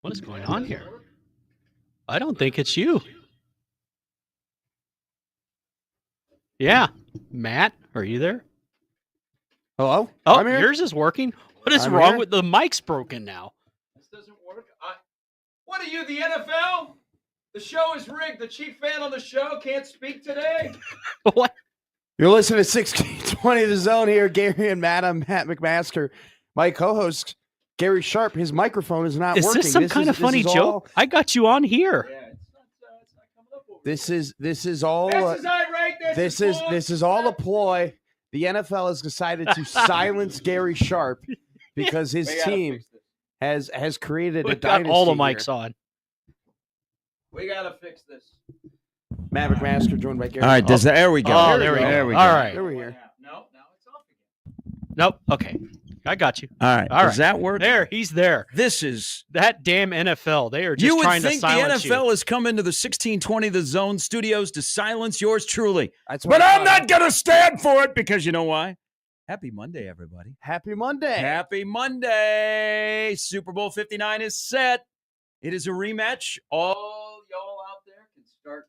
What is going on here? I don't think it's you. Yeah. Matt, are you there? Hello? Oh, I'm here. yours is working? What is I'm wrong here. with the mic's broken now? This doesn't work. What are you, the NFL? The show is rigged. The chief fan on the show can't speak today. What? You're listening to 1620 The Zone here. Gary and Matt. I'm Matt McMaster. My co-host, Gary Sharp, his microphone is not Is working. this some kind of funny joke? I got you on here. Yeah, it's not coming up over This here. is all This is irate. this is all a ploy. The NFL has decided to silence Gary Sharp because his We gotta team fix this. has created a We got dynasty. all the here. mics on. We gotta fix this. Matt McMaster joined by Gary. All right, Sharp. there we go. Oh, there we go. There we All go. right. There we are. No, now it's off again. Nope. Okay. I got you. All right. All Does right. that work? There. He's there. This is. That damn NFL. They are just You would trying to think the silence NFL you. has come into the 1620 The Zone studios to silence yours truly. That's what But I I'm thought. not going to stand for it because you know why? Happy Monday, everybody. Happy Monday. Happy Monday. Super Bowl 59 is set. It is a rematch. All y'all out there can start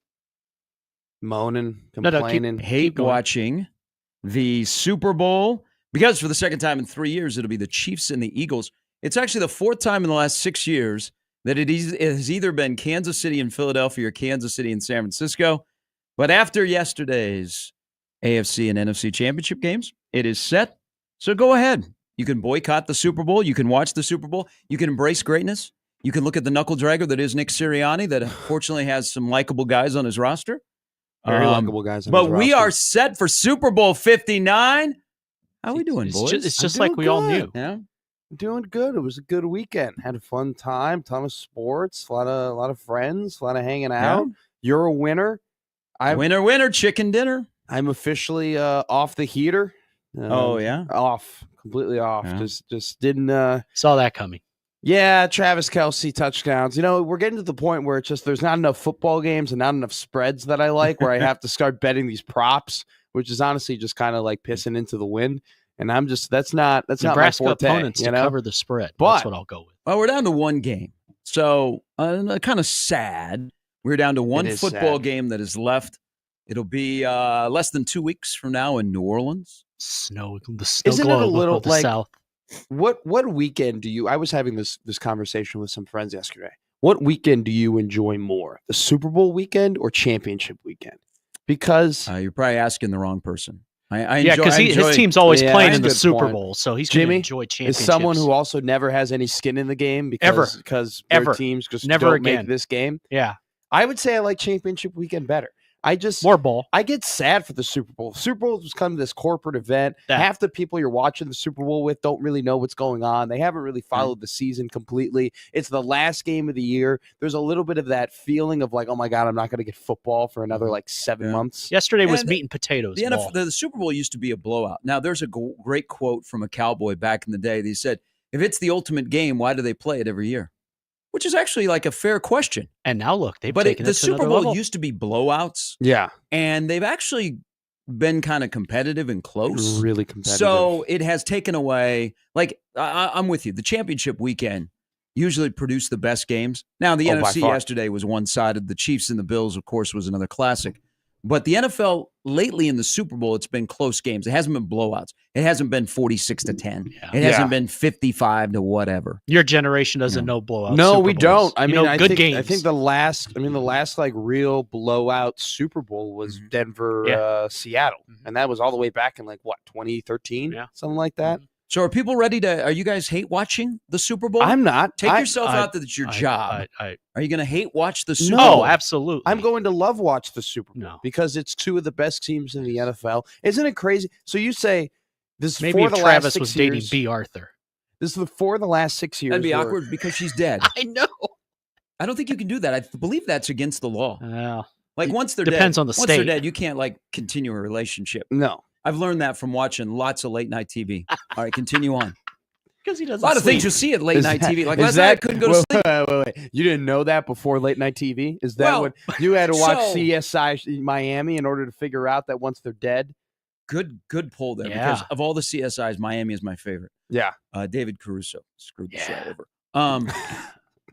Moaning, no, keep- complaining. hate going. watching the Super Bowl because for the second time in 3 years, it'll be the Chiefs and the Eagles. It's actually the fourth time in the last 6 years that it has either been Kansas City and Philadelphia or Kansas City and San Francisco. But after yesterday's AFC and NFC championship games, it is set. So go ahead. You can boycott the Super Bowl. You can watch the Super Bowl. You can embrace greatness. You can look at the knuckle dragger that is Nick Sirianni that unfortunately has some likable guys on his roster. Very likable guys. on But his we roster. are set for Super Bowl 59. How we doing, It's boys? It's I'm just like doing we all good. knew. yeah. Doing good. It was a good weekend. Had a fun time. Ton of sports. A lot of friends. A lot of hanging out. You're a winner. Winner, chicken dinner. I'm officially off the heater. Oh, yeah? Off. Completely off. Yeah. Just didn't. Saw that coming. Yeah, Travis Kelce touchdowns. You know, we're getting to the point where it's just there's not enough football games and not enough spreads that I like. Where I have to start betting these props, which is honestly just kind of like pissing into the wind. And I'm just that's not my Nebraska forte. opponents You to know? cover the spread. But- That's what I'll go with. Well, we're down to one game. So kind of sad. We're down to one is football sad. game that is left. It'll be less than 2 weeks from now in New Orleans. The snow Isn't it a globe little of the like- South. What weekend do you? I was having this conversation with some friends yesterday. What weekend do you enjoy more, the Super Bowl weekend or championship weekend? Because You're probably asking the wrong person. I Yeah, enjoy- because I his enjoy- team's always Yeah, playing that's in a the good Super point. Bowl, so he's going to Jimmy enjoy is championships. someone who also never has any skin in the game because their Ever. teams just Never don't again. make this game. Yeah, I would say I like championship weekend better. I just more ball. I get sad for the Super Bowl. Super Bowl has become this corporate event. That- Half the people you're watching the Super Bowl with don't really know what's going on. They haven't really followed the season completely. It's the last game of the year. There's a little bit of that feeling of like, oh my God, I'm not going to get football for another like 7 Yeah. months. Yesterday was And meat and potatoes. The, ball. NFL, the Super Bowl used to be a blowout. Now, there's a great quote from a cowboy back in the day. He said, if it's the ultimate game, why do they play it every year? Which is actually like a fair question. And now look, they've But taken the it to Super another Bowl level. used to be blowouts, Yeah, and they've actually been kind of competitive and close. really competitive. So it has taken away, like, I'm with you. The championship weekend usually produce the best games. Now, the Oh, by NFC far. yesterday was one-sided. The Chiefs and the Bills, of course, was another classic. But the NFL lately in the Super Bowl, it's been close games. It hasn't been blowouts. It hasn't been 46-10. Yeah. It Yeah. hasn't been 55 to whatever. Your generation doesn't No. know blowouts. no, Super we Bowls. don't. I You mean, know, I good think games. I think the last like real blowout Super Bowl was Mhm. Denver, Yeah. Seattle, Mhm. and that was all the way back in like what 2013, Yeah. something like that. So are people ready to, are you guys hate watching the Super Bowl? I'm not. Take I- yourself I- out that it's your job. I- Are you going to hate watch the Super No. Bowl? oh, absolutely. I'm going to love watch the Super Bowl No. because it's two of the best teams in the NFL. Isn't it crazy? So you say this is Maybe for if the Travis last 6 was dating years. B. Arthur. This is for the last 6 years. That'd be where- awkward because she's dead. I know. I don't think you can do that. I believe that's against the law. Well, Like once they're Depends dead, on the once they're state. dead, you can't like continue a relationship. No, I've learned that from watching lots of late night TV. All right, continue on. because he A doesn't lot of sleep. things you see at late Is night that- TV. Like is last night, I couldn't go to wait, sleep. Wait. You didn't know that before late night TV? Is that Well, when you had to watch so- CSI Miami in order to figure out that once they're dead? Good pull there. Yeah. Because of all the CSIs, Miami is my favorite. Yeah. David Caruso screwed the show Yeah. over.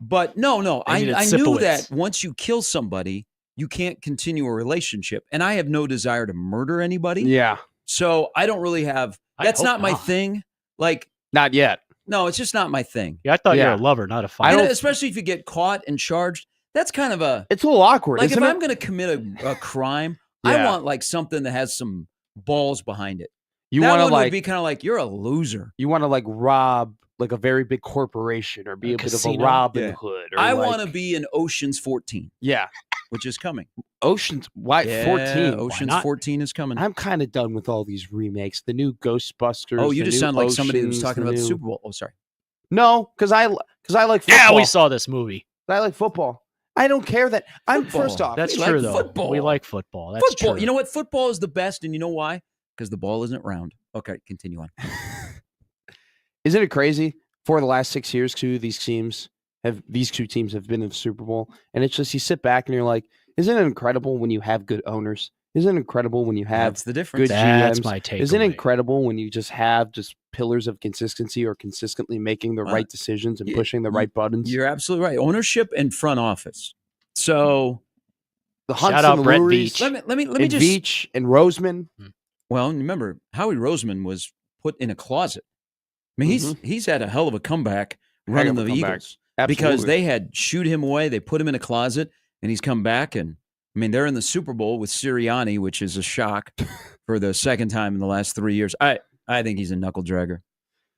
But no. I I needed knew Sipowicz. that once you kill somebody, you can't continue a relationship. And I have no desire to murder anybody. Yeah, So I don't really have, I that's hope not my not. thing. Like, not yet. no, it's just not my thing. Yeah, I thought you were Yeah. a lover, not a I fighter. don't- Especially if you get caught and charged. That's kind of a, It's a little awkward. like if isn't I'm it? going to commit a crime, I Yeah. want like something that has some balls behind it. You that want to one would be like kind of like, you're a loser. you want to like rob like a very big corporation or be A a bit of casino? a Robin Yeah. Hood. Or I like- want to be in Ocean's 14, Yeah, which is coming. Ocean's why Yeah, 14. Ocean's not? 14 is coming. I'm kind of done with all these remakes. The new Ghostbusters. Oh, you the just new sound like somebody who's Oceans, talking the about the new- Super Bowl. Oh, sorry. No, because I like football. Yeah, we saw this movie. I like football. I don't care that I'm Football. first off. That's we true, like though. football. We like football. That's Football. true. You know what? Football is the best, and you know why? Because the ball isn't round. Okay, continue on. Isn't it crazy? For the last 6 years, these two teams have been in the Super Bowl, and it's just you sit back and you're like, isn't it incredible when you have good owners? Isn't it incredible when you have That's the difference. good That's GMs? my take. Isn't it incredible when you just have just pillars of consistency or consistently making the Well, right decisions and y- pushing the y- right buttons? You're absolutely right. Ownership and front office. So The Hunts Shout out and the Brett Lurie's, Veach. let me and just. Veach and Roseman. Well, remember Howie Roseman was put in a closet. I mean, he's had a hell of a comeback running of the a comeback. Eagles because Absolutely. they had shooed him away. They put him in a closet, and he's come back. And I mean, they're in the Super Bowl with Sirianni, which is a shock for the second time in the last 3 years. I think he's a knuckle dragger.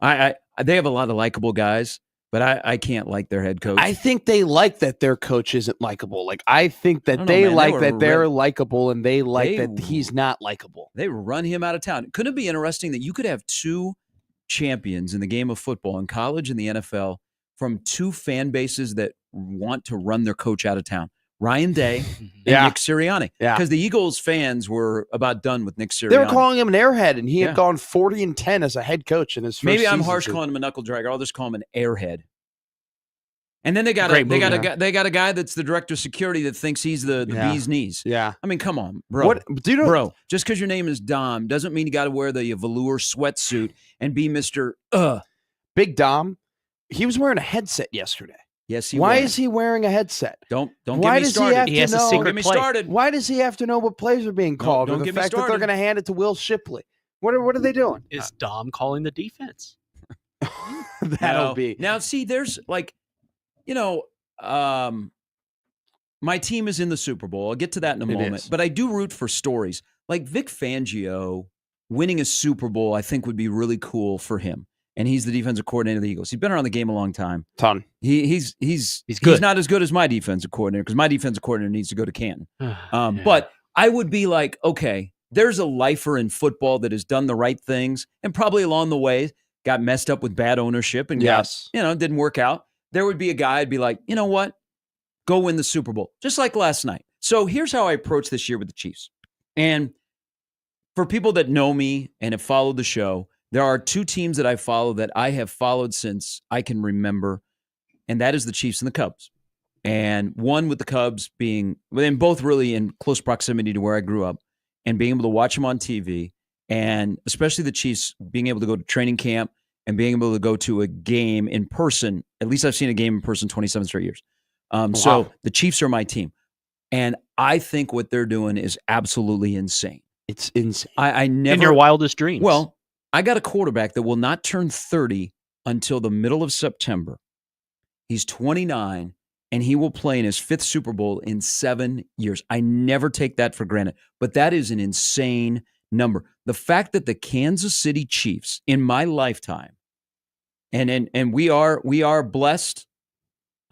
They have a lot of likable guys, but I can't like their head coach. I think they like that their coach isn't likable. Like I think I that don't know, they man. They like were that they're red- likable and they like They that he's not likable. They run him out of town. Couldn't it be interesting that you could have two champions in the game of football in college and the NFL from two fan bases that want to run their coach out of town? Ryan Day and Yeah. Nick Sirianni. Yeah. Because the Eagles fans were about done with Nick Sirianni. They were calling him an airhead, and he Yeah. had gone 40-10 as a head coach in his first Maybe I'm season. harsh calling him a knuckle dragger. I'll just call him an airhead. And then they got Great a movie. guy that's the director of security that thinks he's the Yeah. bee's knees. Yeah. I mean, come on, bro. What do you know? Bro, just because your name is Dom doesn't mean you got to wear the velour sweatsuit and be Mr. Big Dom, he was wearing a headset yesterday. Yes, he Why was. is he wearing a headset? Don't Why get me does he started. have He to has a know? Don't secret get me play. started. Why does he have to know what plays are being called, don't or the get me fact that they're started. going to hand it to Will Shipley? What are they doing? Is Dom calling the defense? That'll No. be. Now, see, there's like, my team is in the Super Bowl. I'll get to that in a It moment. is. But I do root for stories. Like Vic Fangio winning a Super Bowl, I think would be really cool for him. And he's the defensive coordinator of the Eagles. He's been around the game a long time. Ton. He's good. not as good as my defensive coordinator because my defensive coordinator needs to go to Canton. Yeah. But I would be like, okay, there's a lifer in football that has done the right things and probably along the way got messed up with bad ownership and Yes. didn't work out. There would be a guy I'd be like, you know what? Go win the Super Bowl, just like last night. So here's how I approach this year with the Chiefs. And for people that know me and have followed the show, there are two teams that I follow that I have followed since I can remember, and that is the Chiefs and the Cubs. And one with the Cubs being, and both really in close proximity to where I grew up, and being able to watch them on TV, and especially the Chiefs being able to go to training camp and being able to go to a game in person. At least I've seen a game in person 27 straight years. So Wow. the Chiefs are my team. And I think what they're doing is absolutely insane. It's insane. I never. In your wildest dreams. Well, I got a quarterback that will not turn 30 until the middle of September. He's 29, and he will play in his fifth Super Bowl in 7 years. I never take that for granted, but that is an insane number. The fact that the Kansas City Chiefs, in my lifetime, and we are blessed.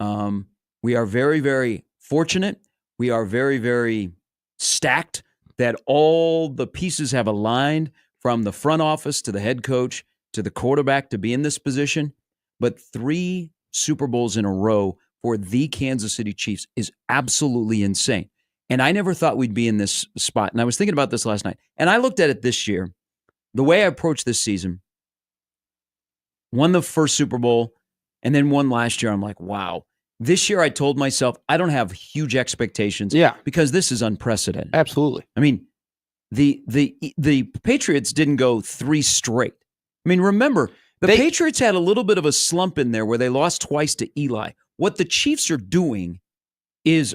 We are very, very fortunate. We are very, very stacked that all the pieces have aligned from the front office to the head coach to the quarterback to be in this position. But 3 Super Bowls in a row for the Kansas City Chiefs is absolutely insane. And I never thought we'd be in this spot. And I was thinking about this last night. And I looked at it this year. The way I approached this season, won the first Super Bowl, and then won last year. I'm like, wow. This year I told myself I don't have huge expectations Yeah, because this is unprecedented. absolutely. I mean, the Patriots didn't go 3 straight. I mean, remember, the They- Patriots had a little bit of a slump in there where they lost twice to Eli. what the Chiefs are doing is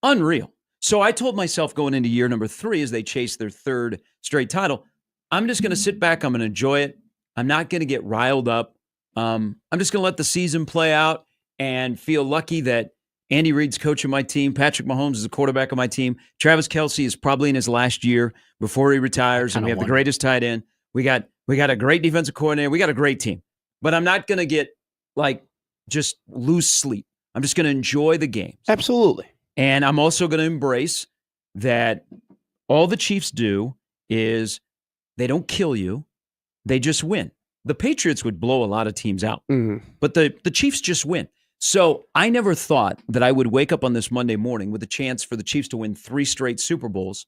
unreal. So I told myself going into year number 3 as they chase their 3rd straight title, I'm just going to sit back. I'm going to enjoy it. I'm not going to get riled up. I'm just going to let the season play out and feel lucky that Andy Reid's coaching my team. Patrick Mahomes is the quarterback of my team. Travis Kelce is probably in his last year before he retires, and we have the greatest tight end. We got a great defensive coordinator. We got a great team. But I'm not going to get, just lose sleep. I'm just going to enjoy the games. Absolutely. And I'm also going to embrace that all the Chiefs do is they don't kill you. They just win. The Patriots would blow a lot of teams out, but the Chiefs just win. So I never thought that I would wake up on this Monday morning with a chance for the Chiefs to win 3 straight Super Bowls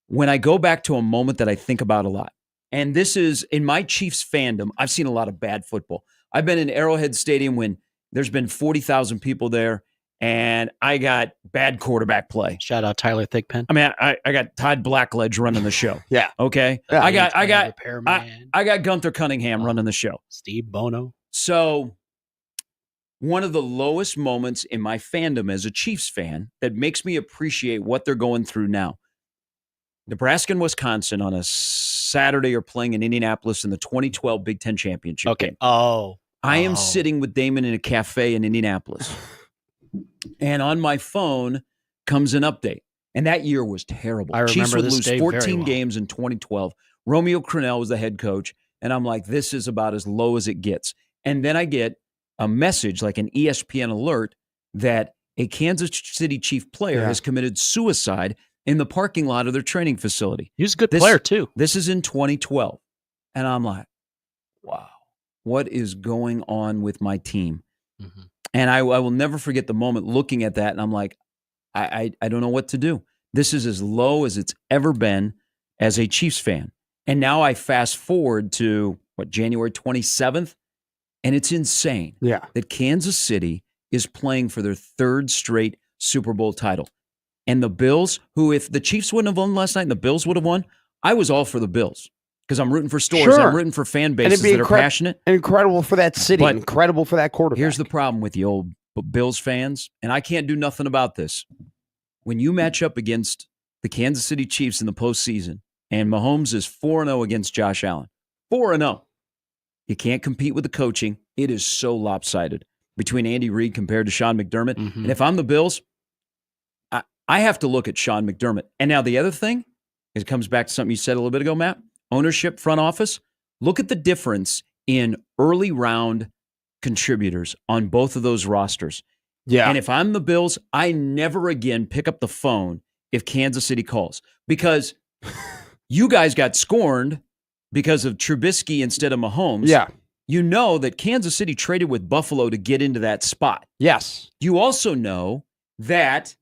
when I go back to a moment that I think about a lot. And this is, in my Chiefs fandom, I've seen a lot of bad football. I've been in Arrowhead Stadium when there's been 40,000 people there, and I got bad quarterback play. Shout out Tyler Thigpen. I mean, I got Todd Blackledge running the show. Yeah. Okay. Yeah. I got Repairman. I got Gunther Cunningham running the show. Steve Bono. So one of the lowest moments in my fandom as a Chiefs fan that makes me appreciate what they're going through now. Nebraska and Wisconsin on a Saturday are playing in Indianapolis in the 2012 Big Ten Championship game. I am sitting with Damon in a cafe in Indianapolis. And on my phone comes an update. And that year was terrible. I remember Chiefs would this lose day 14 very well. games in 2012. Romeo Crennel was the head coach. And I'm like, this is about as low as it gets. And then I get a message, like an ESPN alert, that a Kansas City Chief player has committed suicide in the parking lot of their training facility. He was a good player, too. This is in 2012. And I'm like, wow, what is going on with my team? Mm-hmm. And I will never forget the moment looking at that. And I'm like, I don't know what to do. This is as low as it's ever been as a Chiefs fan. And now I fast forward to, January 27th? And it's insane that Kansas City is playing for their 3rd straight Super Bowl title. And the Bills, who if the Chiefs wouldn't have won last night and the Bills would have won, I was all for the Bills. Because I'm rooting for stores. Sure. I'm rooting for fan bases that are passionate. Incredible for that city. But incredible for that quarterback. Here's the problem with you old Bills fans, and I can't do nothing about this. When you match up against the Kansas City Chiefs in the postseason, and Mahomes is 4-0 against Josh Allen, 4-0, you can't compete with the coaching. It is so lopsided between Andy Reid compared to Sean McDermott. Mm-hmm. And if I'm the Bills, I have to look at Sean McDermott. And now the other thing, it comes back to something you said a little bit ago, Matt. Ownership, front office. Look at the difference in early round contributors on both of those rosters. Yeah. And if I'm the Bills, I never again pick up the phone if Kansas City calls, because you guys got scorned because of Trubisky instead of Mahomes. Yeah. You know that Kansas City traded with Buffalo to get into that spot. Yes. You also know that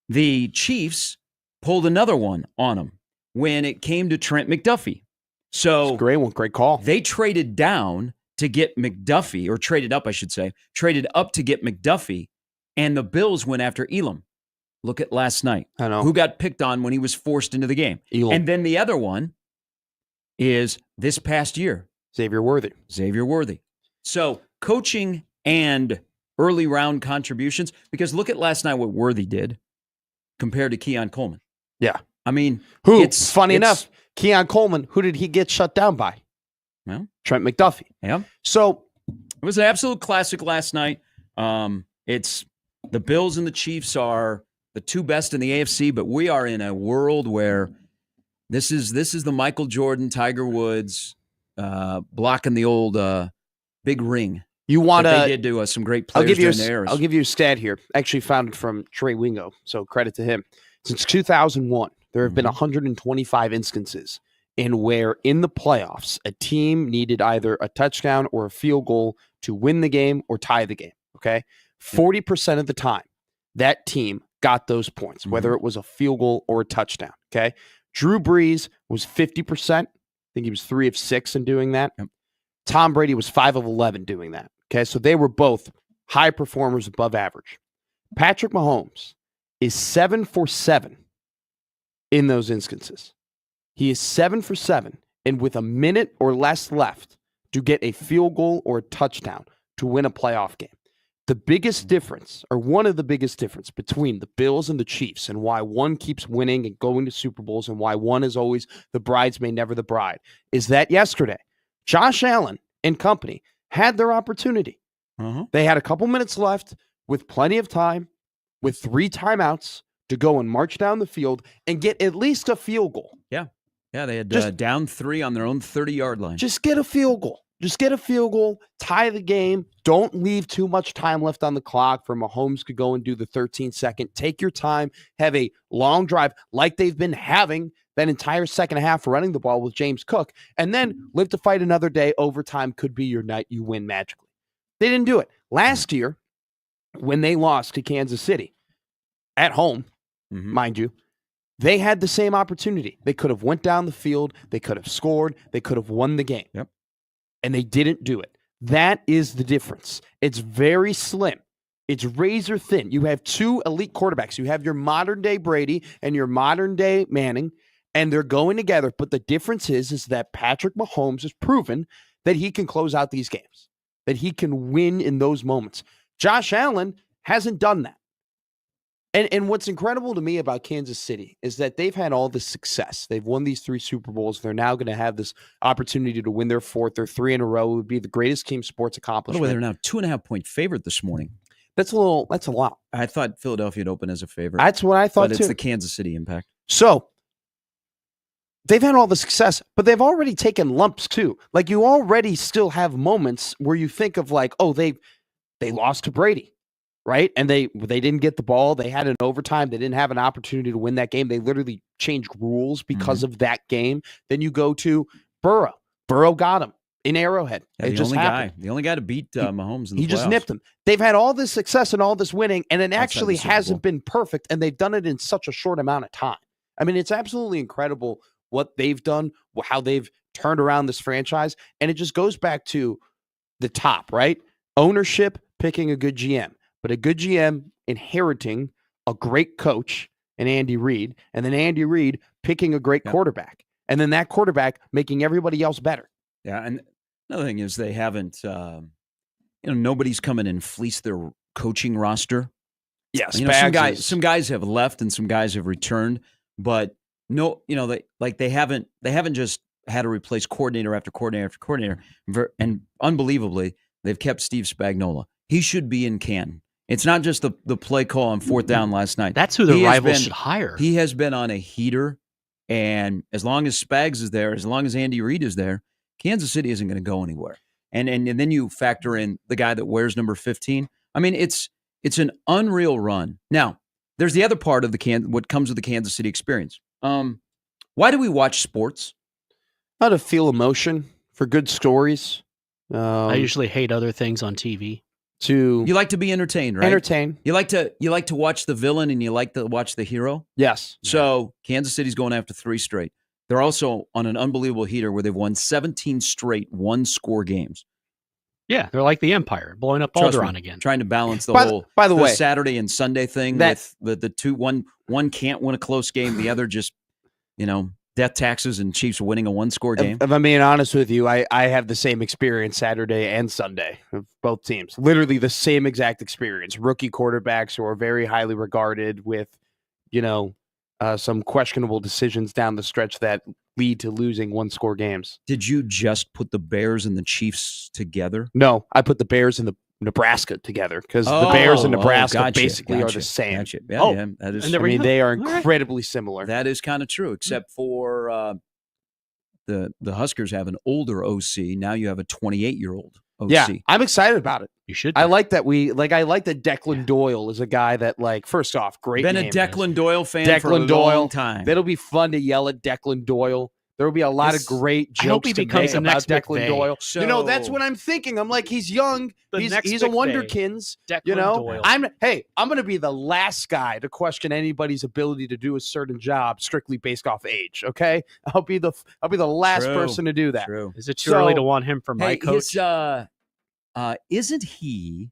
the Chiefs pulled another one on them when it came to Trent McDuffie. So great one. Great call. They traded down to get McDuffie, or traded up, I should say, traded up to get McDuffie, and the Bills went after Elam. Look at last night. I know. Who got picked on when he was forced into the game. Elam. And then the other one is this past year. Xavier Worthy. So coaching and early round contributions, because look at last night what Worthy did compared to Keon Coleman. Yeah. I mean, funny enough, Keon Coleman, who did he get shut down by? Well, Trent McDuffie. Yeah. So it was an absolute classic last night. It's the Bills and the Chiefs are the 2 best in the AFC, but we are in a world where this is the Michael Jordan, Tiger Woods blocking the old big ring. You want they did to some great players during the eras. I'll give you a stat here. Actually found it from Trey Wingo, so credit to him. Since 2001, there have been 125 instances in where in the playoffs, a team needed either a touchdown or a field goal to win the game or tie the game, okay? 40% of the time, that team got those points, whether it was a field goal or a touchdown, okay? Drew Brees was 50%. I think he was 3 of 6 in doing that. Yep. Tom Brady was 5 of 11 doing that, okay? So they were both high performers above average. Patrick Mahomes is 7 for 7 in those instances. He is 7 for 7, and with a minute or less left to get a field goal or a touchdown to win a playoff game. the biggest difference, or one of the biggest difference between the Bills and the Chiefs, and why one keeps winning and going to Super Bowls, and why one is always the bridesmaid, never the bride, is that yesterday, Josh Allen and company had their opportunity. They had a couple minutes left with plenty of time, with 3 timeouts to go and march down the field and get at least a field goal. Yeah, they had Just- down 3 on their own 30-yard line. Just get a field goal. Just get a field goal, tie the game. Don't leave too much time left on the clock for Mahomes to go and do the 13-second. Take your time, have a long drive like they've been having that entire second half running the ball with James Cook, and then live to fight another day. Overtime could be your night. You win magically. They didn't do it. Last year, when they lost to Kansas City at home, mind you, they had the same opportunity. They could have went down the field. They could have scored. They could have won the game. Yep. And they didn't do it. That is the difference. It's very slim. It's razor thin. You have 2 elite quarterbacks. You have your modern day Brady and your modern day Manning, and they're going together. But the difference is that Patrick Mahomes has proven that he can close out these games, that he can win in those moments. Josh Allen hasn't done that. And what's incredible to me about Kansas City is that they've had all this success. They've won these 3 Super Bowls. They're now going to have this opportunity to win their 4th or 3 in a row. It would be the greatest team sports By the accomplishment. way, they're now 2.5-point favorite this morning. That's a lot. I thought Philadelphia would open as a favorite. That's what I thought but too. it's the Kansas City Impact. So they've had all the success, but they've already taken lumps too. Like, you already still have moments where you think of like, oh, they lost to Brady. Right. And they didn't get the ball. They had an overtime. They didn't have an opportunity to win that game. They literally changed rules because of that game. Then you go to Burrow. Burrow got him in Arrowhead. Yeah, It just happened. the only guy to beat Mahomes in the He just playoffs. nipped him. They've had all this success and all this winning, and it Outside actually the Super hasn't Bowl. been perfect, and they've done it in such a short amount of time. I mean, it's absolutely incredible what they've done, how they've turned around this franchise, and it just goes back to the top, right? Ownership, picking a good GM. But a good GM inheriting a great coach and Andy Reid, and then Andy Reid picking a great quarterback, and then that quarterback making everybody else better. Yeah, and another thing is they haven't, nobody's come in and fleeced their coaching roster. Yes, Some guys have left and some guys have returned, but no, they haven't just had to replace coordinator after coordinator after coordinator, and unbelievably, they've kept Steve Spagnuolo. He should be in Canton. It's not just the play call on 4th down last night. That's who the rivals should hire. He has been on a heater, and as long as Spags is there, as long as Andy Reid is there, Kansas City isn't going to go anywhere. And then you factor in the guy that wears number 15. I mean, it's an unreal run. Now, there's the other part of what comes with the Kansas City experience. Why do we watch sports? How to feel emotion for good stories. I usually hate other things on TV. To You like to be entertained, right? entertain. You like to watch the villain and you like to watch the hero. Yes. So Kansas City's going after 3 straight. They're also on an unbelievable heater where they've won 17 straight 1-score games. Yeah, they're like the Empire, blowing up Trust Alderaan me, again. Trying to balance the By whole the way, Saturday and Sunday thing with the two. One can't win a close game. The other just, death taxes and Chiefs winning a 1-score game. if I'm being honest with you, I have the same experience Saturday and Sunday of both teams. Literally the same exact experience. Rookie quarterbacks who are very highly regarded with, some questionable decisions down the stretch that lead to losing 1-score games. Did you just put the Bears and the Chiefs together? No, I put the Bears and the Nebraska together because the Bears and Nebraska gotcha, basically are the gotcha, same. gotcha. Yeah, that is. and there I we mean, go. they are All right. incredibly similar. That is kind of true, except for the Huskers have an older OC. Now you have a 28-year-old OC. Yeah, I'm excited about it. You should. I be. like that I like that Declan Doyle is a guy that, first off, great Been name. a Declan Doyle fan for a Declan Doyle. long time. That'll be fun to yell at Declan Doyle. There will be a lot of This- great I hope jokes he to becomes make the about next Declan McVay. Doyle. That's So- what I'm thinking. I'm like, he's young. The He's next a McVay. wonderkins. Declan Doyle. I'm going to be the last guy to question anybody's ability to do a certain job strictly based off age. Okay, I'll be the last True. person to do that. True. Is it too early So- to want him for my Hey, coach? isn't he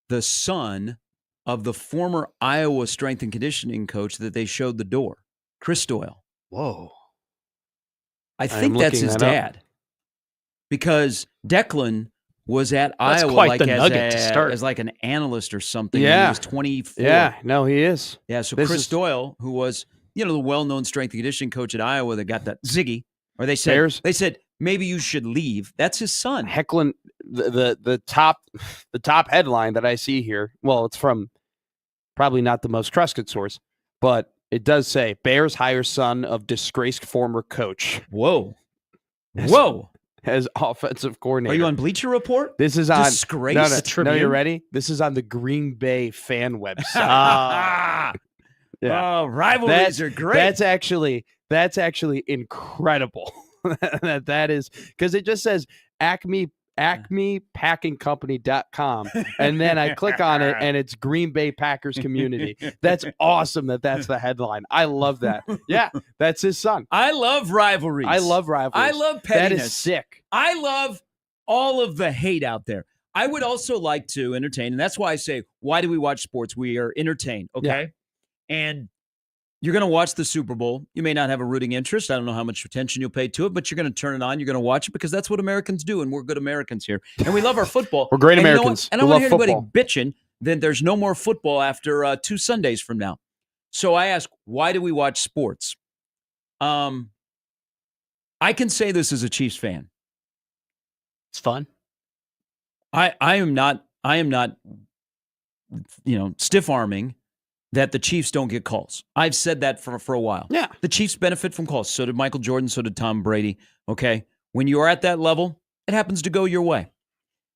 the son of the former Iowa strength and conditioning coach that they showed the door, Chris Doyle? Whoa. I think that's looking his that up. dad. Because Declan was at That's Iowa quite like the as nugget to start. as like an analyst or something. When Yeah. he was 24. Yeah, no, he is. Yeah, so This Chris is- Doyle, who was, the well-known strength and conditioning coach at Iowa that got that Ziggy, or they Bears? said maybe you should leave. That's his son. Heckling the top headline that I see here. Well, it's from probably not the most trusted source, but it does say Bears hire son of disgraced former coach Whoa. Yes. Whoa. as offensive coordinator. Are you on Bleacher Report? This is on. Disgrace. No, The no, Tribune? no, you're ready. This is on the Green Bay fan website. Ah. Yeah. Oh, rivalries are great. That's actually incredible. that is because it just says acmepackingcompany.com and then I click on it and it's Green Bay Packers community. That's awesome that's the headline. I love that. Yeah, that's his son. I love rivalries. I love rivalries. I love that pettiness. is sick. I love all of the hate out there. I would also like to entertain, and that's why I say, why do we watch sports? We are entertained, okay? And you're going to watch the Super Bowl. You may not have a rooting interest. I don't know how much attention you'll pay to it, but you're going to turn it on. You're going to watch it because that's what Americans do, and we're good Americans here. And we love our football. We're great And you know what? Americans. And I We don't want to love hear anybody football. bitching that there's no more football after 2 Sundays from now. So I ask, why do we watch sports? I can say this as a Chiefs fan. It's fun. I am not stiff arming that the Chiefs don't get calls. I've said that for a while. Yeah. The Chiefs benefit from calls. So did Michael Jordan, so did Tom Brady. Okay. When you are at that level, it happens to go your way.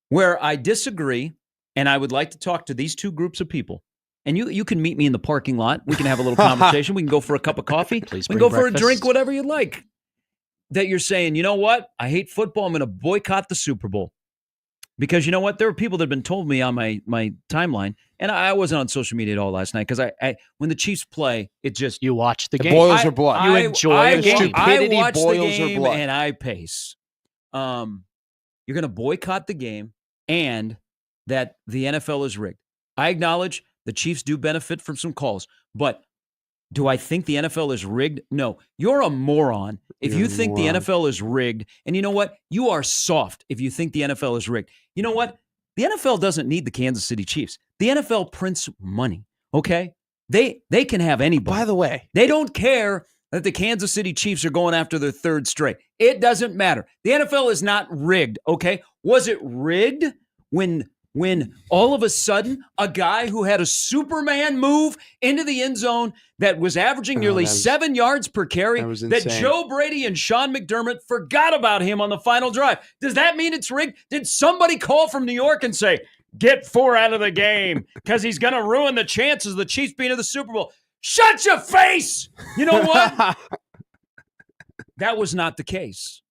Where I disagree, and I would like to talk to these two groups of people. And you can meet me in the parking lot. We can have a little conversation. We can go for a cup of coffee. Please We can bring go for a breakfast. drink, whatever you like. That you're saying, you know what? I hate football. I'm going to boycott the Super Bowl. Because you know what? There are people that have been told me on my timeline, and I wasn't on social media at all last night because I when the Chiefs play, it just You watch the It game. boils your blood. You enjoy the game. Stupidity I watch the boils your game blood. and I pace. You're going to boycott the game and that the NFL is rigged. I acknowledge the Chiefs do benefit from some calls, but do I think the NFL is rigged? No. You're a moron if You're you a think moron. the NFL is rigged. And you know what? You are soft if you think the NFL is rigged. You know what? The NFL doesn't need the Kansas City Chiefs. The NFL prints money, okay? They can have anybody. By the way, They don't care that the Kansas City Chiefs are going after their third straight. It doesn't matter. The NFL is not rigged, okay? Was it rigged when all of a sudden a guy who had a Superman move into the end zone that was averaging nearly that was- 7 yards per carry, that was that insane. Joe Brady and Sean McDermott forgot about him on the final drive? Does that mean it's rigged? Did somebody call from New York and say, get 4 out of the game because he's going to ruin the chances of the Chiefs being in the Super Bowl? Shut your face! You know what? That was not the case.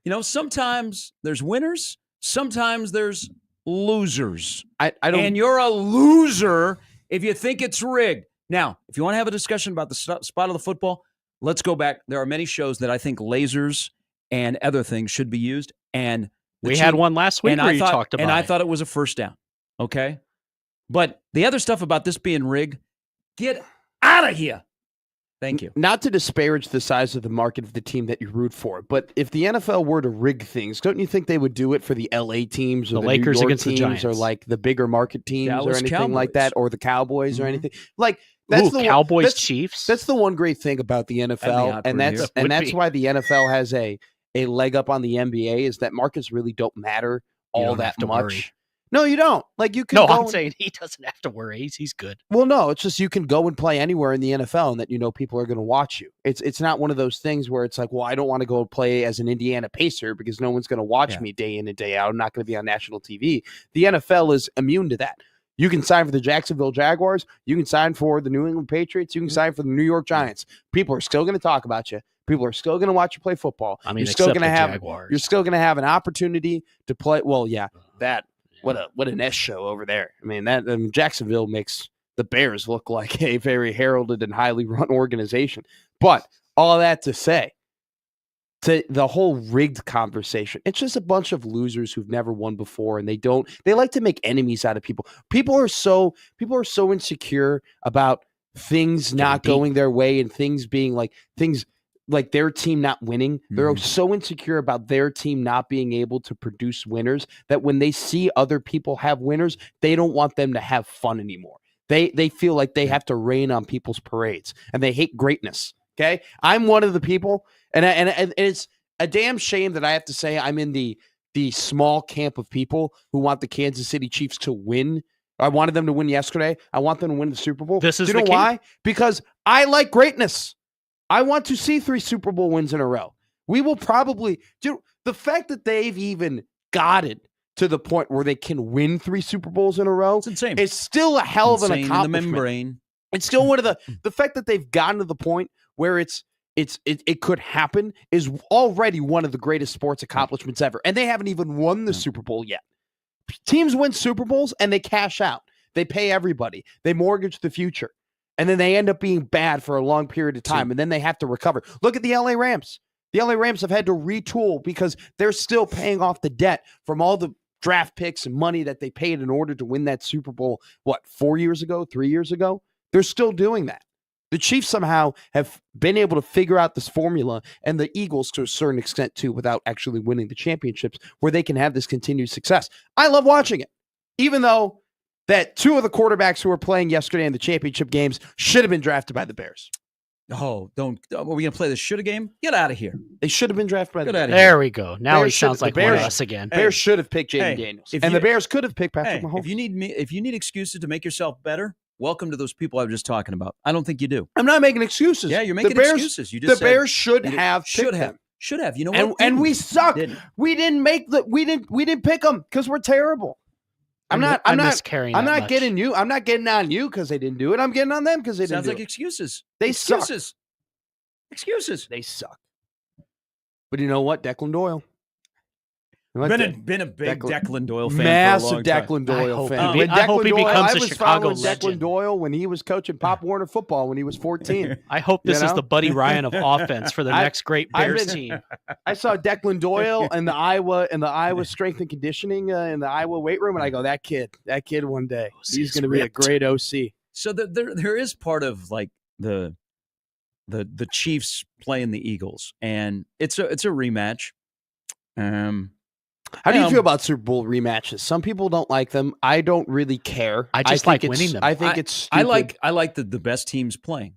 You know, sometimes there's winners, sometimes there's losers. I don't. And you're a loser if you think it's rigged. Now, if you want to have a discussion about the spot of the football, let's go back. There are many shows that I think lasers and other things should be used. And the We had Chiefs- one last week and where I you thought, talked about and I it. thought it was a first down. Okay. But the other stuff about this being rigged, get out of here. Thank you. Not to disparage the size of the market of the team that you root for, but if the NFL were to rig things, don't you think they would do it for the LA teams or The the Lakers New York against the teams or Giants. like the bigger market teams or Dallas anything like that, Cowboys. or the Cowboys or Mhm. anything? Like that's Ooh, the Cowboys One, Chiefs. that's the one great thing about the NFL, hot and for a that's year. and Would that's be. why the NFL has a leg up on the NBA is that markets really don't matter You all don't that have to much. worry. No, you don't. Like you can No, go I'm and- saying he doesn't have to worry. He's good. Well, no, it's just you can go and play anywhere in the NFL and that you know people are going to watch you. It's not one of those things where it's like, well, I don't want to go play as an Indiana Pacer because no one's going to watch Yeah. me day in and day out. I'm not going to be on national TV. The NFL is immune to that. You can sign for the Jacksonville Jaguars. You can sign for the New England Patriots. You can sign for the New York Giants. People are still going to talk about you. People are still going to watch you play football. I mean, you're still except going to the have Jaguars. you're still going to have an opportunity to play. Well, yeah, that. What an S show over there. I mean, Jacksonville makes the Bears look like a very heralded and highly run organization. But all that to say, to the whole rigged conversation, it's just a bunch of losers who've never won before, and they like to make enemies out of people. People are so insecure about things not beat. going their way and things being like things like their team not winning. They're Mhm. so insecure about their team not being able to produce winners that when they see other people have winners, they don't want them to have fun anymore. They feel like they have to rain on people's parades, and they hate greatness. Okay, I'm one of the people, and it's a damn shame that I have to say I'm in the small camp of people who want the Kansas City Chiefs to win. I wanted them to win yesterday. I want them to win the Super Bowl. This is Do you know the key. why? Because I like greatness. I want to see 3 Super Bowl wins in a row. We will probably do the fact that they've even gotten to the point where they can win 3 Super Bowls in a row. It's insane. It's still a hell of an Insane in the accomplishment. membrane. It's still one of the fact that they've gotten to the point where it could happen is already one of the greatest sports accomplishments ever. And they haven't even won the Super Bowl yet. Teams win Super Bowls and they cash out. They pay everybody. They mortgage the future. And then they end up being bad for a long period of time. And then they have to recover. Look at the LA Rams. The LA Rams have had to retool because they're still paying off the debt from all the draft picks and money that they paid in order to win that Super Bowl, 4 years ago, 3 years ago? They're still doing that. The Chiefs somehow have been able to figure out this formula, and the Eagles to a certain extent too, without actually winning the championships, where they can have this continued success. I love watching it, even though that 2 of the quarterbacks who were playing yesterday in the championship games should have been drafted by the Bears. Oh, don't. Are we going to play the shoulda game? Get out of here. They should have been drafted by the Get Bears. outta here. There we go. Now Bears he sounds should- like the one of Bears- us again. The Bears should have picked Jaden Hey, Daniels, if and you- the Bears could have picked Patrick Hey, Mahomes. if you need excuses to make yourself better, welcome to those people I was just talking about. I don't think you do. I'm not making excuses. Yeah, you're making the Bears, excuses. You The just said Bears should you have should picked have them. should have. You know And, what? and we suck. Didn't. We didn't make the we didn't pick them because we're terrible. I'm not miscarrying I'm that not much. getting you. I'm not getting on you because they didn't do it. I'm getting on them because they didn't Sounds do like it. excuses. They suck. Excuses. Excuses. They suck. But you know what? Declan Doyle. I like that. Been a big Declan- Declan Doyle fan Massive for a long time. Declan I Doyle hope fan. he- When I hope Declan he Doyle, becomes I a was Chicago following Declan legend. Doyle when he was coaching Pop Warner football when he was 14. I hope this You is know? the Buddy Ryan of offense for the I- next great I've Bears been- team. I saw Declan Doyle in the Iowa strength and conditioning in the Iowa weight room, and I go, that kid one day, OC he's is going to be a ripped. great OC. So there is part of like the Chiefs playing the Eagles, and it's a rematch. How do you Um, feel about Super Bowl rematches? Some people don't like them. I don't really care. I just think like it's- winning them. I think it's I stupid. like the best teams playing.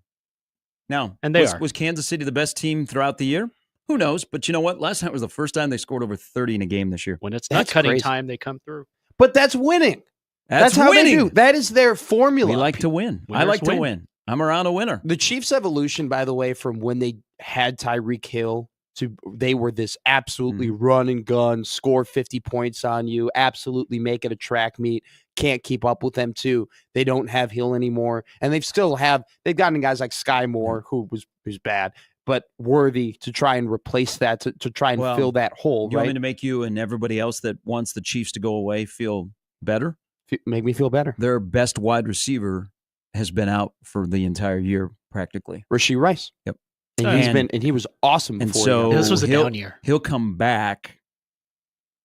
Now, And they was, are. was Kansas City the best team throughout the year? Who knows? But you know what? Last time was the first time they scored over 30 in a game this year. When it's not That's cutting crazy. time, they come through. But that's winning. That's how winning. they do. That is their formula. We like to win. I Winners like to win. win. I'm around a winner. The Chiefs' evolution, by the way, from when they had Tyreek Hill to they were this absolutely run and gun, score 50 points on you, absolutely make it a track meet. Can't keep up with them too. They don't have Hill anymore, and they've gotten guys like Sky Moore, who's bad, but worthy to try and replace that to try and Well, fill that hole. You want me Right? to make you and everybody else that wants the Chiefs to go away feel better? Make me feel better. Their best wide receiver has been out for the entire year practically. Rasheed Rice. Yep. And he was awesome. And before so that. This was a he'll- down year. He'll come back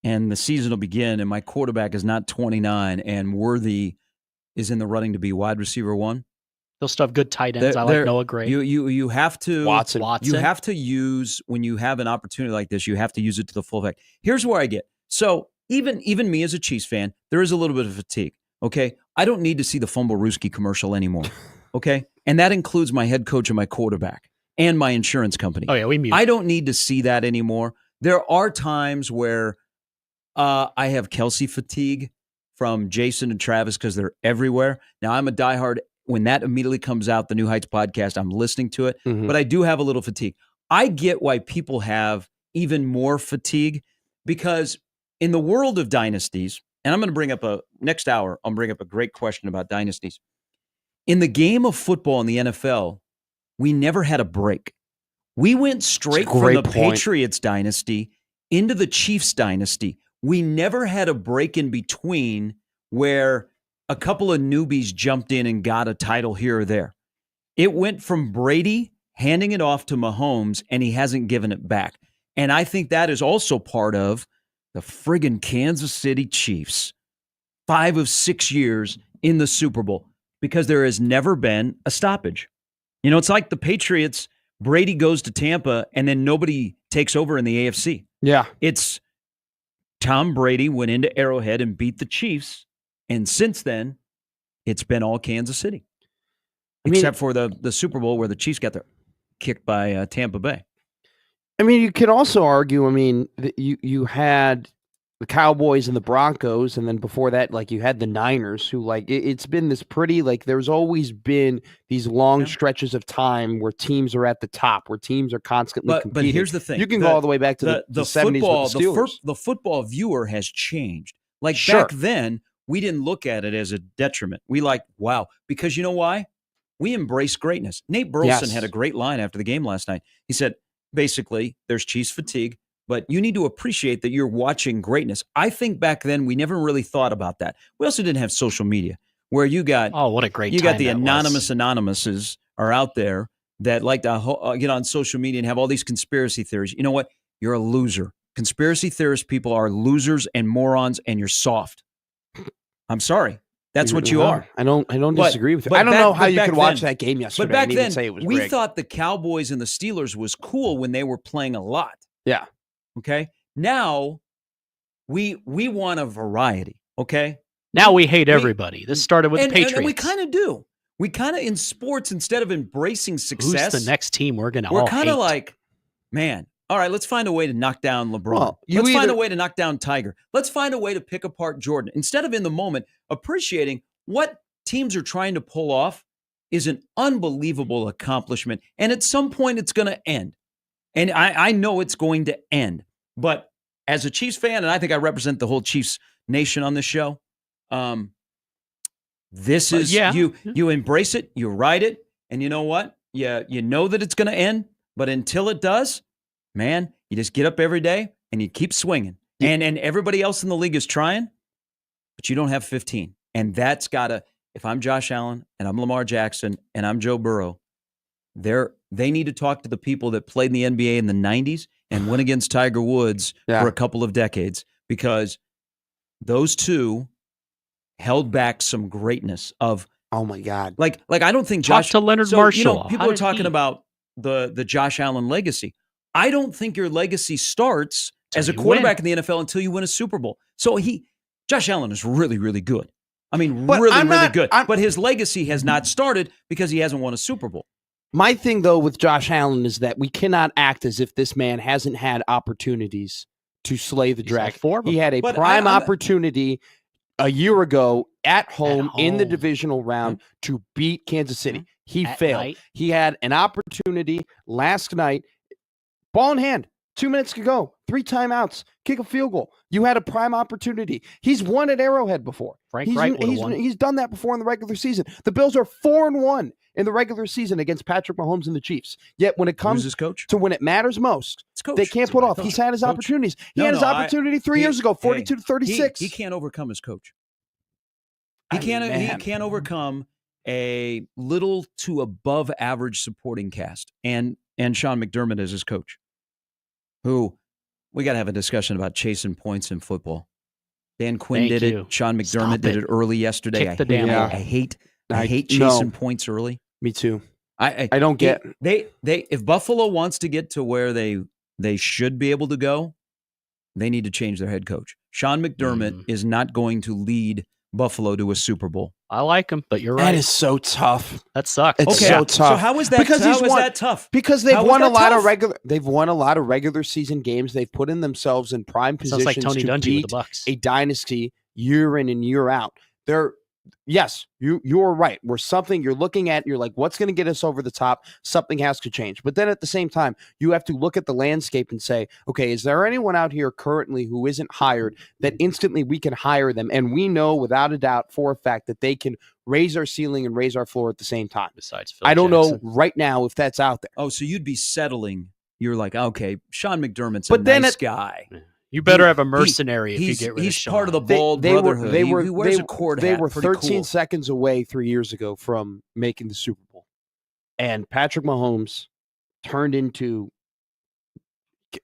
and the season will begin, and my quarterback is not 29, and Worthy is in the running to be wide receiver 1. They'll still have good tight ends. I They're- like Noah Gray. You have to Watson. You have to use when you have an opportunity like this, you have to use it to the full effect. Here's where I get. So even me as a Chiefs fan, there is a little bit of fatigue. Okay. I don't need to see the Fumble Rooski commercial anymore. Okay. And that includes my head coach and my quarterback and my insurance company. Oh, yeah, we mute. I don't need to see that anymore. There are times where I have Kelsey fatigue from Jason and Travis because they're everywhere. Now, I'm a diehard. When that immediately comes out, the New Heights podcast, I'm listening to it, Mhm. but I do have a little fatigue. I get why people have even more fatigue because in the world of dynasties, and I'm going to bring up next hour, I'll bring up a great question about dynasties. In the game of football in the NFL, we never had a break. We went straight from great the point. Patriots dynasty into the Chiefs dynasty. We never had a break in between where a couple of newbies jumped in and got a title here or there. It went from Brady handing it off to Mahomes, and he hasn't given it back. And I think that is also part of the friggin' Kansas City Chiefs. 5 of 6 years in the Super Bowl because there has never been a stoppage. You know, it's like the Patriots Brady goes to Tampa, and then nobody takes over in the AFC. Yeah. It's Tom Brady went into Arrowhead and beat the Chiefs, and since then, it's been all Kansas City, except for the Super Bowl where the Chiefs got their kicked by Tampa Bay. I mean, you can also argue, you had the Cowboys and the Broncos, and then before that, like, you had the Niners, who, like, it's been this pretty, like, there's always been these long stretches of time where teams are at the top, where teams are constantly competing. But here's the thing. You can go all the way back to the 70s football, with the Steelers. the football viewer has changed. Like, Sure. back then, we didn't look at it as a detriment. We like, wow, because you know why? We embrace greatness. Nate Burleson Yes. had a great line after the game last night. He said, basically, there's Chiefs fatigue, but you need to appreciate that you're watching greatness. I think back then we never really thought about that. We also didn't have social media where you got Oh, what a great you time got the that was. anonymous anonymouses are out there that like to get on social media and have all these conspiracy theories. You know what? You're a loser. Conspiracy theorist people are losers and morons, and you're soft. I'm sorry. That's what you are. I don't But- disagree with you. but I don't back- know how but you back could watch then- that game yesterday But back and even then, say it was we rigged. thought the Cowboys and the Steelers was cool when they were playing a lot. Yeah. Okay. Now we want a variety. Okay. Now we hate We- everybody. This started with the Patriots. And we kind of do. We kind of in sports, instead of embracing success, Who's the next team we're going to we're all kind of hate? like, man, all right, let's find a way to knock down LeBron. Well, Let's find either- a way to knock down Tiger. Let's find a way to pick apart Jordan. Instead of in the moment appreciating what teams are trying to pull off is an unbelievable accomplishment. And at some point, it's going to end. And I know it's going to end. But as a Chiefs fan, and I think I represent the whole Chiefs nation on this show, this is yeah. you embrace it, you ride it, and you know what? You know that it's going to end, but until it does, man, you just get up every day and you keep swinging. And everybody else in the league is trying, but you don't have 15. And that's got to, if I'm Josh Allen and I'm Lamar Jackson and I'm Joe Burrow, they need to talk to the people that played in the NBA in the 90s and went against Tiger Woods Yeah. for a couple of decades, because those two held back some greatness of Oh my God. like I don't think Talk Josh to Leonard so, Marshall. You know, people How are did talking he- about the Josh Allen legacy. I don't think your legacy starts Till as a you quarterback in the NFL until you win a Super Bowl. So Josh Allen is really, really good. I mean, But really, I'm really not- good. I'm- But his legacy has not started because he hasn't won a Super Bowl. My thing, though, with Josh Allen is that we cannot act as if this man hasn't had opportunities to slay the He's had dragon. 4 of them. He had a But prime I'm- opportunity a year ago at home in the home. divisional round to beat Kansas City. He At failed. night. He had an opportunity last night, ball in hand, 2 minutes to go, 3 timeouts, kick a field goal. You had a prime opportunity. He's won at Arrowhead before. Frank He's, Wright would've he's, won. he's done that before in the regular season. The Bills are 4-1 in the regular season against Patrick Mahomes and the Chiefs. Yet when it Who's comes his coach? to when it matters most, It's coach. they can't It's put my off. coach. He's had his Coach. opportunities. He No, had his no, opportunity 3 he- years ago, hey, 42 to 36. He can't overcome his coach. I He mean, can't. He man. can't overcome a little to above average supporting cast, and Sean McDermott is his coach. Who we got to have a discussion about chasing points in football. Dan Quinn Thank did you. it. Sean McDermott Stop did it. it early yesterday. Kick the I damn hate, ball. I hate no. chasing points early. Me too. I I don't get. they if Buffalo wants to get to where they should be able to go, they need to change their head coach. Sean McDermott is not going to lead Buffalo to a Super Bowl. I like him, but you're That right. is so tough That sucks. It's Okay, so tough. So how is that? Because how he's is won- that tough? because they've How is won a that lot tough? of regular. They've won a lot of regular season games. They've put in themselves in prime Sounds positions like Tony to Dungy with beat the Bucks. a dynasty year in and year out. They're yes, you're right. Where something you're looking at, you're like, what's going to get us over the top? Something has to change. But then at the same time, you have to look at the landscape and say, okay, is there anyone out here currently who isn't hired that instantly we can hire them? And we know without a doubt for a fact that they can raise our ceiling and raise our floor at the same time. Besides Phil I don't Jackson. know right now if that's out there. Oh, so you'd be settling. You're like, okay, Sean McDermott's But a then nice it- guy. You better He- have a mercenary if you He's get rid of he's Sean. part of the Bald Brotherhood. They He were wears they, a cord they hat. were Pretty 13 cool. seconds away 3 years ago from making the Super Bowl. And Patrick Mahomes turned into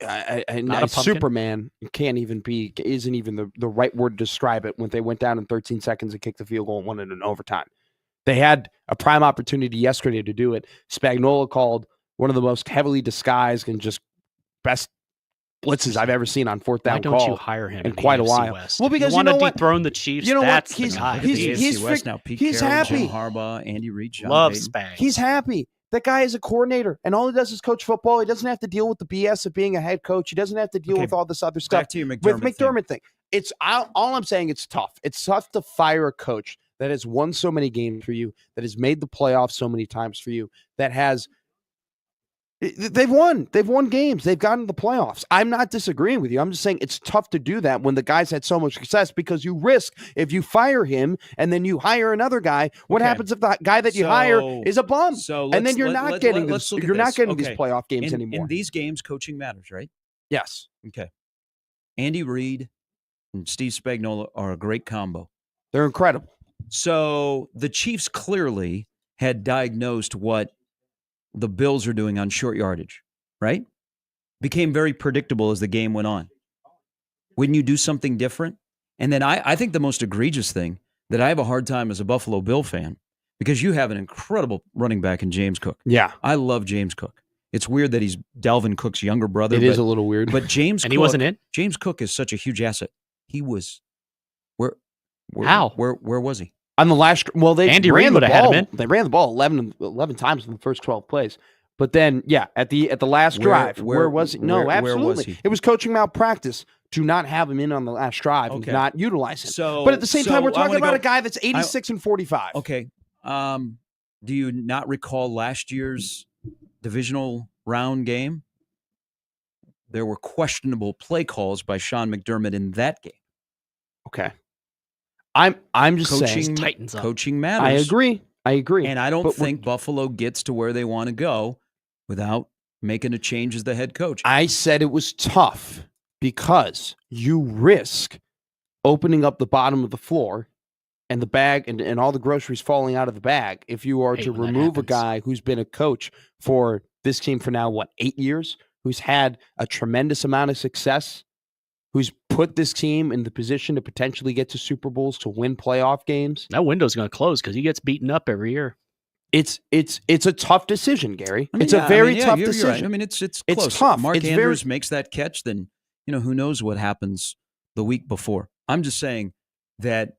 Not a a pumpkin? Superman. Isn't even the right word to describe it when they went down in 13 seconds and kicked the field goal and won it in overtime. They had a prime opportunity yesterday to do it. Spagnuolo called one of the most heavily disguised and just best blitzes I've ever seen on fourth Why down don't call you hire him in the quite a AFC while. West? Well, because you want you to know what? dethrone the Chiefs. You know what? That's He's- the guy. Look at the he's AFC West frick- now. Pete he's Carroll, happy. Jim Harbaugh, Andy Reid, Sean Loves Payton. Spags. He's happy. That guy is a coordinator, and all he does is coach football. He doesn't have to deal with the BS of being a head coach. He doesn't have to deal Okay, with all this other stuff. Back to your With McDermott thing. McDermott thing, all I'm saying. It's tough. It's tough to fire a coach that has won so many games for you, that has made the playoffs so many times for you, that has. They've won. They've won games. They've gotten to the playoffs. I'm not disagreeing with you. I'm just saying it's tough to do that when the guy's had so much success, because you risk, if you fire him and then you hire another guy, what Okay. happens if the guy that you hire So- is a bum? So And then you're let's- not let- getting let's look at you're not this. getting these Okay. playoff games in, anymore. In these games, coaching matters, right? Yes. Okay. Andy Reid and Steve Spagnuolo are a great combo. They're incredible. So the Chiefs clearly had diagnosed what the Bills are doing on short yardage, right? Became very predictable as the game went on. Wouldn't you do something different? And then I think the most egregious thing that I have a hard time as a Buffalo Bill fan, because you have an incredible running back in James Cook. Yeah. I love James Cook. It's weird that he's Dalvin Cook's younger brother. It is a little weird. But James and Cook, he wasn't in. James Cook is such a huge asset. He was where How? Where was he? On the last, well, they Andy ran Reid the would've had him ball. in. They ran the ball 11 times in the first 12 plays. But then, yeah, at the last drive, where was he? No, where was absolutely. he? It was coaching malpractice to not have him in on the last drive and Okay. not utilize him. So, But at the same time, we're I talking wanna about go- a guy that's 86 and 45. Okay. Do you not recall last year's divisional round game? There were questionable play calls by Sean McDermott in that game. Okay. I'm just Coaching saying. Titans up. Coaching matters. I agree. And I don't But we're- think Buffalo gets to where they want to go without making a change as the head coach. I said it was tough because you risk opening up the bottom of the floor and the bag and all the groceries falling out of the bag if you are Hate to when that remove a happens. guy who's been a coach for this team for now, 8 years, who's had a tremendous amount of success, who's put this team in the position to potentially get to Super Bowls, to win playoff games. That window's going to close because he gets beaten up every year. It's a tough decision, Gary. I mean, it's yeah, a very yeah, tough you're decision. right. I mean, it's It's close. tough. Mark It's Andrews very- makes that catch, then who knows what happens the week before. I'm just saying that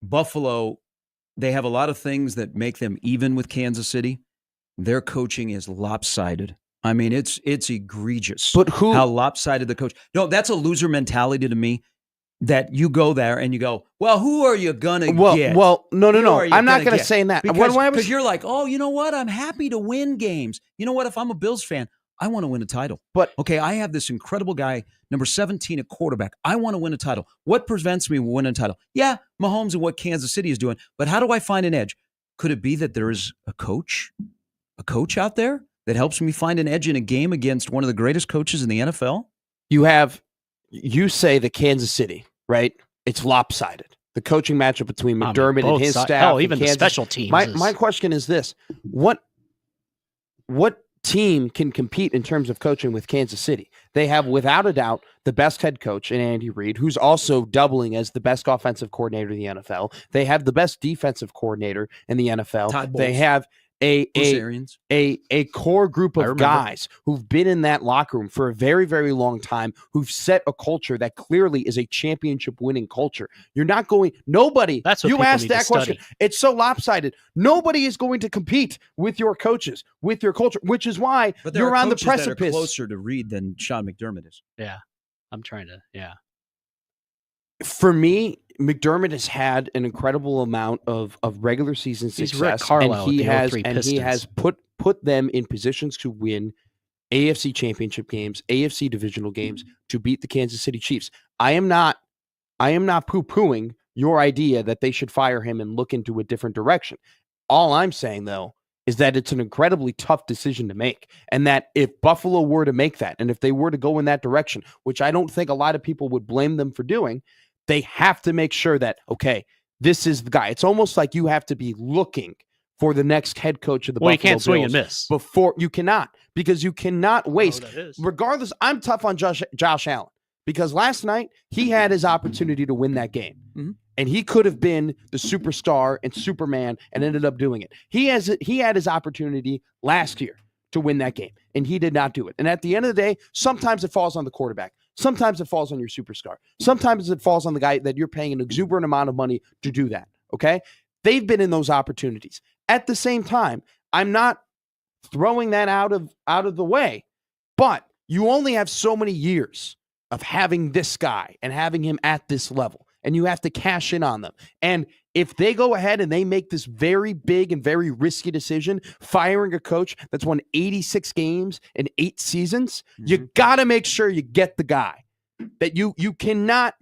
Buffalo, they have a lot of things that make them even with Kansas City. Their coaching is lopsided. I mean, it's egregious. But who? How lopsided the coach? No, that's a loser mentality to me. That you go there and you go, well, who are you gonna get? Well, no. Who are you I'm not gonna going to get? say that. Because When I was- you're like, oh, you know what? I'm happy to win games. You know what? If I'm a Bills fan, I want to win a title. But- okay, I have this incredible guy, number 17 at quarterback. I want to win a title. What prevents me from winning a title? Yeah, Mahomes and what Kansas City is doing. But how do I find an edge? Could it be that there is a coach out there that helps me find an edge in a game against one of the greatest coaches in the NFL? you say the Kansas City, right? It's lopsided. The coaching matchup between I mean, McDermott and both his sides- staff. Hell, and even the Kansas- special teams. My question is this: what team can compete in terms of coaching with Kansas City? They have, without a doubt, the best head coach in Andy Reid, who's also doubling as the best offensive coordinator in the NFL. They have the best defensive coordinator in the NFL. Todd They Bowles. have Bruce Arians. a core group I of remember. guys who've been in that locker room for a very, very long time, who've set a culture that clearly is a championship winning culture. You're not going, nobody, That's what you people asked need to that question. study. It's so lopsided. Nobody is going to compete with your coaches, with your culture, which is why But there you're are on the coaches that are precipice. closer to Reid than Sean McDermott is. I'm trying to, For me, McDermott has had an incredible amount of regular season He's success, Rick Carlisle and he at the has 03 and he has put them in positions to win AFC championship games, AFC divisional games, to beat the Kansas City Chiefs. I am not poo-pooing your idea that they should fire him and look into a different direction. All I'm saying, though, is that it's an incredibly tough decision to make, and that if Buffalo were to make that, and if they were to go in that direction, which I don't think a lot of people would blame them for doing, they have to make sure that, okay, this is the guy. It's almost like you have to be looking for the next head coach of the well, you Buffalo can't swing and Bills miss. before you cannot, because you cannot waste. that is. Regardless, I'm tough on Josh Allen because last night he had his opportunity to win that game. Mhm. And he could have been the superstar and Superman and ended up doing it. He had his opportunity last year to win that game, and he did not do it. And at the end of the day, sometimes it falls on the quarterback. Sometimes it falls on your superstar. Sometimes it falls on the guy that you're paying an exuberant amount of money to do that, okay? They've been in those opportunities. At the same time, I'm not throwing that out of the way, but you only have so many years of having this guy and having him at this level, and you have to cash in on them. And if they go ahead and they make this very big and very risky decision, firing a coach that's won 86 games in 8 seasons, you got to make sure you get the guy. That you cannot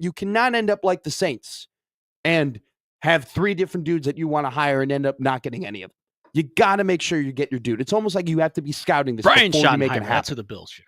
end up like the Saints and have 3 different dudes that you want to hire and end up not getting any of them. You got to make sure you get your dude. It's almost like you have to be scouting this Brian before you make it Schottenheimer. happen. That's who the Bills should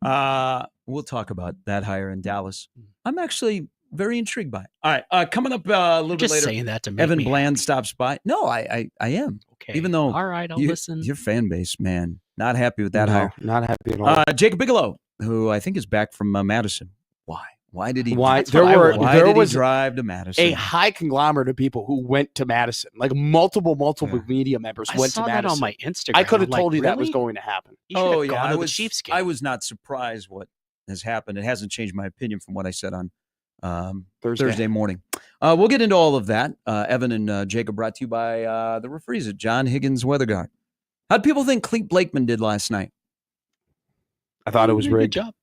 hire. We'll talk about that hire in Dallas. I'm actually very intrigued by it. All right, coming up a little Just bit later, saying that to make Evan me Bland happy. stops by. No, I am. Okay. Even though all right, I'll you- listen. Your fan base, man, not happy with that No, hire. not happy at all. Jacob Bigelow, who I think is back from Madison. Why? Why did he? Why? That's what I wonder. Why There did was he drive to Madison? a high conglomerate of people who went to Madison. Like multiple Yeah. media members I went saw to that Madison. on my Instagram. I could have I'm like, told you that was really? going to happen. You should have gone I to was the Chiefs game. I was not surprised what has happened. It hasn't changed my opinion from what I said on Thursday morning. We'll get into all of that. Evan and Jacob, brought to you by the referees at John Higgins Weather Guard. How did people think Clete Blakeman did last night? I thought it was You did a rigged. good job.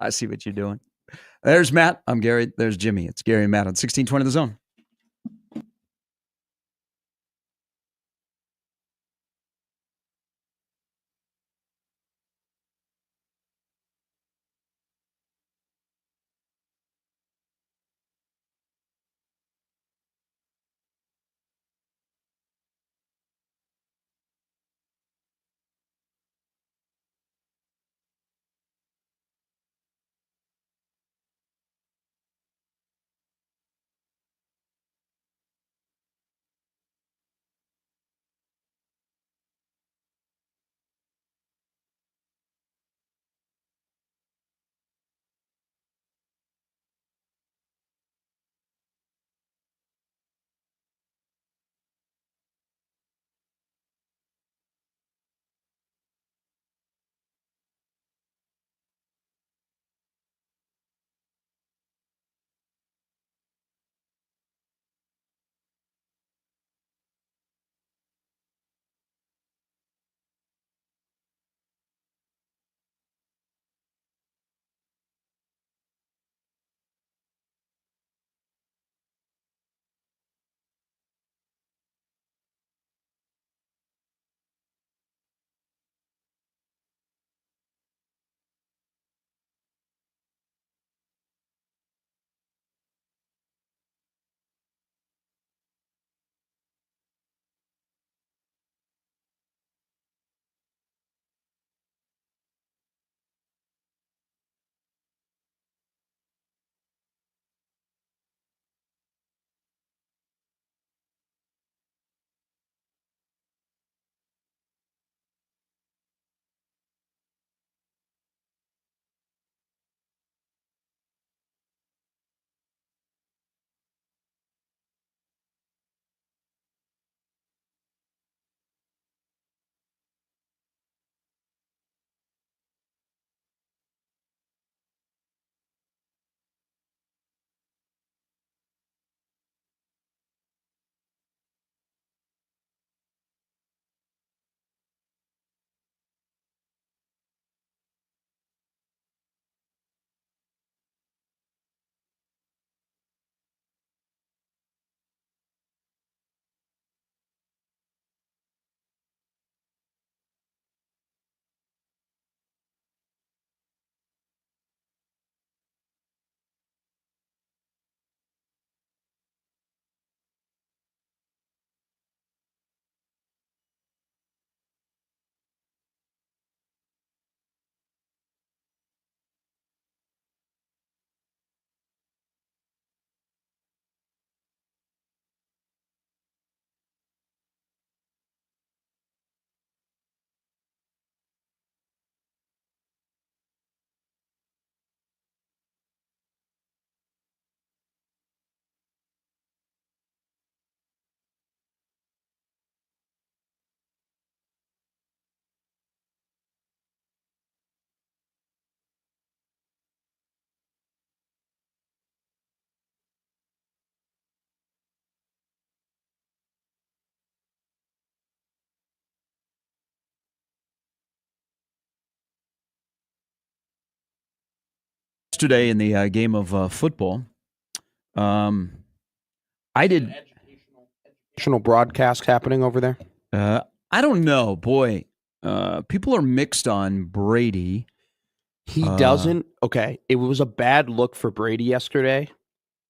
I see what you're doing. There's Matt. I'm Gary. There's Jimmy. It's Gary and Matt on 1620 The Zone. yesterday in the game of football, I did. Educational broadcast happening over there. I don't know, boy. People are mixed on Brady. He doesn't. Okay, it was a bad look for Brady yesterday,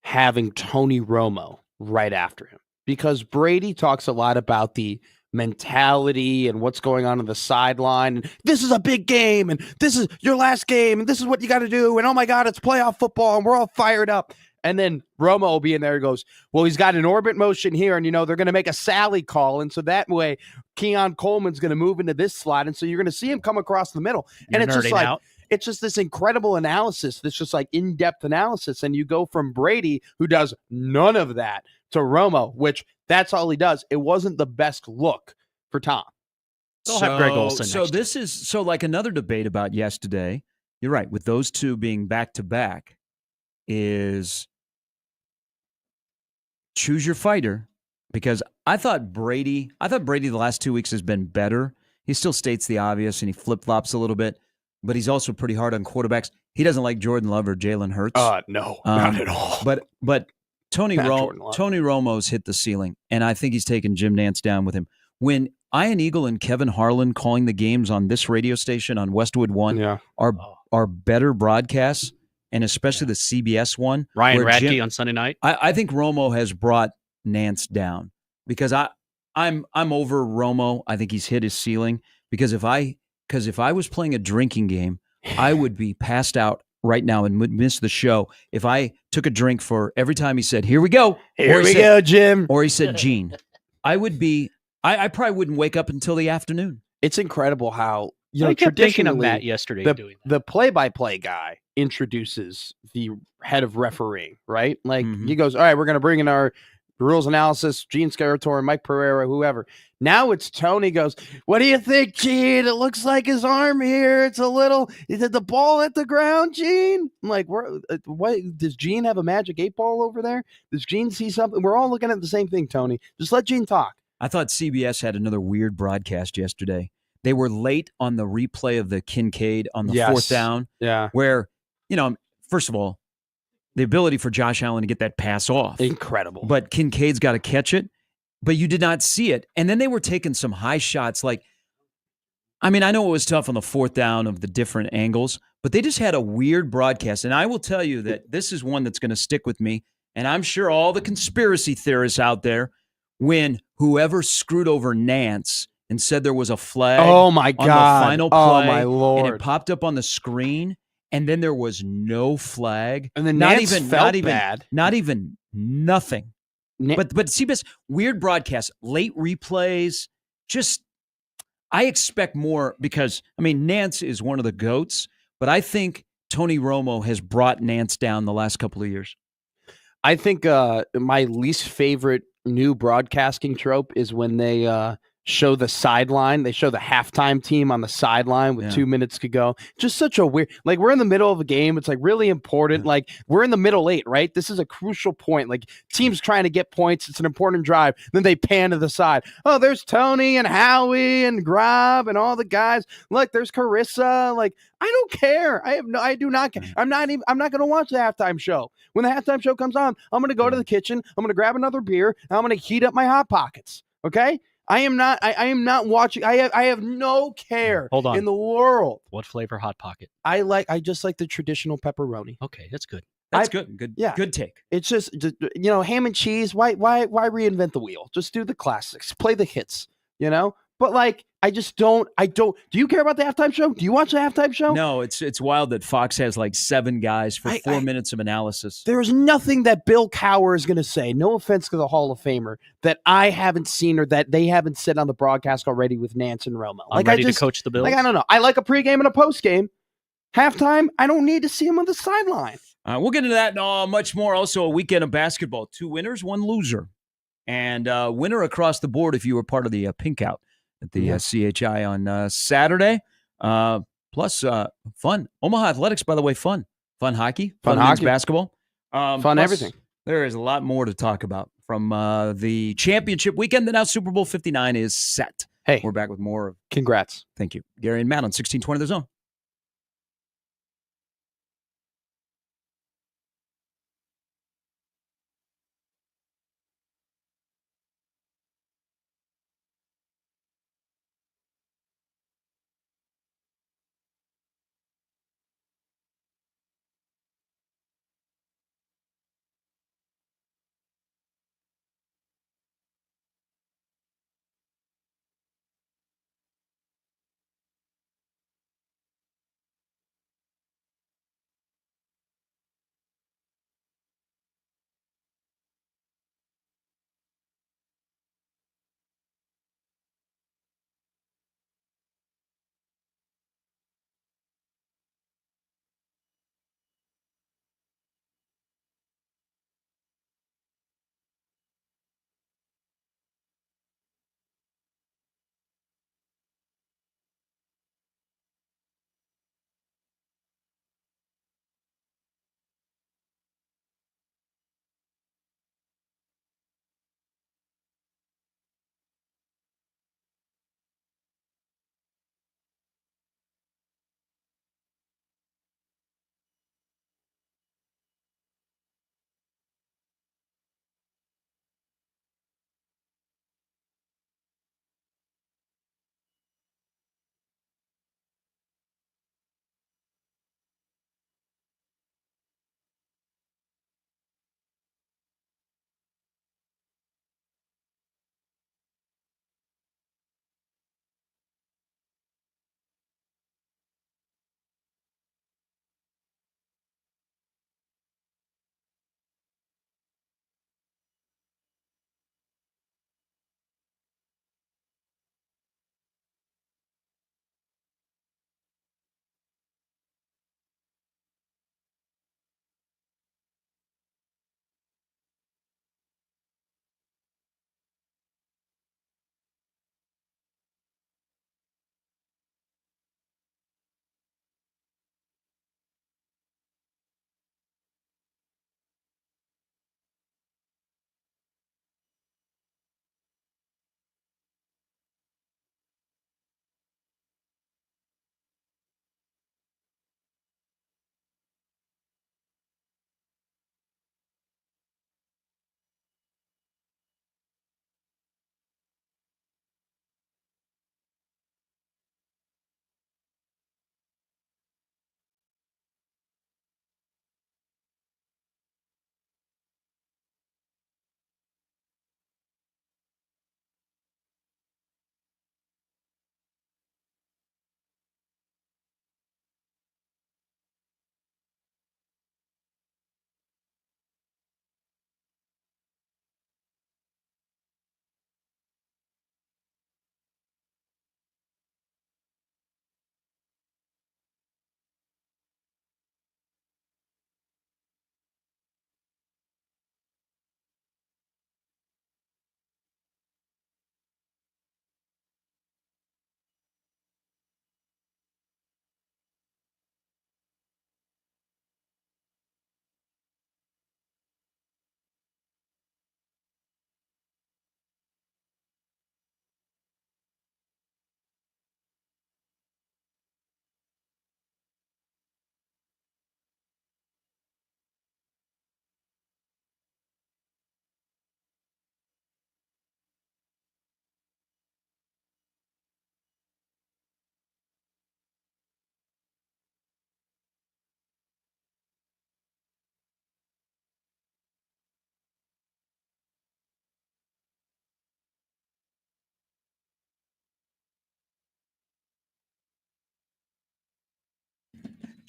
having Tony Romo right after him, because Brady talks a lot about the mentality and what's going on the sideline. And this is a big game, and this is your last game, and this is what you got to do. And oh my God, it's playoff football, and we're all fired up. And then Romo will be in there and goes, well, he's got an orbit motion here, and they're going to make a Sally call, and so that way Keon Coleman's going to move into this slot, and so you're going to see him come across the middle. And it's just like it's just this incredible analysis. This just like in-depth analysis. And you go from Brady, who does none of that, to Romo, which that's all he does. It wasn't the best look for Tom. They'll have Greg Olsen So next this is like another debate about yesterday. You're right. With those two being back-to-back is choose your fighter, because I thought Brady the last 2 weeks has been better. He still states the obvious and he flip-flops a little bit, but he's also pretty hard on quarterbacks. He doesn't like Jordan Love or Jalen Hurts. No, not at all. But Tony Romo's hit the ceiling, and I think he's taken Jim Nantz down with him. When Ian Eagle and Kevin Harlan calling the games on this radio station on Westwood One are better broadcasts, and especially the CBS one. Ryan Radke on Sunday night. I think Romo has brought Nantz down, because I'm over Romo. I think he's hit his ceiling, because if I was playing a drinking game, I would be passed out right now and would miss the show if I took a drink for every time he said, "Here we go." Here we go, Jim. Or he said, "Gene." I would be. I probably wouldn't wake up until the afternoon. It's incredible how I kept thinking of Matt yesterday doing that. The play-by-play guy introduces the head of refereeing, right? Like he goes, "All right, we're going to bring in our rules analysis, Gene Scaratori, Mike Pereira, whoever." Now it's Tony goes, "What do you think, Gene? It looks like his arm here. It's a little. Did the ball hit the ground, Gene?" I'm like, what? Does Gene have a magic 8-ball over there? Does Gene see something? We're all looking at the same thing, Tony. Just let Gene talk. I thought CBS had another weird broadcast yesterday. They were late on the replay of the Kincaid on the fourth down. Yeah. Where, first of all, the ability for Josh Allen to get that pass off. Incredible. But Kincaid's got to catch it, but you did not see it. And then they were taking some high shots. I know it was tough on the fourth down of the different angles, but they just had a weird broadcast. And I will tell you that this is one that's going to stick with me. And I'm sure all the conspiracy theorists out there, when whoever screwed over Nantz and said there was a flag on the final play, oh my Lord, and it popped up on the screen, and then there was no flag, and then not even nothing. But CBS, weird broadcast, late replays. Just, I expect more, because Nantz is one of the GOATs, but I think Tony Romo has brought Nantz down the last couple of years. I think my least favorite new broadcasting trope is when they show the sideline. They show the halftime team on the sideline with 2 minutes to go. Just such a weird, we're in the middle of a game. It's really important. We're in the middle eight, right? This is a crucial point. Teams trying to get points. It's an important drive. Then they pan to the side. Oh, there's Tony and Howie and Grob and all the guys. Look, there's Carissa. I don't care. I do not care. I'm not going to watch the halftime show. When the halftime show comes on, I'm going to go to the kitchen. I'm going to grab another beer. And I'm going to heat up my Hot Pockets. Okay? I am not watching. I have no care in the world. What flavor Hot Pocket? I just like the traditional pepperoni. Okay, that's good. That's good. Good. Yeah. Good take. It's just ham and cheese. Why reinvent the wheel? Just do the classics. Play the hits. But I just don't. Do you care about the halftime show? Do you watch the halftime show? No, it's wild that Fox has 7 guys for 4 minutes of analysis. There's nothing that Bill Cowher is going to say, no offense to the Hall of Famer, that I haven't seen or that they haven't said on the broadcast already with Nantz and Romo. I'm ready to coach the Bills. I don't know. I like a pregame and a postgame. Halftime, I don't need to see him on the sideline. We'll get into that and much more. Also, a weekend of basketball. 2 winners, 1 loser. And winner across the board if you were part of the pink out at the CHI on Saturday. Plus, fun. Omaha Athletics, by the way, fun. Fun hockey. Fun men's basketball. Fun everything. There is a lot more to talk about from the championship weekend. And now Super Bowl 59 is set. Hey. We're back with more. Congrats. Thank you. Gary and Matt on 1620 The Zone.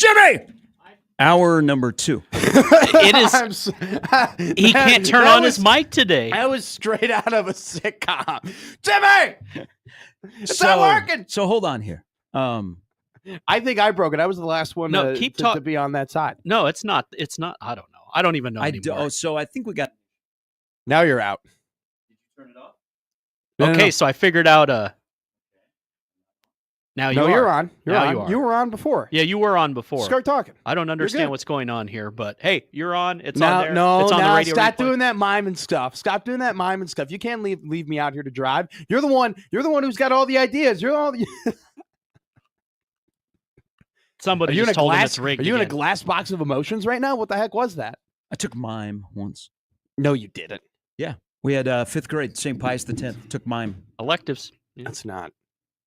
Jimmy. Hour number 2. It is. He can't turn on his mic today. That was straight out of a sitcom. Jimmy, it's not working. So hold on here. I think I broke it. I was the last one No, to be on that side. No, it's not. It's not. I don't know. I don't even know anymore. So I think we got. Now you're out. Did you turn it off? Okay, so I figured out. Now you No, are. you're on. You're Now on. you are. You were on before. Yeah, you were on before. Start talking. I don't good. understand what's going on here, but hey, you're on. It's Now, on there. no, it's on the now radio. stop replay. doing that miming stuff. Stop doing that miming stuff. You can't leave me out here to drive. You're the one who's got all the ideas. You're all the. Somebody Are you in just a told him glass? it's rigged Are you in a again. glass box of emotions right now? What the heck was that? I took mime once. No, you didn't. We had 5th grade, St. Pius X. Took mime. Electives. Yeah. That's not.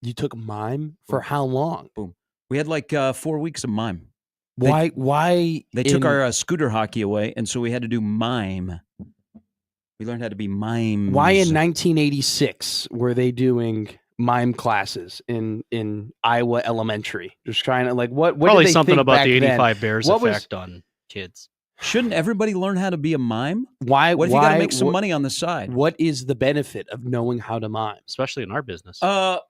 You took mime for how long? We had like 4 weeks of mime. They- Why? Why? They took our scooter hockey away, and so we had to do mime. We learned how to be mimes. Why in 1986 were they doing mime classes in Iowa Elementary? Just trying to like what? Probably did they something think about back the then? 85 Bears What was- effect on kids. Shouldn't everybody learn how to be a mime? Why? What if why, you got to make some what- money on the side? What is the benefit of knowing how to mime? Especially in our business. I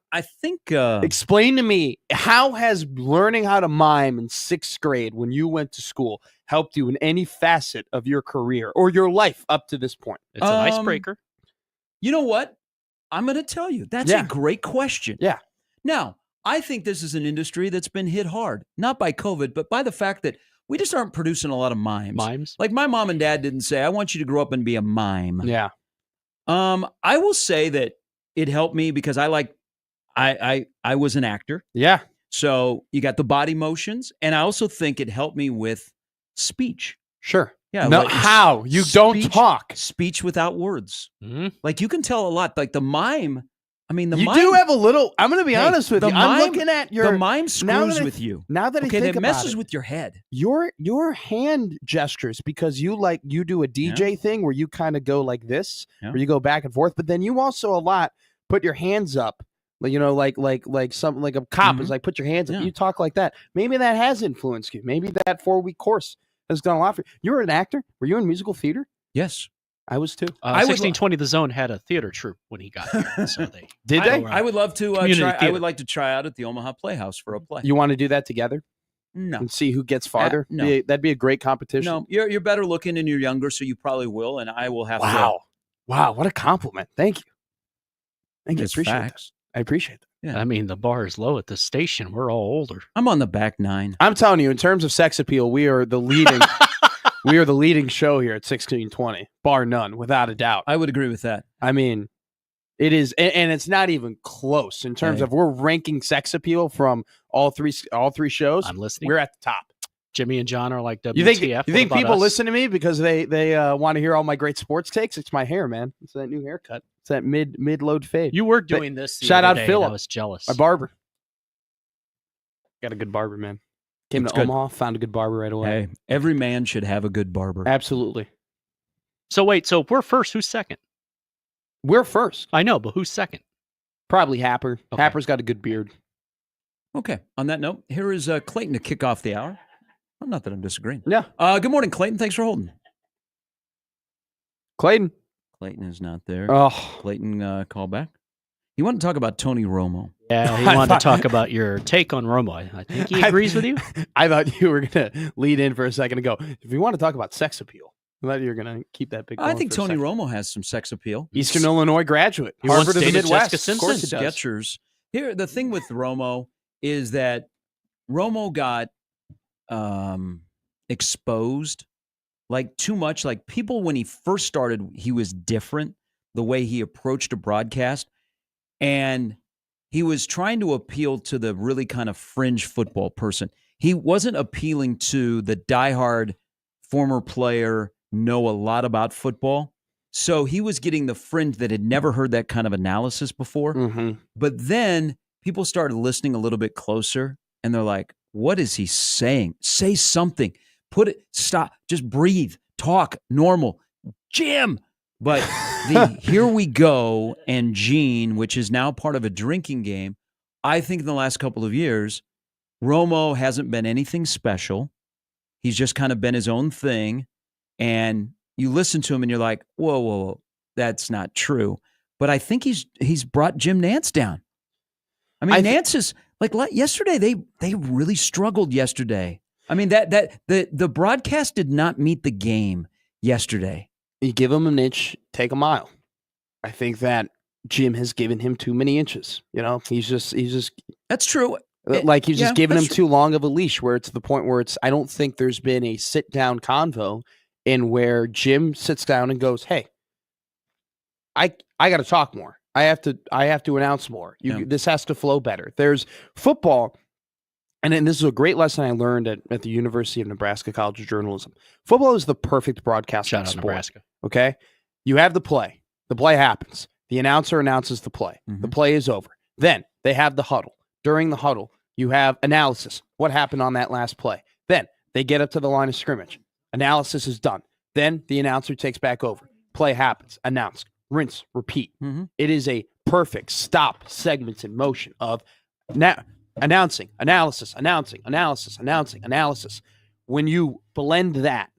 think Explain to me, how has learning how to mime in 6th grade when you went to school helped you in any facet of your career or your life up to this point? It's an icebreaker. you know what? I'm going to tell you. That's Yeah. a great question. Yeah. Now, I think this is an industry that's been hit hard, not by COVID, but by the fact that we just aren't producing a lot of mimes. Mimes. Like my mom and dad didn't say, I want you to grow up and be a mime. Yeah. I will say that it helped me because I was an actor. Yeah. So you got the body motions. And I also think it helped me with speech. Sure. Yeah. No, like how? You don't speech- talk. Speech without words. Mhm. Like you can tell a lot. Like the mime. I mean, the You mime. do have a little. I'm going to be Hey, honest with the you. I'm mime- looking at your. the mime now that screws I- with you. Now that Okay, I think that about messes it, with your head. your hand gestures, because you do a DJ thing where you kind of go like this, Yeah. where you go back and forth, but then you also a lot put your hands up, like something like a cop is like put your hands up. Mm-hmm. Yeah. You talk like that. Maybe that has influenced you. Maybe that 4-week course has done a lot for you. You were an actor. Were you in musical theater? Yes. I was too. I would lo- 1620 The Zone had a theater troupe when he got here. So they Did I, they? I would love to Community try. I theater. would like to try out at the Omaha Playhouse for a play. You want to do that together No. and see who gets farther? no. That'd be a great competition. No, you're better looking and you're younger, so you probably will, and I will have to. Wow. Wow. What a compliment. Thank you. Thank you. I It's appreciate that. facts. I appreciate that. Yeah. I mean, the bar is low at the station. We're all older. I'm on the back 9. I'm telling you, in terms of sex appeal, we are the leading. We are the leading show here at 1620, bar none, without a doubt. I would agree with that. I mean, it is, and it's not even close in terms Hey. of we're ranking sex appeal from all three shows. I'm listening. We're at the top. Jimmy and John are like WTF. You think What about people us? listen to me because they want to hear all my great sports takes? It's my hair, man. It's that new haircut. It's that mid load fade. You were doing this. The shout other out day, and Philip. I was jealous. My barber. Got a good barber, man. Came It's to good. Omaha, found a good barber right away. Hey, every man should have a good barber. Absolutely. So wait, so we're first. Who's second? We're first. I know, but who's second? Probably Happer. Okay. Happer's got a good beard. Okay. On that note, here is Clayton to kick off the hour. Well, not that I'm disagreeing. Yeah. Good morning, Clayton. Thanks for holding. Clayton. Clayton is not there. Oh. Clayton, call back. You want to talk about Tony Romo? Yeah, he I wanted thought- to talk about your take on Romo. I think he agrees with you. I thought you were going to lead in for a second and go, if you want to talk about sex appeal, I thought you were going to keep that big I going think for a Tony second. Romo has some sex appeal. Eastern Illinois graduate. He once Harvard of the dated Midwest. Jessica Of course he Simpson. does. Skechers. Here, the thing with Romo is that Romo got exposed like too much. Like people, when he first started, he was different the way he approached a broadcast, and he was trying to appeal to the really kind of fringe football person. He wasn't appealing to the diehard former player, know a lot about football. So he was getting the fringe that had never heard that kind of analysis before. Mhm. But then people started listening a little bit closer, and they're like, what is he saying? Say something. Put it, stop, just breathe, talk, normal. Jim. But the Here We Go and Gene, which is now part of a drinking game, I think in the last couple of years Romo hasn't been anything special. He's just kind of been his own thing. And you listen to him and you're like, whoa, that's not true. But I think he's brought Jim Nantz down. I mean, Nantz is like yesterday. They really struggled yesterday. I mean, the broadcast did not meet the game yesterday. You give him an inch, take a mile. I think that Jim has given him too many inches. You know, he's just. That's true. Like he's just giving him true. too long of a leash, where it's to the point where I don't think there's been a sit down convo in where Jim sits down and goes, "Hey, I got to talk more. I have to announce more. This has to flow better." There's football, and this is a great lesson I learned at the University of Nebraska College of Journalism. Football is the perfect broadcasting sport. Nebraska. Okay, you have the play. The play happens. The announcer announces the play. Mm-hmm. The play is over. Then they have the huddle. During the huddle, you have analysis. What happened on that last play? Then they get up to the line of scrimmage. Analysis is done. Then the announcer takes back over. Play happens. Announce. Rinse. Repeat. Mm-hmm. It is a perfect stop segments in motion of announcing, analysis, announcing, analysis, announcing, analysis. When you blend that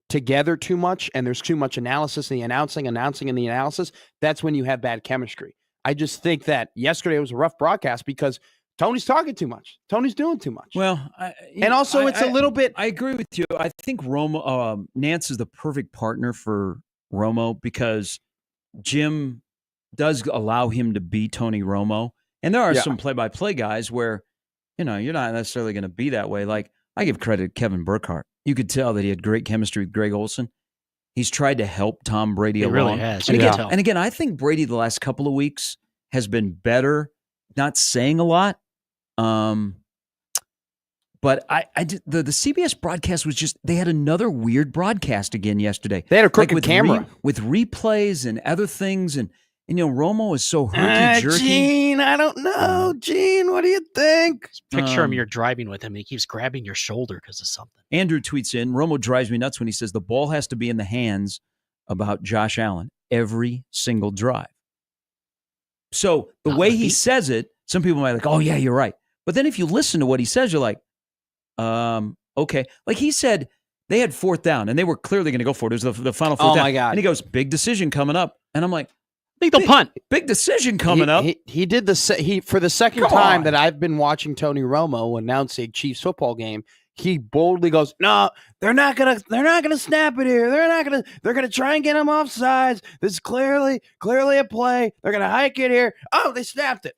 together too much and there's too much analysis in the announcing, announcing in the analysis, that's when you have bad chemistry. I just think that yesterday was a rough broadcast because Tony's talking too much. Tony's doing too much. Well, it's a little bit. I agree with you. I think Nantz is the perfect partner for Romo because Jim does allow him to be Tony Romo. And there are some play-by-play guys where, you're not necessarily going to be that way. Like, I give credit to Kevin Burkhardt. You could tell that he had great chemistry with Greg Olsen. He's tried to help Tom Brady along. He really has. And again, I think Brady the last couple of weeks has been better, not saying a lot. But the CBS broadcast was just, they had another weird broadcast again yesterday. They had a crooked camera. With replays and other things. And Romo is so herky-jerky. Gene, I don't know. Gene, what do you think? Picture him, you're driving with him, and he keeps grabbing your shoulder because of something. Andrew tweets in, Romo drives me nuts when he says the ball has to be in the hands about Josh Allen every single drive. So the way he says it, some people might be like, oh, yeah, you're right. But then if you listen to what he says, you're like, okay. Like he said, they had fourth down, and they were clearly going to go for it. It was the final fourth down. Oh, my God. And he goes, big decision coming up. And I'm like, I think they'll punt. Big decision coming up. He did for the second time that I've been watching Tony Romo announce a Chiefs football game. He boldly goes, "No, they're not gonna snap it here. They're gonna try and get him offsides. This is clearly a play. They're gonna hike it here. Oh, they snapped it,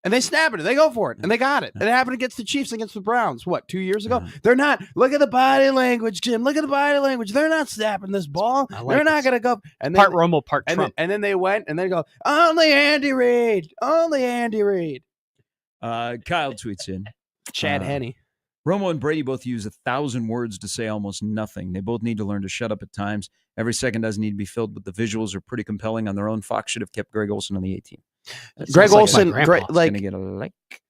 and they snapped it. They go for it, and they got it. It happened against the Chiefs against the Browns. What, 2 years ago? They're not. Look at the body language, Jim. Look at the body language. They're not snapping this ball. They're not gonna go." And part Romo, part Trump. And then they went and they go, only Andy Reid. Only Andy Reid. Kyle tweets in, Chad Henne. Romo and Brady both use 1,000 words to say almost nothing. They both need to learn to shut up at times. Every second doesn't need to be filled, but the visuals are pretty compelling on their own. Fox should have kept Greg Olsen on the 18. Greg Olsen, Greg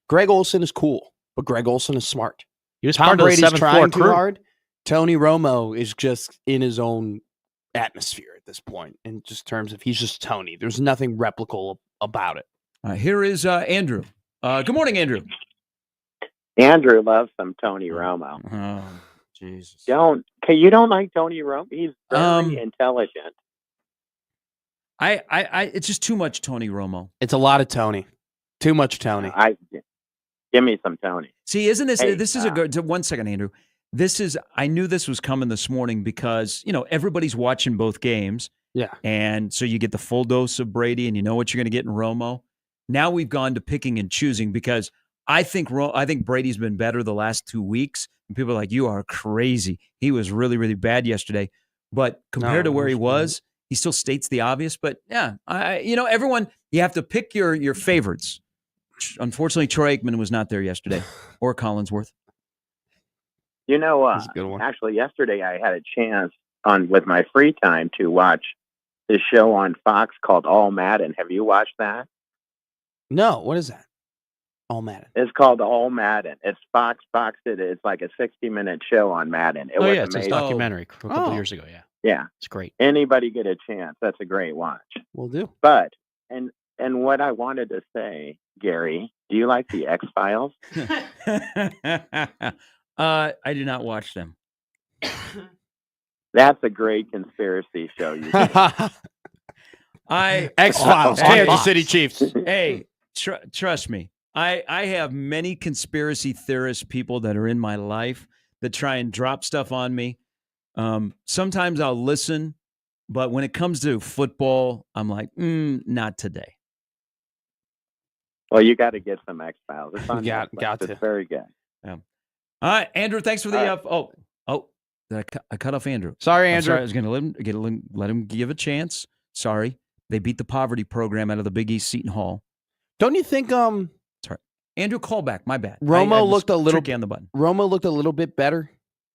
Greg Olsen is cool, but Greg Olsen is smart. He was Tom part Brady's of the 7th trying floor too crew. hard. Tony Romo is just in his own atmosphere at this point, in just terms of he's just Tony. There's nothing replicable about it. Here is Andrew. Good morning, Andrew. Andrew loves some Tony Romo. Oh, Jesus. You don't like Tony Romo? He's very intelligent. It's just too much Tony Romo. It's a lot of Tony. Too much Tony. Give me some Tony. See, isn't this? Hey, this is a good. 1 second, Andrew. I knew this was coming this morning because everybody's watching both games. Yeah. And so you get the full dose of Brady, and you know what you're going to get in Romo. Now we've gone to picking and choosing because I think Brady's been better the last 2 weeks. And people are like, you are crazy. He was really, really bad yesterday. But compared to where he was, he still states the obvious. But yeah, everyone, you have to pick your favorites. Unfortunately, Troy Aikman was not there yesterday, or Collinsworth. That's a good one. Actually, yesterday I had a chance with my free time to watch this show on Fox called All Madden. Have you watched that? No, what is that? All Madden. It's called All Madden. It's Fox. Fox did it. It's like a 60-minute show on Madden. It was it's amazing. a documentary a couple of years ago. Yeah. Yeah. It's great. Anybody get a chance? That's a great watch. Will do. But And what I wanted to say, Gary, do you like the X-Files? I do not watch them. That's a great conspiracy show. You should. X-Files, Hey, Kansas City Chiefs. Hey, trust me. I have many conspiracy theorist people that are in my life that try and drop stuff on me. Sometimes I'll listen, but when it comes to football, I'm like, not today. Well, you got to get some X-Files. It's on Got Netflix. to. It's very good. Yeah. All right, Andrew, thanks for the All right. did I cut off Andrew? Sorry, I'm Andrew. sorry, I was going to let him give a chance. Sorry. They beat the poverty program out of the Big East Seton Hall. Don't you think Andrew, call back. My bad. Romo I was looked a little tricky on the button. Romo looked a little bit better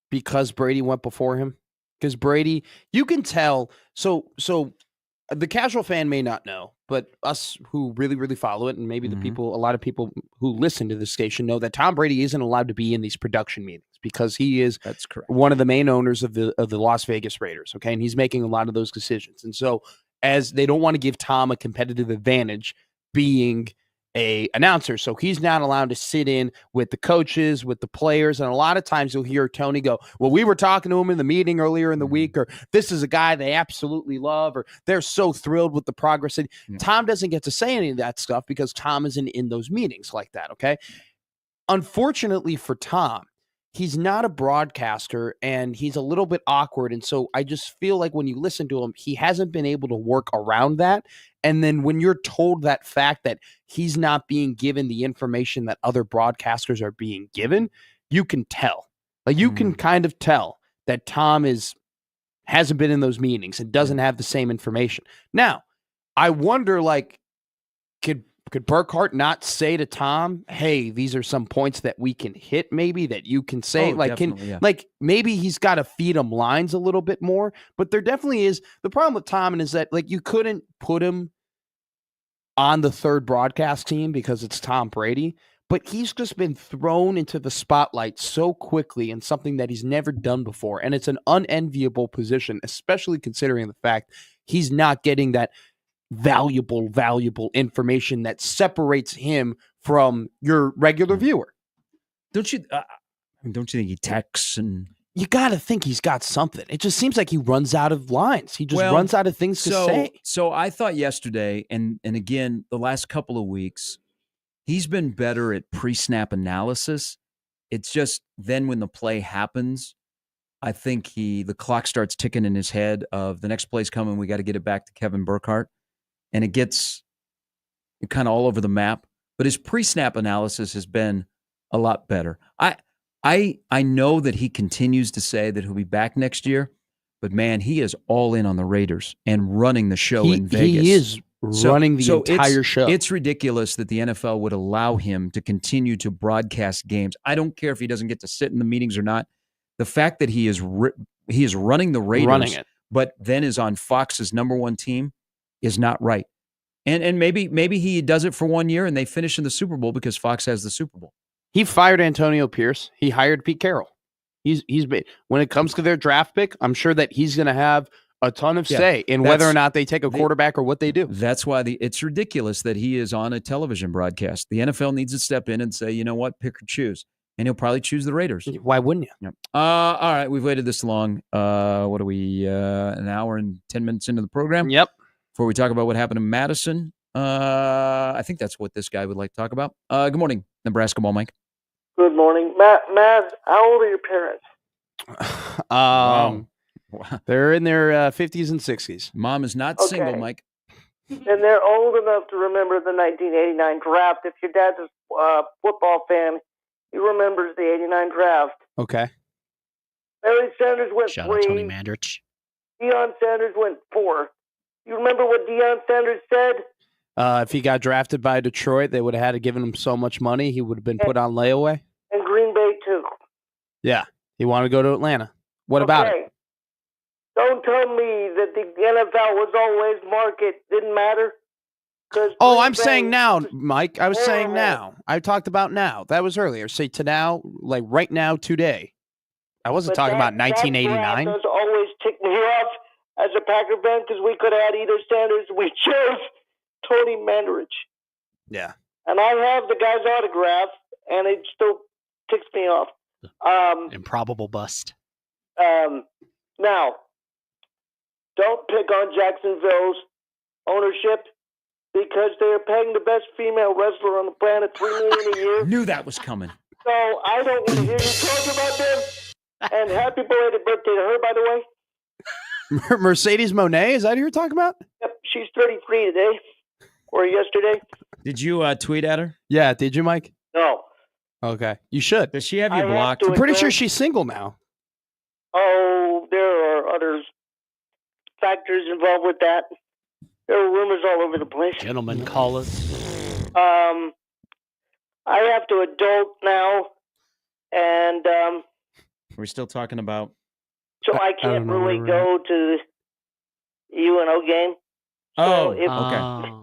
because Brady went before him? Because Brady, you can tell. So the casual fan may not know, but us who really, really follow it, and maybe a lot of people who listen to this station know that Tom Brady isn't allowed to be in these production meetings because he is That's correct. one of the main owners of the Las Vegas Raiders. Okay, and he's making a lot of those decisions, and so as they don't want to give Tom a competitive advantage being a announcer, so he's not allowed to sit in with the coaches, with the players, and a lot of times you'll hear Tony go, well, we were talking to him in the meeting earlier in the week, or this is a guy they absolutely love, or they're so thrilled with the progress. And Tom doesn't get to say any of that stuff because Tom isn't in those meetings like that, okay? Unfortunately for Tom, he's not a broadcaster and he's a little bit awkward. And so I just feel like when you listen to him, he hasn't been able to work around that. And then when you're told that fact that he's not being given the information that other broadcasters are being given, you can tell. Like you can kind of tell that Tom hasn't been in those meetings and doesn't have the same information. Now, I wonder, like, could Burkhardt not say to Tom, hey, these are some points that we can hit, maybe that you can say? Like maybe he's got to feed him lines a little bit more. But there definitely is the problem with Tom is that, like, you couldn't put him on the third broadcast team because it's Tom Brady. But he's just been thrown into the spotlight so quickly in something that he's never done before. And it's an unenviable position, especially considering the fact he's not getting that valuable information that separates him from your regular viewer. Don't you think he texts and you got to think he's got something? It just seems like he runs out of lines. He just runs out of things to say. So I thought yesterday, and again, the last couple of weeks, he's been better at pre-snap analysis. It's just then when the play happens, I think the clock starts ticking in his head of the next play's coming. We got to get it back to Kevin Burkhardt. And it gets kind of all over the map. But his pre-snap analysis has been a lot better. I know that he continues to say that he'll be back next year, but man, he is all in on the Raiders and running the show in Vegas. He is running the entire show. It's ridiculous that the NFL would allow him to continue to broadcast games. I don't care if he doesn't get to sit in the meetings or not. The fact that he is running the Raiders, but then is on Fox's number one team, is not right. And maybe he does it for 1 year and they finish in the Super Bowl because Fox has the Super Bowl. He fired Antonio Pierce. He hired Pete Carroll. He's when it comes to their draft pick, I'm sure that he's going to have a ton of say in whether or not they take a quarterback or what they do. That's why it's ridiculous that he is on a television broadcast. The NFL needs to step in and say, you know what, pick or choose. And he'll probably choose the Raiders. Why wouldn't you? Yep. All right, we've waited this long. What are we, an hour and 10 minutes into the program? Yep. Before we talk about what happened in Madison, I think that's what this guy would like to talk about. Good morning, Nebraska Ball Mike. Good morning. Matt, how old are your parents? Wow. They're in their 50s and 60s. Mom is not single, Mike. And they're old enough to remember the 1989 draft. If your dad's a football fan, he remembers the 89 draft. Okay. Barry Sanders went Shout 3. out Tony Mandrich. Deion Sanders went 4. You remember what Deion Sanders said? If he got drafted by Detroit, they would have had to give him so much money, he would have been put on layaway. And Green Bay, too. Yeah. He wanted to go to Atlanta. What about it? Don't tell me that the NFL was always market didn't matter. Oh, I'm saying now, Mike. I was saying now. I talked about now. That was earlier. Say to now, like right now, today. I wasn't talking about 1989. That always ticked me off as a Packer fan because we could have had either Sanders. We chose Tony Mandarich. Yeah. And I have the guy's autograph, and it still ticks me off. Improbable bust. Now, don't pick on Jacksonville's ownership because they are paying the best female wrestler on the planet $3 million a year. Knew that was coming. So I don't want to hear you talk about them. And happy belated birthday to her, by the way. Mercedes Monet, is that who you're talking about? Yep, she's 33 today or yesterday. Did you tweet at her? Yeah, did you, Mike? No. Okay, you should. Does she have you I have blocked? to I'm pretty sure admit- she's single now. Oh, there are other factors involved with that. There are rumors all over the place. Gentlemen, call us. I have to adult now, and We're still talking about. so I don't can't know really where we're go to the UNO game. Oh, if- okay.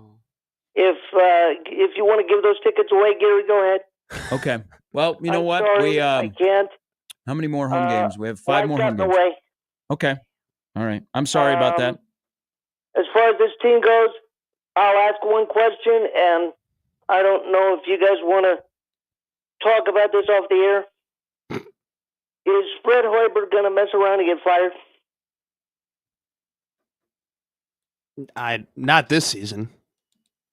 If you want to give those tickets away, Gary, go ahead. Okay. Well, you know I'm what? sorry, We I can't. how many more home games? We have Well, 5 I've more home gotten games. away. Okay. All right. I'm sorry about that. As far as this team goes, I'll ask one question, and I don't know if you guys want to talk about this off the air. Is Fred Hoiberg going to mess around and get fired? Not this season.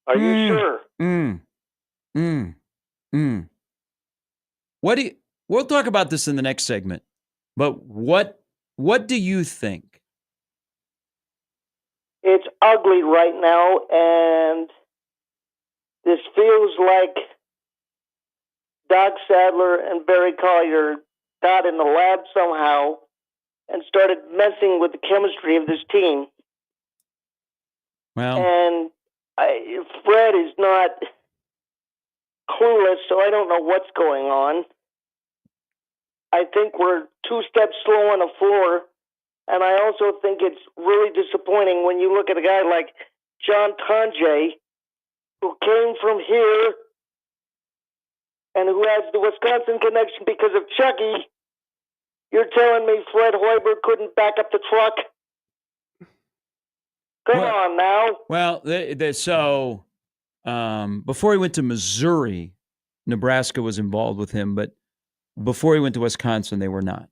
Are you sure? What do you, we'll talk about this in the next segment. But what do you think? It's ugly right now, and this feels like Doc Sadler and Barry Collier got in the lab somehow and started messing with the chemistry of this team. Well, And Fred is not clueless, so I don't know what's going on. I think we're 2 steps slow on the floor, and I also think it's really disappointing when you look at a guy like John Tonje, who came from here and who has the Wisconsin connection because of Chucky. You're telling me Fred Hoiberg couldn't back up the truck? Come Well- on now. well, so before he went to Missouri, Nebraska was involved with him, but before he went to Wisconsin, they were not.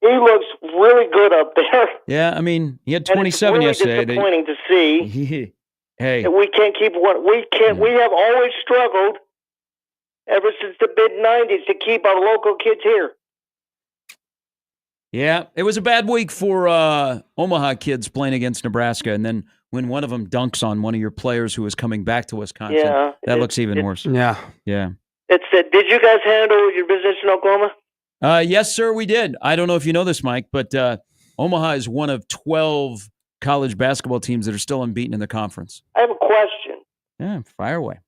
He looks really good up there. Yeah, I mean, he had And it's 27 really yesterday. disappointing to see. Hey, that we can't keep one. We can't. We have always struggled ever since the mid '90s to keep our local kids here. yeah, it was a bad week for Omaha kids playing against Nebraska, and then when one of them dunks on one of your players who was coming back to Wisconsin, Yeah, that looks even worse. Yeah. Yeah. It's did you guys handle your business in Oklahoma? Yes, sir, we did. I don't know if you know this, Mike, but Omaha is one of 12 college basketball teams that are still unbeaten in the conference. I have a question. Yeah, fire away.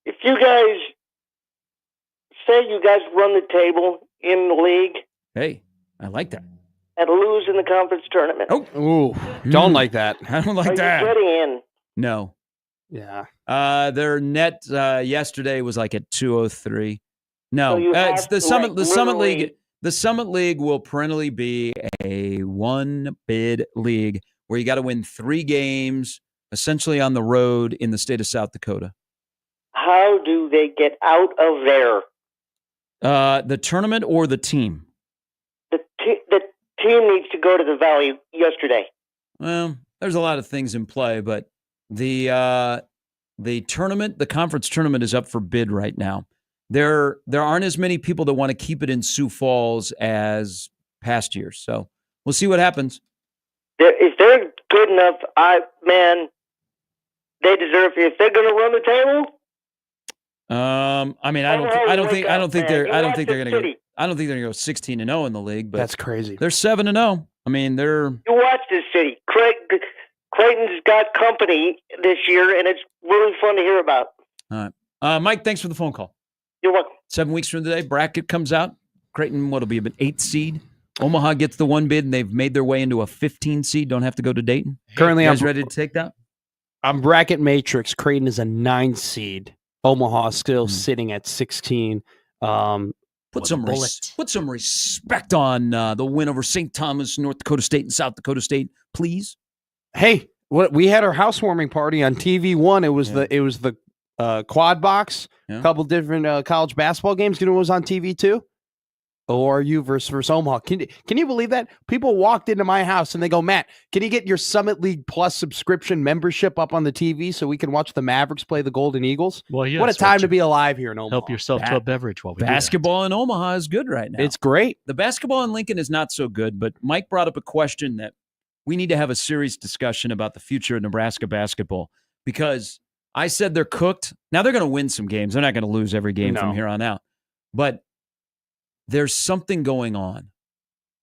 If you guys say you guys run the table in the league Hey, I like that. and lose in the conference tournament, Oh, Ooh, don't like that. I don't are like you that. getting in? No. Yeah. Their net yesterday was like at 203. No, So you it's have the to, Summit. like, The Summit literally- League. The Summit League will perennially be a one-bid league where you got to win 3 games, essentially on the road in the state of South Dakota. How do they get out of there? The tournament or the team? The team needs to go to the Valley yesterday. Well, there's a lot of things in play, but the tournament, the conference tournament, is up for bid right now. There aren't as many people that want to keep it in Sioux Falls as past years, so we'll see what happens. If they're good enough, they deserve. If they're going to run the table, I mean, I don't think they're going to go. I don't think they're going to go 16-0 in the league, but That's crazy. they're 7-0. I mean, they're You watch this city. Creighton's got company this year, and it's really fun to hear about. Mike. Thanks for the phone call. You're welcome. 7 weeks from today, bracket comes out. Creighton, what'll be an 8th seed. Omaha gets the 1 bid, and they've made their way into a 15 seed. Don't have to go to Dayton. Currently, You guys ready to take that? I'm bracket matrix. Creighton is a 9 seed. Omaha still sitting at 16. Put With some a bullet. put some respect on the win over St. Thomas, North Dakota State, and South Dakota State, please. Hey, What we had our housewarming party on TV One. It was Yeah. the quad box. Yeah. A couple different college basketball games. You know what was on TV too? ORU versus Omaha. Can you believe that? People walked into my house and they go, Matt, can you get your Summit League Plus subscription membership up on the TV so we can watch the Mavericks play the Golden Eagles? Well, yeah. What a time to be alive here in Omaha. Help yourself to a beverage while we do that. Basketball in Omaha is good right now. It's great. The basketball in Lincoln is not so good, but Mike brought up a question that we need to have a serious discussion about the future of Nebraska basketball, because I said they're cooked. Now they're going to win some games. They're not going to lose every game from here on out. But there's something going on.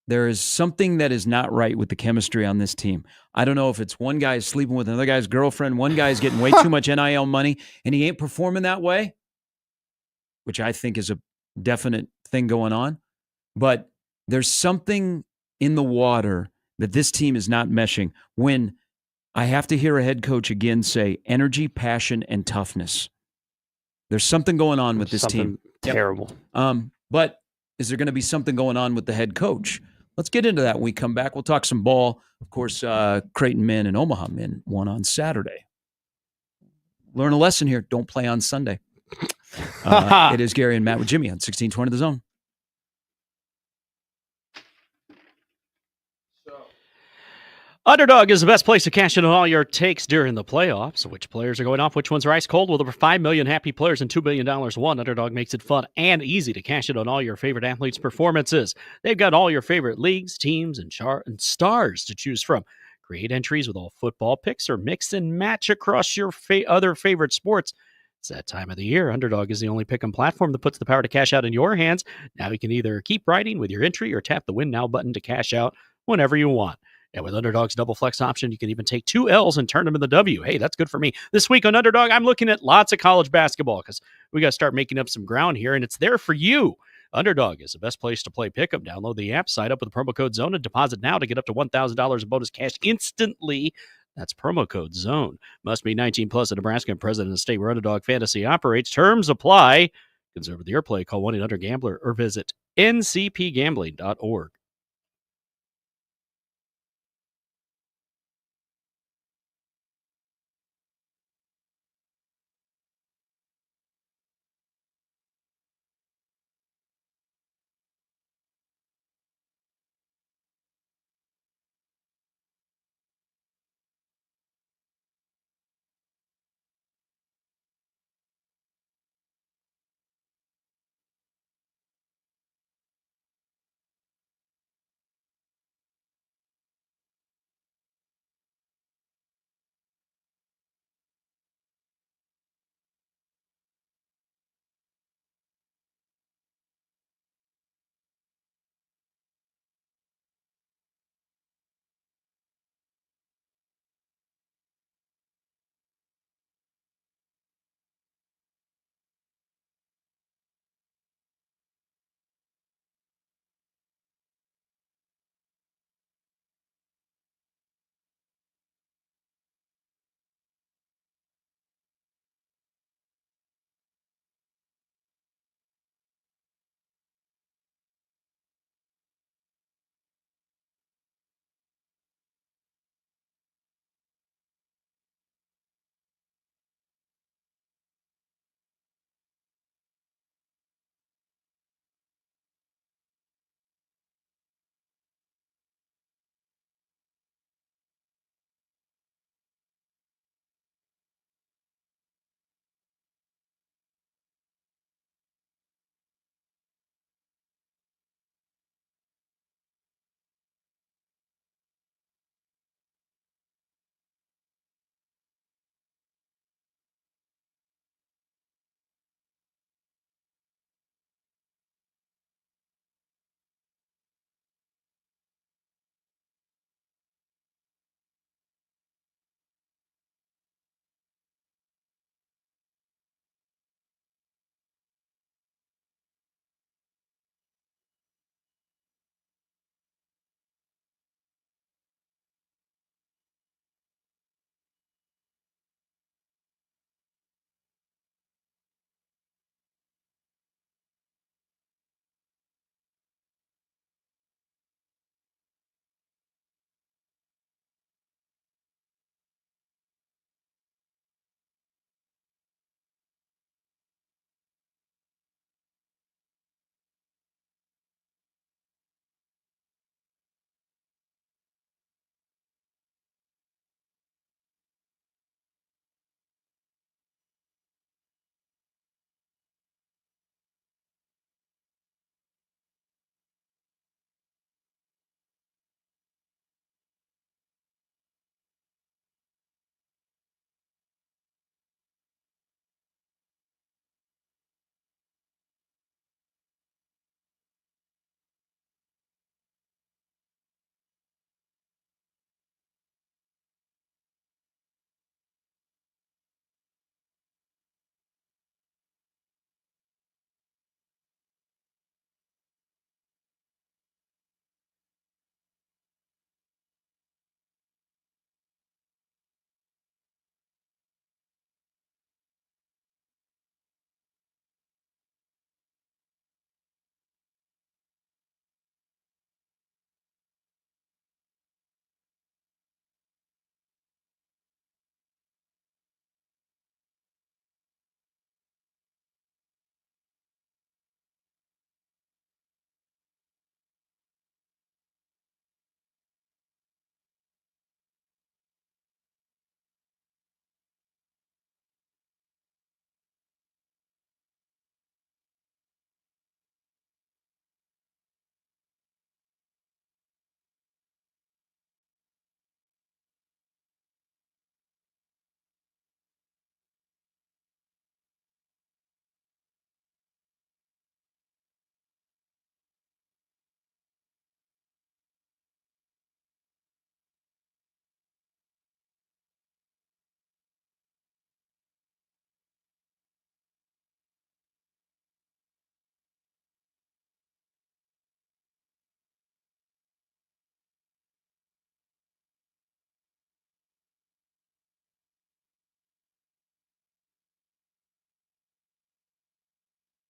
There is something that is not right with the chemistry on this team. I don't know if it's one guy is sleeping with another guy's girlfriend, one guy's getting way too much NIL money, and he ain't performing that way, which I think is a definite thing going on. But there's something in the water that this team is not meshing when I have to hear a head coach again say energy, passion, and toughness. There's something going on with this team. Terrible. But is there going to be something going on with the head coach? Let's get into that when we come back. We'll talk some ball. Of course, Creighton men and Omaha men won on Saturday. Learn a lesson here. Don't play on Sunday. It is Gary and Matt with Jimmy on 1620 The Zone. Underdog is the best place to cash in on all your takes during the playoffs. Which players are going off? Which ones are ice cold? With over 5 million happy players and $2 billion won, Underdog makes it fun and easy to cash in on all your favorite athletes' performances. They've got all your favorite leagues, teams, and stars to choose from. Create entries with all football picks or mix and match across your other favorite sports. It's that time of the year. Underdog is the only pick'em platform that puts the power to cash out in your hands. Now you can either keep writing with your entry or tap the Win Now button to cash out whenever you want. And with Underdog's double flex option, you can even take 2 L's and turn them into W. Hey, that's good for me. This week on Underdog, I'm looking at lots of college basketball because we got to start making up some ground here, and it's there for you. Underdog is the best place to play pick'em. Download the app, sign up with the promo code ZONE, and deposit now to get up to $1,000 in bonus cash instantly. That's promo code ZONE. Must be 19 plus, a Nebraska and president of the state where Underdog Fantasy operates. Terms apply. Conserve with your play. Call 1-800-GAMBLER or visit ncpgambling.org.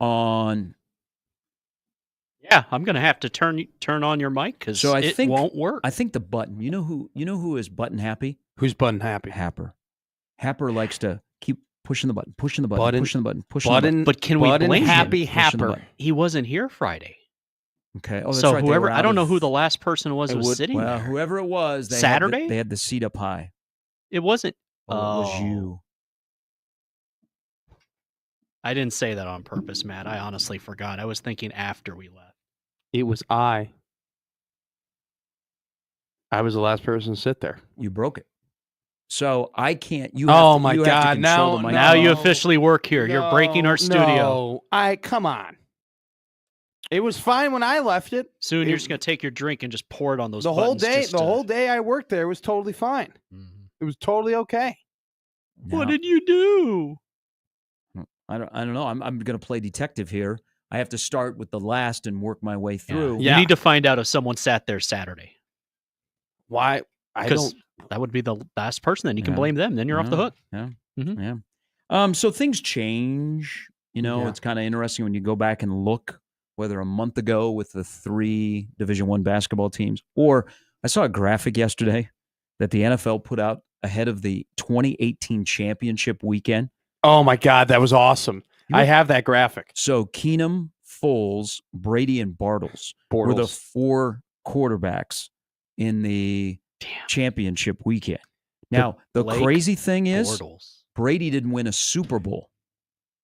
on. Yeah, I'm gonna have to turn on your mic because So I it think won't work. I think the button. You know who is button happy? Who's button happy? Happer. Happer likes to keep pushing the button, pushing the button, Button- pushing the button, pushing the button. Button, But can we button blame him? happy Pushing the Happer. button. He wasn't here Friday, Okay. Oh, that's so right. they whoever were I out don't know of- who the last person was It was would- sitting Well, there. whoever it was, Saturday? they had the seat up high. It wasn't. Oh, it was Oh. you. I didn't say that on purpose, Matt. I honestly forgot. I was thinking after we left. It was I. I was the last person to sit there. You broke it. So I can't. You. Oh, have to, my you have to God, control now- the mic. Now you No. officially work here. You're breaking our studio. No, come on. It was fine when I left it. Soon It- you're just gonna take your drink and just pour it on those. The whole buttons day, just the to- whole day I worked there was totally fine. Mhm. It was totally okay. What No, did you do? I don't know. I'm going to play detective here. I have to start with the last and work my way through. You need to find out if someone sat there Saturday. Why? I Because don't. that would be the last person. Then you can Yeah. blame them. Then you're off the Yeah, hook. Yeah. Mhm. Yeah. So things change. Yeah. It's kind of interesting when you go back and look whether a month ago with the 3 Division I basketball teams, or I saw a graphic yesterday that the NFL put out ahead of the 2018 championship weekend. Oh my God, that was awesome. You I know- have that graphic. So Keenum, Foles, Brady, and Bartles were the Bortles. 4 quarterbacks in the Damn. championship weekend. Now, the Blake crazy thing is Bortles. Brady didn't win a Super Bowl.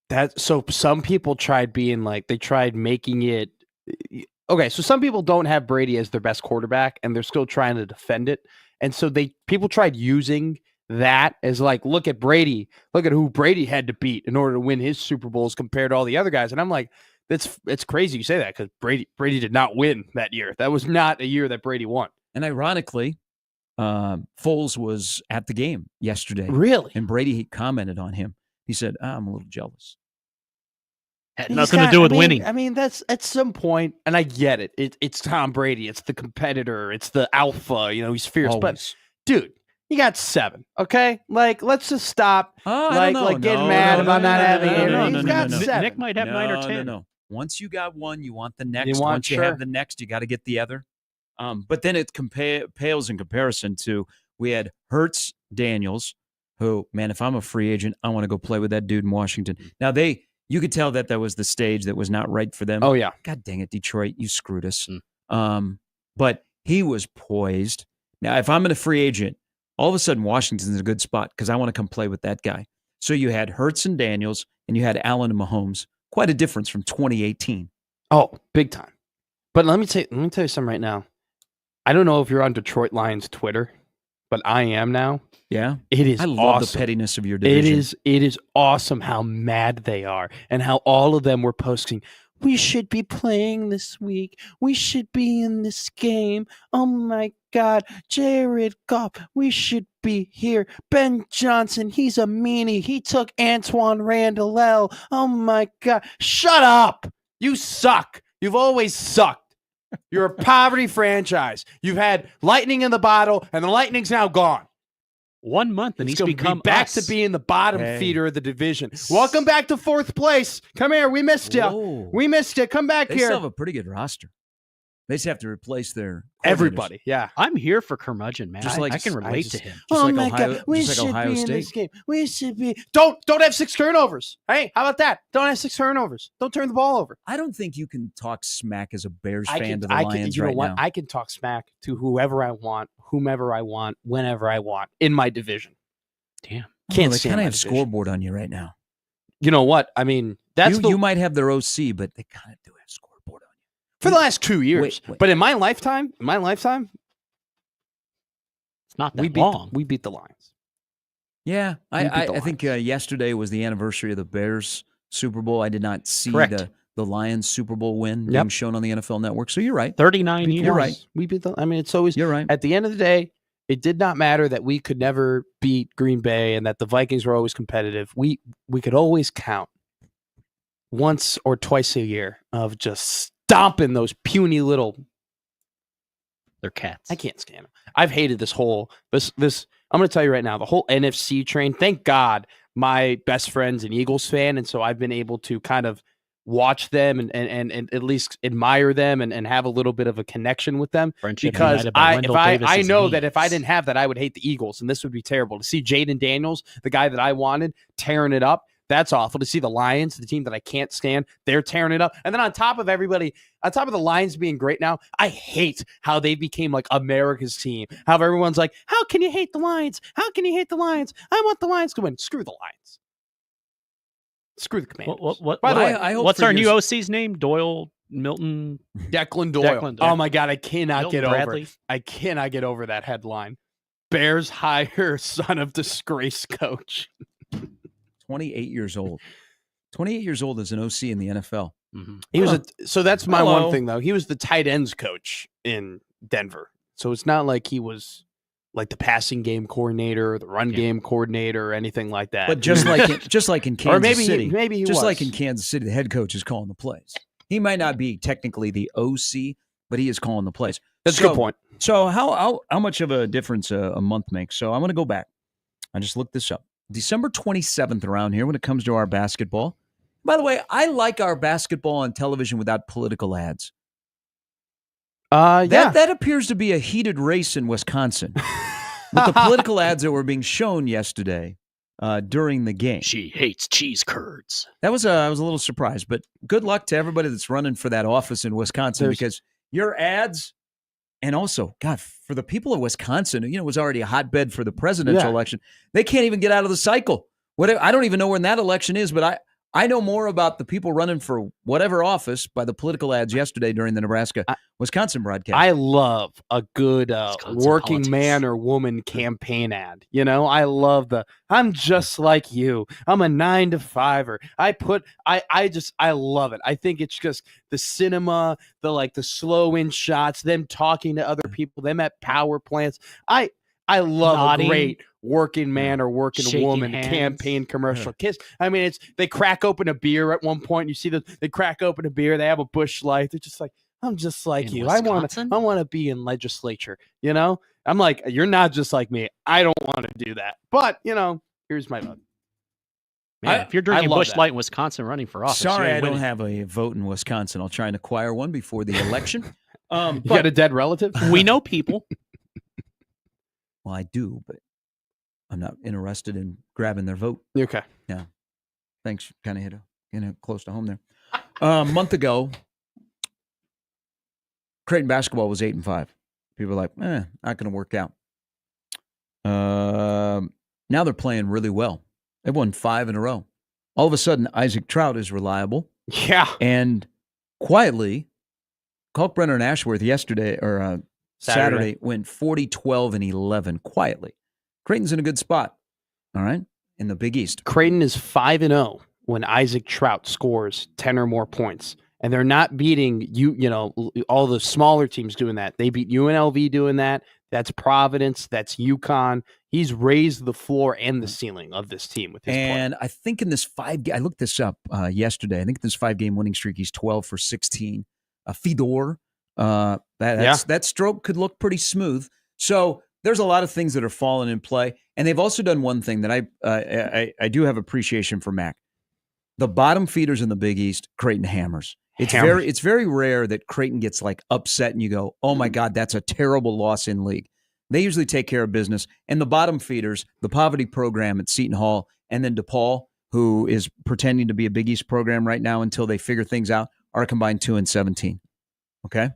That so some people tried being like they tried making it okay. So some people don't have Brady as their best quarterback, and they're still trying to defend it. And so people tried using that as like, look at Brady, look at who Brady had to beat in order to win his Super Bowls compared to all the other guys. And I'm like, it's crazy you say that because Brady did not win that year. That was not a year that Brady won. And ironically, Foles was at the game yesterday, Really? and Brady commented on him. He said, I'm a little jealous. Had He's nothing to got- do with I mean- winning. I mean, that's at some point, and I get it. It's Tom Brady. It's the competitor. It's the alpha. He's fierce. But Always. dude, you got 7. Okay, like let's just stop. Oh, like- like getting mad about not having it. He's got 7. Nick might have 9 or 10. No. Once you got one, you want the next. want- Once you sure. have the next, you got to get the other. But then it pales in comparison to we had Hurts, Daniels, who, man, if I'm a free agent, I want to go play with that dude in Washington. Now you could tell that was the stage that was not right for them. Oh yeah, God dang it, Detroit, you screwed us. Mm. But he was poised. Now, if I'm a free agent, all of a sudden Washington's in a good spot because I want to come play with that guy. So you had Hurts and Daniels, and you had Allen and Mahomes. Quite a difference from 2018. oh big time. But let me tell you something right now. I don't know if you're on Detroit Lions Twitter, but I am now. Yeah, It is I love awesome. the pettiness of your division. It is awesome how mad they are and how all of them were posting, we should be playing this week. We should be in this game. Oh my God. Jared Goff, we should be here. Ben Johnson, he's a meanie. He took Antoine Randall. Oh my God. Shut up. You suck. You've always sucked. You're a poverty franchise. You've had lightning in the bottle, and the lightning's now gone. 1 month and He's he's going to become be back us. to being the bottom Hey. feeder of the division. Welcome back to 4th place. Come here. We missed you. Whoa. We missed you. Come back They here. still have a pretty good roster. They just have to replace their coordinators. Everybody. Yeah. I'm here for curmudgeon, man. Just I, like- I can I relate just- to him. Just oh like my Ohio- God. We just like should Ohio be in State. this game. We should be. Don't have 6 turnovers. Hey, how about that? Don't have 6 turnovers. Don't turn the ball over. I don't think you can talk smack as a Bears I fan can, to the I Lions can, you know right what? now. I can talk smack to whoever I want, whomever I want, whenever I want in my division. Damn. Can't they stand kind my of have division. scoreboard on you right now. You know what? I mean, that's You might have their OC, but they kind of do have scoreboard on you. for the last 2 years. Wait. But in my lifetime, It's not that we long. beat the Lions. Yeah, We beat the I think yesterday was the anniversary of the Bears Super Bowl. I did not see Correct. the Lions Super Bowl win being Yep. shown on the NFL Network. So you're right. 39 years. You're right. We beat the. I mean, it's always You're right. at the end of the day. It did not matter that we could never beat Green Bay and that the Vikings were always competitive. We could always count once or twice a year of just stomping those puny little. They're cats. I can't stand them. I've hated this whole this. I'm going to tell you right now, the whole NFC train. Thank God, my best friend's an Eagles fan, and so I've been able to kind of watch them and at least admire them and have a little bit of a connection with them. Friendship Because united by Wendell I Davis's know that if I knees. didn't have that, I would hate the Eagles, and this would be terrible. To see Jaden Daniels, the guy that I wanted, tearing it up, that's awful. To see the Lions, the team that I can't stand, they're tearing it up. And then on top of the Lions being great now, I hate how they became like America's team. How everyone's like, how can you hate the Lions? How can you hate the Lions? I want the Lions to win. Screw the Lions. Screw the Commanders. By the way, I hope what's for our new years- OC's name? Doyle Milton Declan Doyle. Declan Doyle. Oh my God, I cannot Milton get Bradley. over. I cannot get over that headline. Bears hire son of disgrace coach. 28 years old. 28 years old as an OC in the NFL. Mhm. He was so that's my Hello. one thing though. He was the tight ends coach in Denver. So it's not like he was like the passing game coordinator, or the run game coordinator, or anything like that. But just like in Kansas or maybe City, maybe he just was. like in Kansas City, the head coach is calling the plays. He might not be technically the OC, but he is calling the plays. That's a good point. So how much of a difference a month makes? So I'm going to go back. I just looked this up. December 27th around here when it comes to our basketball. By the way, I like our basketball on television without political ads. Yeah. That appears to be a heated race in Wisconsin with the political ads that were being shown yesterday during the game. She hates cheese curds. That was I was a little surprised, but good luck to everybody that's running for that office in Wisconsin because your ads, and also, God, for the people of Wisconsin, it was already a hotbed for the presidential election. They can't even get out of the cycle. I don't even know when that election is, but I know more about the people running for whatever office by the political ads yesterday during the Nebraska-Wisconsin broadcast. I love a good Wisconsin working politics. man or woman campaign ad. I love I'm just like you. I'm a 9-to-5er. I love it. I think it's just the cinema, the slow in shots, them talking to other people, them at power plants. I love Nodding. a great working man or working Shaking woman hands. campaign commercial. Kiss. I mean, they crack open a beer at one point. You see they crack open a beer. They have a Busch Light. They're just like, I'm just like In you. Wisconsin? I want to be in legislature. I'm like, you're not just like me. I don't want to do that. But here's my vote. Man, if you're drinking love Busch that. Light in Wisconsin running for office, Sorry, you I ain't don't winning. have a vote in Wisconsin. I'll try and acquire one before the election. You got a dead relative? We know people. Well, I do, but I'm not interested in grabbing their vote. Okay. Thanks. Kind of hit close to home there. A month ago, Creighton basketball was 8-5. People were like, not going to work out. Now they're playing really well. They've won 5 in a row. All of a sudden, Isaac Trout is reliable. Yeah. And quietly, Kalkbrenner and Ashworth yesterday or Saturday went 40-12-11 quietly. Creighton's in a good spot. All right, in the Big East. Creighton is 5-0 when Isaac Trout scores 10 or more points. And they're not beating all the smaller teams doing that. They beat UNLV doing that. That's Providence. That's UConn. He's raised the floor and the ceiling of this team with his play. And I think in this I looked this up yesterday. I think this 5-game winning streak, he's 12 for 16. Fedor, that stroke could look pretty smooth. So there's a lot of things that are falling in play. And they've also done one thing that I do have appreciation for Mac. The bottom feeders in the Big East, Creighton hammers. It's very rare that Creighton gets upset and you go, oh my God, that's a terrible loss in league. They usually take care of business. And the bottom feeders, the poverty program at Seton Hall, and then DePaul, who is pretending to be a Big East program right now until they figure things out, are a combined 2-17. Okay?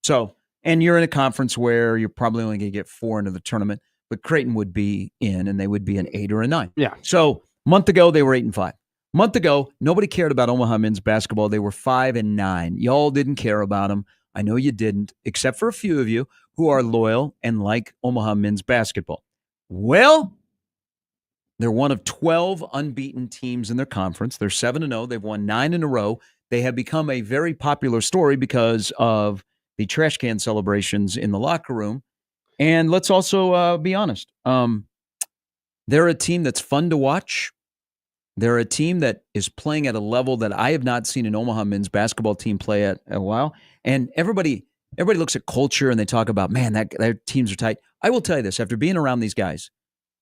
So, and you're in a conference where you're probably only going to get 4 into the tournament, but Creighton would be in, and they would be an 8 or a 9. Yeah. So, a month ago, they were 8-5. A month ago, nobody cared about Omaha men's basketball. They were 5-9. Y'all didn't care about them. I know you didn't, except for a few of you who are loyal and like Omaha men's basketball. Well, they're one of 12 unbeaten teams in their conference. They're 7-0. They've won 9 in a row. They have become a very popular story because of the trash can celebrations in the locker room. And let's also be honest. They're a team that's fun to watch. They're a team that is playing at a level that I have not seen an Omaha men's basketball team play at a while. And everybody looks at culture and they talk about, man, their teams are tight. I will tell you this, after being around these guys,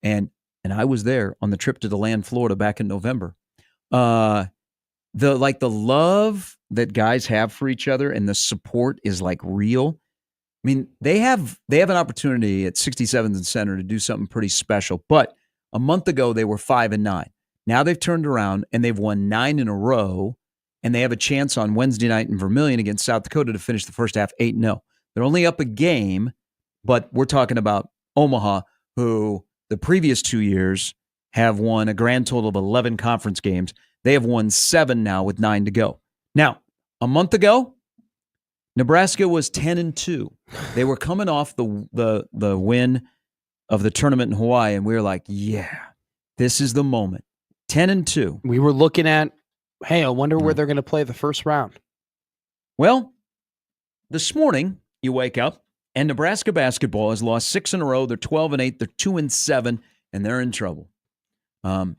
and I was there on the trip to DeLand, Florida back in November, the love that guys have for each other and the support is like real. I mean, they have an opportunity at 67th and Center to do something pretty special. But a month ago they were 5-9. Now they've turned around and they've won 9 in a row, and they have a chance on Wednesday night in Vermillion against South Dakota to finish the first half 8-0. They're only up a game, but we're talking about Omaha, who the previous 2 years have won a grand total of 11 conference games. They have won 7 now with 9 to go. Now, a month ago, Nebraska was 10-2. They were coming off the win of the tournament in Hawaii, and we were like, yeah, this is the moment. 10-2. We were looking at, hey, I wonder where they're going to play the first round. Well, this morning you wake up and Nebraska basketball has lost 6 in a row. They're 12-8. They're 2-7, and they're in trouble. I'm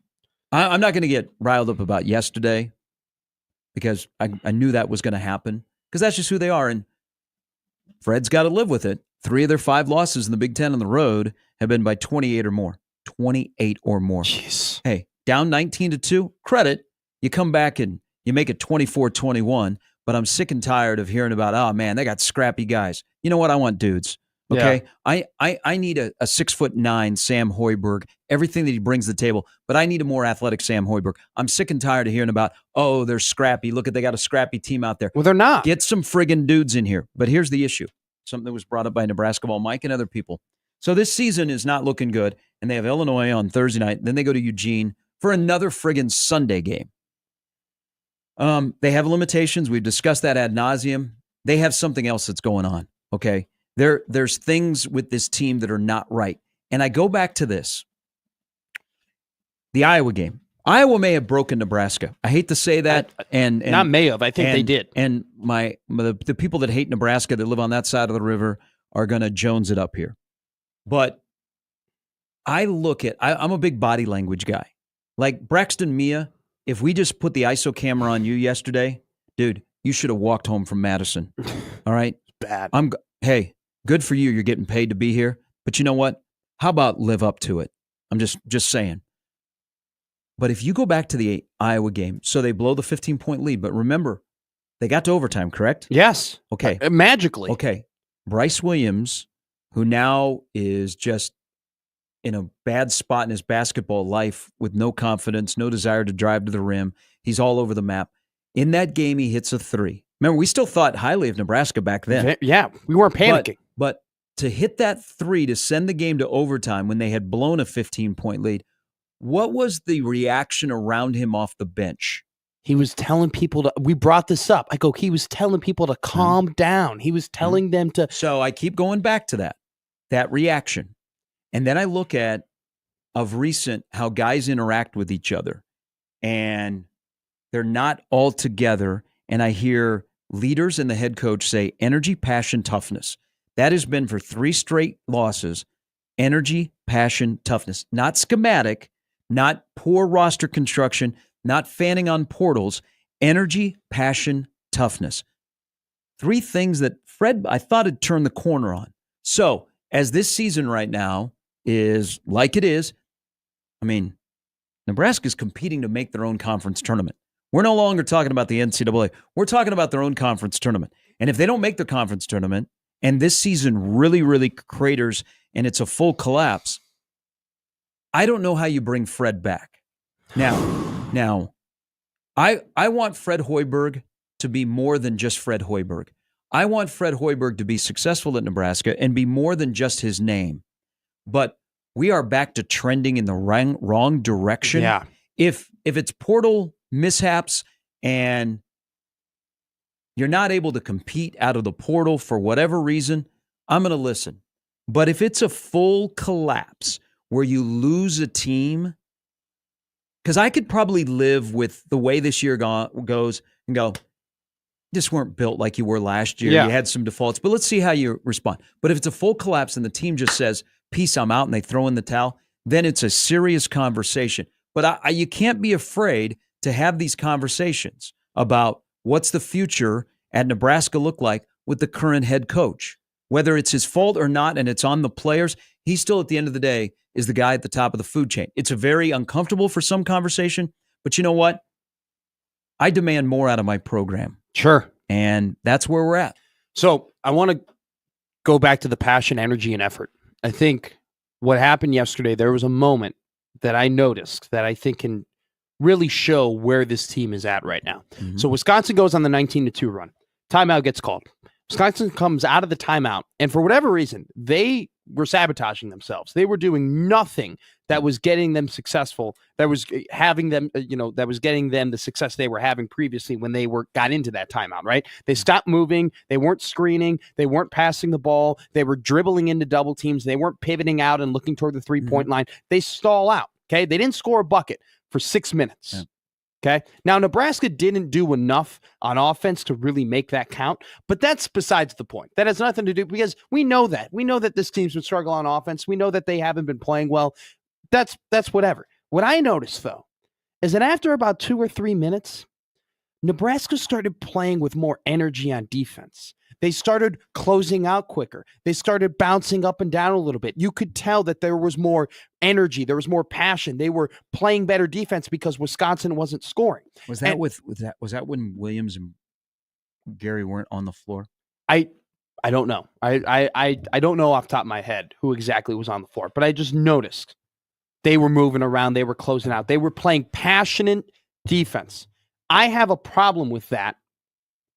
not going to get riled up about yesterday because I knew that was going to happen because that's just who they are. And Fred's got to live with it. 3 of their 5 losses in the Big Ten on the road have been by 28 or more. 28 or more. Jeez. Hey, down 19-2, credit. You come back and you make it 24-21, but I'm sick and tired of hearing about, oh, man, they got scrappy guys. You know what? I want dudes. Okay? Yeah. I need a 6'9" Sam Hoiberg, everything that he brings to the table, but I need a more athletic Sam Hoiberg. I'm sick and tired of hearing about, oh, they're scrappy. Look at, they got a scrappy team out there. Well, they're not. Get some friggin' dudes in here. But here's the issue. Something that was brought up by Nebraska Ball Mike and other people. So this season is not looking good, and they have Illinois on Thursday night. Then they go to Eugene for another friggin' Sunday game. They have limitations. We've discussed that ad nauseum. They have something else that's going on, okay? There's things with this team that are not right. And I go back to this. The Iowa game. Iowa may have broken Nebraska. I hate to say that. And not may have. I think they did. And the people that hate Nebraska that live on that side of the river are going to Jones it up here. But I look at, I'm a big body language guy. Like Braxton Mia, if we just put the ISO camera on you yesterday, dude, you should have walked home from Madison. All right? Bad. Hey, good for you. You're getting paid to be here. But you know what? How about live up to it? I'm just saying. But if you go back to the Iowa game, so they blow the 15-point lead. But remember, they got to overtime, correct? Yes. Okay. Magically. Okay. Bryce Williams, who now is just in a bad spot in his basketball life with no confidence, no desire to drive to the rim. He's all over the map. In that game, he hits a 3. Remember, we still thought highly of Nebraska back then. Yeah, we weren't panicking. But to hit that 3 to send the game to overtime when they had blown a 15-point lead, what was the reaction around him off the bench? He was telling people we brought this up. I go, he was telling people to calm down. He was telling them to. So I keep going back to that reaction. And then I look at, of recent, how guys interact with each other. And they're not all together. And I hear leaders and the head coach say energy, passion, toughness. That has been for 3 straight losses. Energy, passion, toughness. Not schematic, not poor roster construction, not fanning on portals. Energy, passion, toughness. 3 things that Fred, I thought, had turned the corner on. So as this season right now is like it is, I mean, Nebraska's competing to make their own conference tournament. We're no longer talking about the NCAA. We're talking about their own conference tournament. And if they don't make the conference tournament, and this season really, really craters and it's a full collapse, I don't know how you bring Fred back. Now, I want Fred Hoiberg to be more than just Fred Hoiberg. I want Fred Hoiberg to be successful at Nebraska and be more than just his name. But we are back to trending in the wrong direction. Yeah. If it's portal mishaps and you're not able to compete out of the portal for whatever reason, I'm going to listen. But if it's a full collapse where you lose a team, because I could probably live with the way this year goes and go, just weren't built like you were last year. Yeah. You had some defaults, but let's see how you respond. But if it's a full collapse and the team just says, peace, I'm out, and they throw in the towel, then it's a serious conversation. But you can't be afraid to have these conversations about what's the future at Nebraska look like with the current head coach. Whether it's his fault or not, and it's on the players, he still, at the end of the day, is the guy at the top of the food chain. It's a very uncomfortable for some conversation, but you know what? I demand more out of my program, Sure. and that's where we're at. So I want to go back to the passion, energy, and effort. I think what happened yesterday, there was a moment that I noticed that I think can really show where this team is at right now. Mhm. So Wisconsin goes on the 19-2 run. Timeout gets called. Wisconsin comes out of the timeout, and for whatever reason, they were sabotaging themselves. They were doing nothing that was getting them successful, that was having them, that was getting them the success they were having previously when they got into that timeout, right? They stopped moving. They weren't screening. They weren't passing the ball. They were dribbling into double teams. They weren't pivoting out and looking toward the three-point line. They stall out, okay? They didn't score a bucket for 6 minutes. Yeah. Okay. Now, Nebraska didn't do enough on offense to really make that count, but that's besides the point. That has nothing to do because we know that. We know that this team's been struggling on offense. We know that they haven't been playing well. That's whatever. What I noticed, though, is that after about 2 or 3 minutes, Nebraska started playing with more energy on defense. They started closing out quicker. They started bouncing up and down a little bit. You could tell that there was more energy. There was more passion. They were playing better defense because Wisconsin wasn't scoring. Was that was that when Williams and Gary weren't on the floor? I don't know. I don't know off the top of my head who exactly was on the floor, but I just noticed they were moving around. They were closing out. They were playing passionate defense. I have a problem with that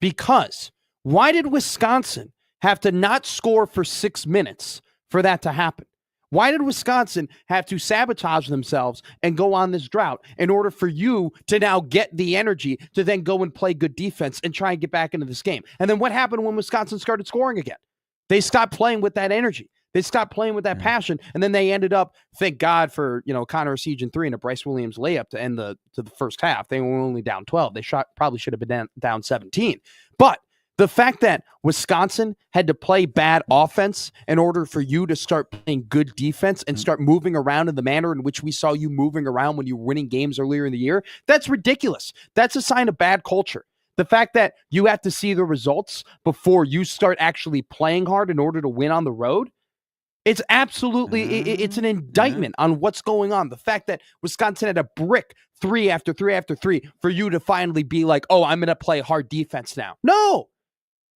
because why did Wisconsin have to not score for 6 minutes for that to happen? Why did Wisconsin have to sabotage themselves and go on this drought in order for you to now get the energy to then go and play good defense and try and get back into this game? And then what happened when Wisconsin started scoring again? They stopped playing with that energy. They stopped playing with that passion, and then they ended up, thank God for Connor Siege in 3 and a Bryce Williams layup to end the first half. They were only down 12. They probably should have been down 17. But the fact that Wisconsin had to play bad offense in order for you to start playing good defense and start moving around in the manner in which we saw you moving around when you were winning games earlier in the year, that's ridiculous. That's a sign of bad culture. The fact that you have to see the results before you start actually playing hard in order to win on the road, it's absolutely, it's an indictment on what's going on. The fact that Wisconsin had a brick 3 after 3 after 3 for you to finally be like, oh, I'm going to play hard defense now. No,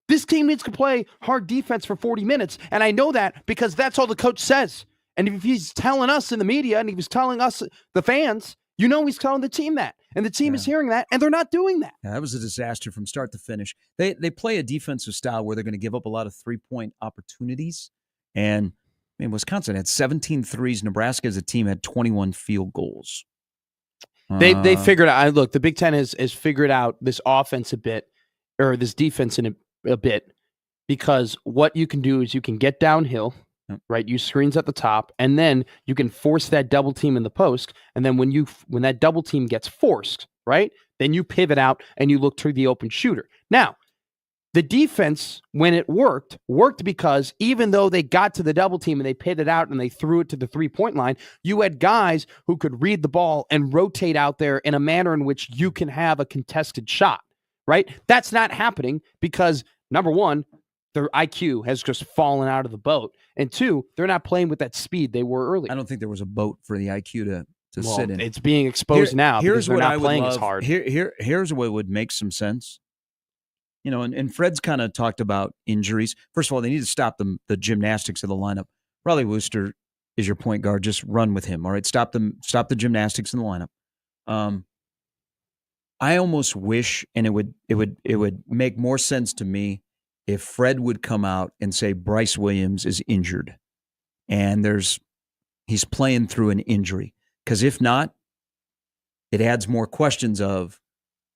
this team needs to play hard defense for 40 minutes. And I know that because that's all the coach says. And if he's telling us in the media and he was telling us, the fans, he's telling the team that. And the team is hearing that, and they're not doing that. Yeah, that was a disaster from start to finish. They play a defensive style where they're going to give up a lot of three-point opportunities. And Wisconsin had 17 threes. Nebraska as a team had 21 field goals. They figured out. Look, the Big Ten has figured out this offense a bit, or this defense in a bit, because what you can do is you can get downhill, right? You screens at the top, and then you can force that double team in the post. And then when that double team gets forced, right, then you pivot out and you look to the open shooter. Now, the defense, when it worked because even though they got to the double team and they pitted out and they threw it to the three-point line, you had guys who could read the ball and rotate out there in a manner in which you can have a contested shot, right? That's not happening because, number one, their IQ has just fallen out of the boat. And two, they're not playing with that speed they were earlier. I don't think there was a boat for the IQ to sit in. It's being exposed now because they're not playing love. as hard. Here's what would make some sense. And Fred's kind of talked about injuries. First of all, they need to stop the gymnastics of the lineup. Riley Wooster is your point guard. Just run with him. All right, stop the gymnastics in the lineup. I almost wish, and it would make more sense to me if Fred would come out and say Bryce Williams is injured, and he's playing through an injury. Because if not, it adds more questions of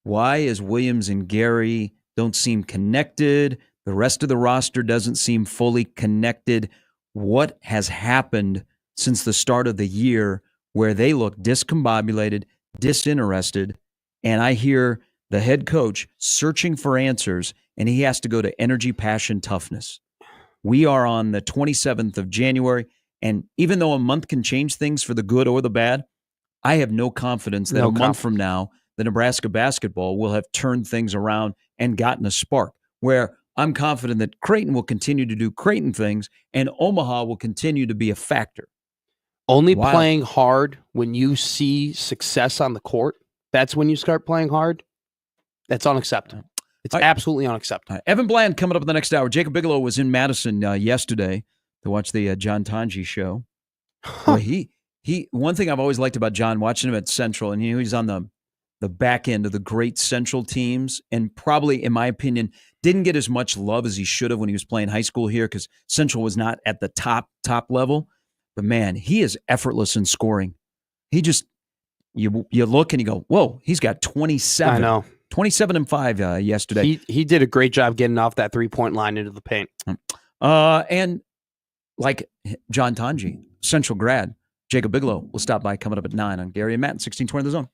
why is Williams and Gary don't seem connected. The rest of the roster doesn't seem fully connected. What has happened since the start of the year where they look discombobulated, disinterested, and I hear the head coach searching for answers, and he has to go to energy, passion, toughness. We are on the 27th of January, and even though a month can change things for the good or the bad, I have no confidence that month from now, the Nebraska basketball will have turned things around and gotten a spark, where I'm confident that Creighton will continue to do Creighton things and Omaha will continue to be a factor. Only playing hard when you see success on the court, that's when you start playing hard. That's unacceptable. It's All right. absolutely unacceptable. Evan Bland coming up in the next hour. Jacob Bigelow was in Madison yesterday to watch the John Tanji show. Boy, he. One thing I've always liked about John, watching him at Central, and he's on the back end of the great Central teams, and probably, in my opinion, didn't get as much love as he should have when he was playing high school here because Central was not at the top level. But man, he is effortless in scoring. He just you look and you go, whoa, he's got 27. I know. 27 and 5 yesterday. He did a great job getting off that 3-point line into the paint. And like John Tanji, Central grad, Jacob Bigelow will stop by coming up at 9 on Gary and Matt, 1620 The Zone.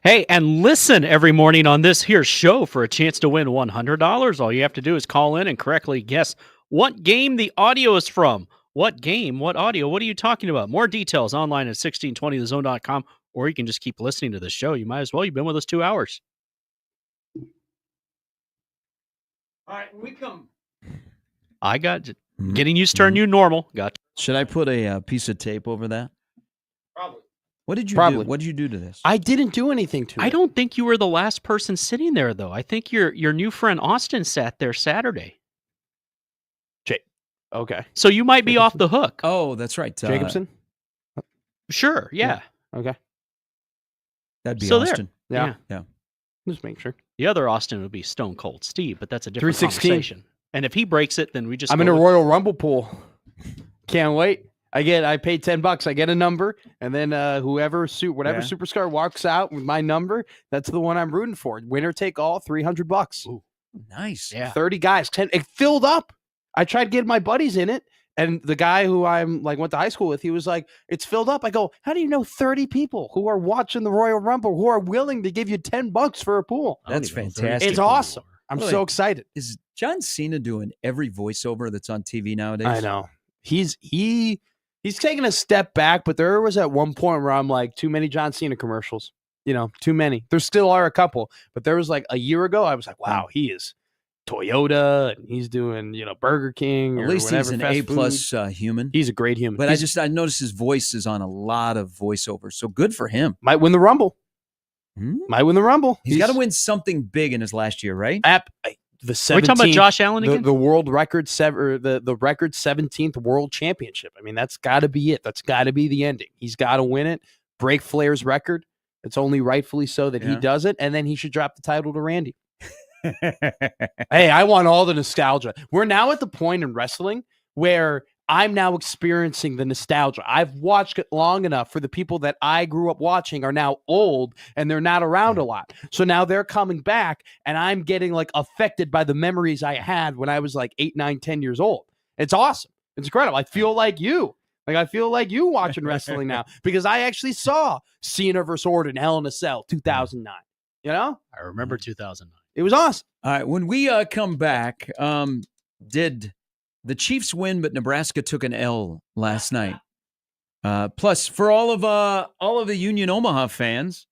Hey, and listen every morning on this here show for a chance to win $100. All you have to do is call in and correctly guess what game the audio is from. What game? What audio? What are you talking about? More details online at 1620thezone.com, or you can just keep listening to the show. You might as well. You've been with us 2 hours. All right, when we come. I got getting used to our new normal. Got Should I put a piece of tape over that? Probably. What did you Probably. do? What did you do to this? I didn't do anything to it. I don't think you were the last person sitting there, though. I think your new friend Austin sat there Saturday. Okay. So you might be off the hook. Oh, that's right. Jacobson? Sure, yeah. Okay. That'd be So there. Austin. Yeah. Yeah. Just make sure. The other Austin would be Stone Cold Steve, but that's a different 316. conversation. And if he breaks it, then we just I'm go in a with- Royal Rumble pool. Can't wait. I paid $10. I get a number, and then whatever Yeah. superstar walks out with my number, that's the one I'm rooting for. Winner take all, $300. Nice. Yeah. 30 guys. It filled up. I tried getting my buddies in it, and the guy who I'm like went to high school with, he was like, "It's filled up." I go, "How do you know 30 people who are watching the Royal Rumble who are willing to give you $10 for a pool?" I don't That's even know who fantastic. these It's people awesome. are. I'm Well, so like- excited. Is John Cena doing every voiceover that's on TV nowadays? I know. He's taking a step back, but there was at one point where I'm like, too many John Cena commercials. Too many. There still are a couple, but there was like a year ago, I was like, wow, he is Toyota and he's doing, Burger King or At least whatever. he's an fast A plus food. human. He's a great human. But He's- I noticed his voice is on a lot of voiceovers. So good for him. might win the Rumble. Hmm? Might win the Rumble. He's got to win something big in his last year, right? The Are we talking about 17th Josh Allen again? the world record the record 17th world championship. I mean, that's got to be it. That's got to be the ending. He's got to win it, break Flair's record. It's only rightfully so that he Yeah. does it, and then he should drop the title to Randy. Hey, I want all the nostalgia. We're now at the point in wrestling where I'm now experiencing the nostalgia. I've watched it long enough for the people that I grew up watching are now old and they're not around a lot. So now they're coming back and I'm getting like affected by the memories I had when I was like 8, 9, 10 years old. It's awesome. It's incredible. I feel like you. Like I feel like you watching wrestling now because I actually saw Cena versus Orton, Hell in a Cell, 2009. I remember 2009. It was awesome. All right. When we come back, did the Chiefs win, but Nebraska took an L last night? Plus, for all of the Union Omaha fans,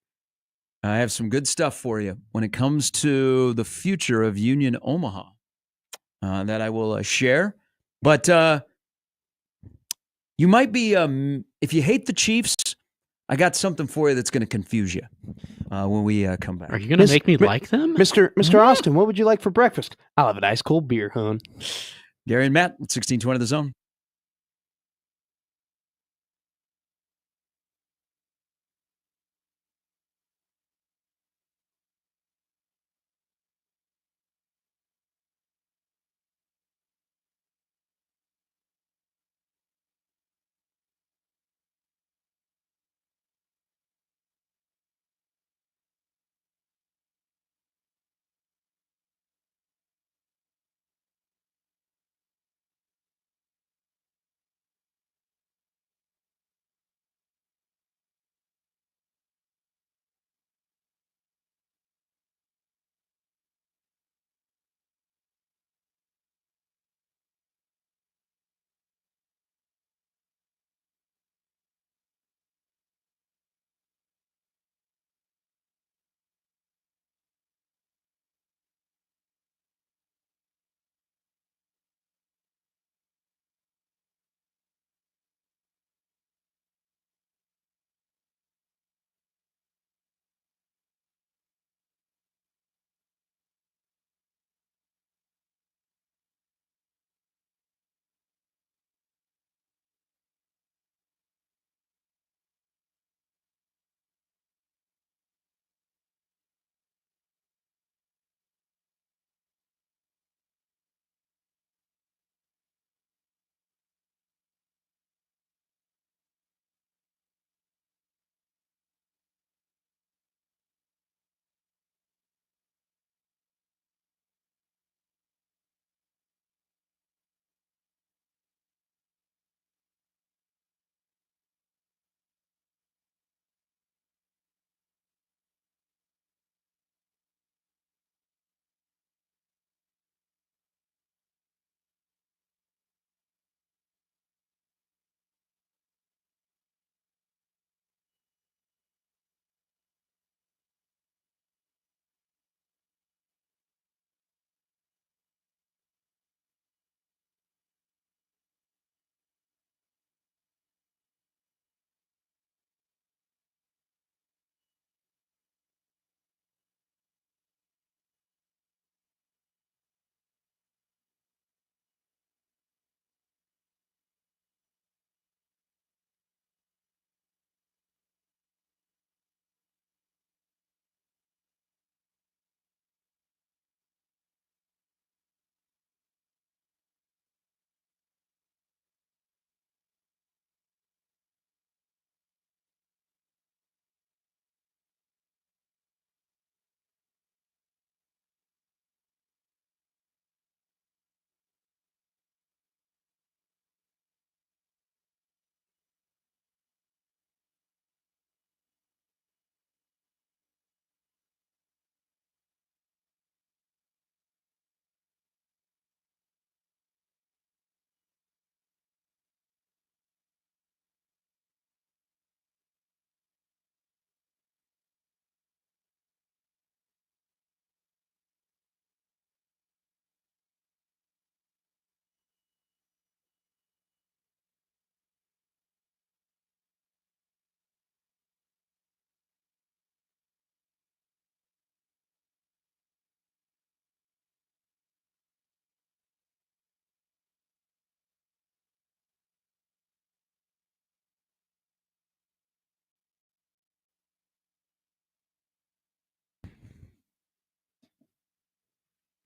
I have some good stuff for you when it comes to the future of Union Omaha that I will share. But you might be, if you hate the Chiefs, I got something for you that's going to confuse you when we come back. Are you going to Miss- make me mi- like them? Mr. Austin, what would you like for breakfast? I'll have an ice cold beer, hon. Gary and Matt, 1620 The Zone.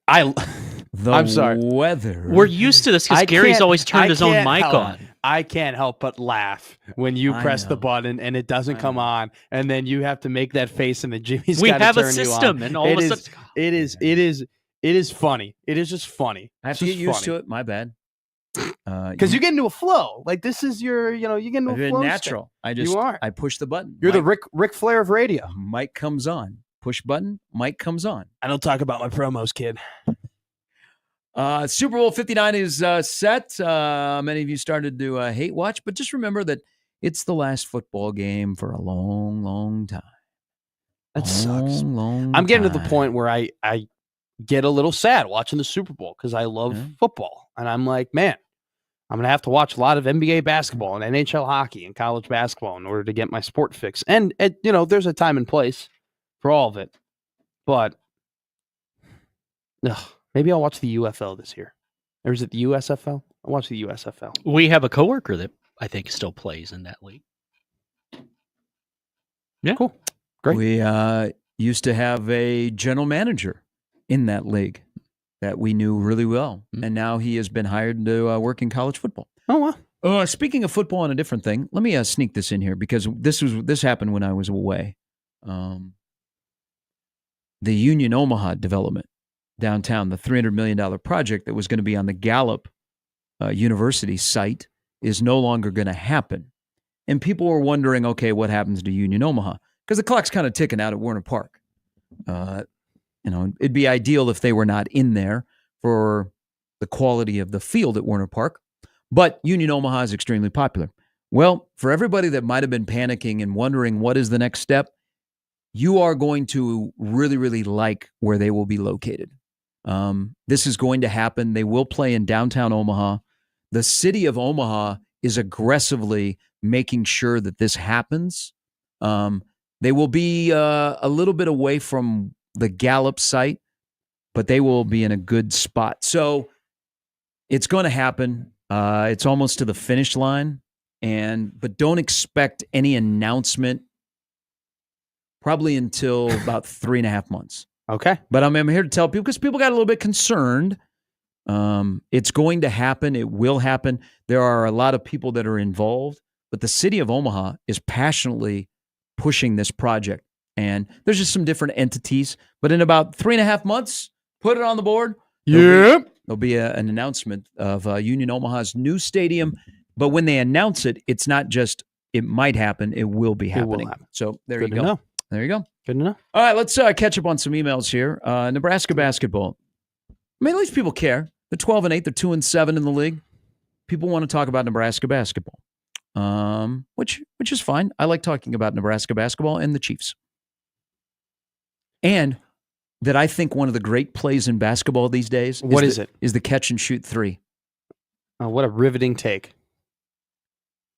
I'm sorry. Weather. We're used to this because I Gary's can't- always turned I his own can't mic help- on. I can't help but laugh when you I press the know. button and it doesn't I come know. on, and then you have to make that face, and then Jimmy's We gotta have a turn you system, on. and all of a It sudden, It is funny. It is just funny. I have to get used to it. My bad. Because you get into a flow. Like this is your, you get into a flow. state. natural. You are. I push the button. You're the Ric Flair of radio. Mic comes on. Push button. Mic comes on. I don't talk about my promos, kid. Super Bowl 59 is set. Many of you started to hate watch, but just remember that it's the last football game for a long, long time. That sucks. Long I'm getting to the time. point where I get a little sad watching the Super Bowl because I love Yeah. football. And I'm like, man, I'm going to have to watch a lot of NBA basketball and NHL hockey and college basketball in order to get my sport fix. And there's a time and place for all of it. But maybe I'll watch the UFL this year. Or is it the USFL? I'll watch the USFL. we have a coworker that I think still plays in that league. Yeah. Cool. Great. We used to have a general manager in that league that we knew really well, and now he has been hired to work in college football. Oh, wow. Speaking of football and a different thing, let me sneak this in here because this happened when I was away. The Union Omaha development downtown, the $300 million project that was going to be on the Gallup University site, is no longer going to happen. And people were wondering, okay, what happens to Union Omaha? Because the clock's kind of ticking out at Werner Park. It'd be ideal if they were not in there for the quality of the field at Werner Park. But Union Omaha is extremely popular. Well, for everybody that might have been panicking and wondering what is the next step, you are going to really, really like where they will be located. This is going to happen. They will play in downtown Omaha. The city of Omaha is aggressively making sure that this happens. They will be a little bit away from the Gallup site, but they will be in a good spot. So it's going to happen. It's almost to the finish line, but don't expect any announcement probably until about 3.5 months. Okay. But I'm here to tell people because people got a little bit concerned. It's going to happen. It will happen. There are a lot of people that are involved, but the city of Omaha is passionately pushing this project. And there's just some different entities. But in about 3.5 months, put it on the board. There'll be an announcement of Union Omaha's new stadium. But when they announce it, it's not just it might happen. It will be happening. happen. So there Good you to go. know. There you go. Good to know. All right, let's catch up on some emails here. Nebraska basketball. I mean, at least people care. They're 12-8. They're 2-7 in the league. People want to talk about Nebraska basketball, which is fine. I like talking about Nebraska basketball and the Chiefs. And that I think one of the great plays in basketball these days is the catch and shoot three. Oh, what a riveting take.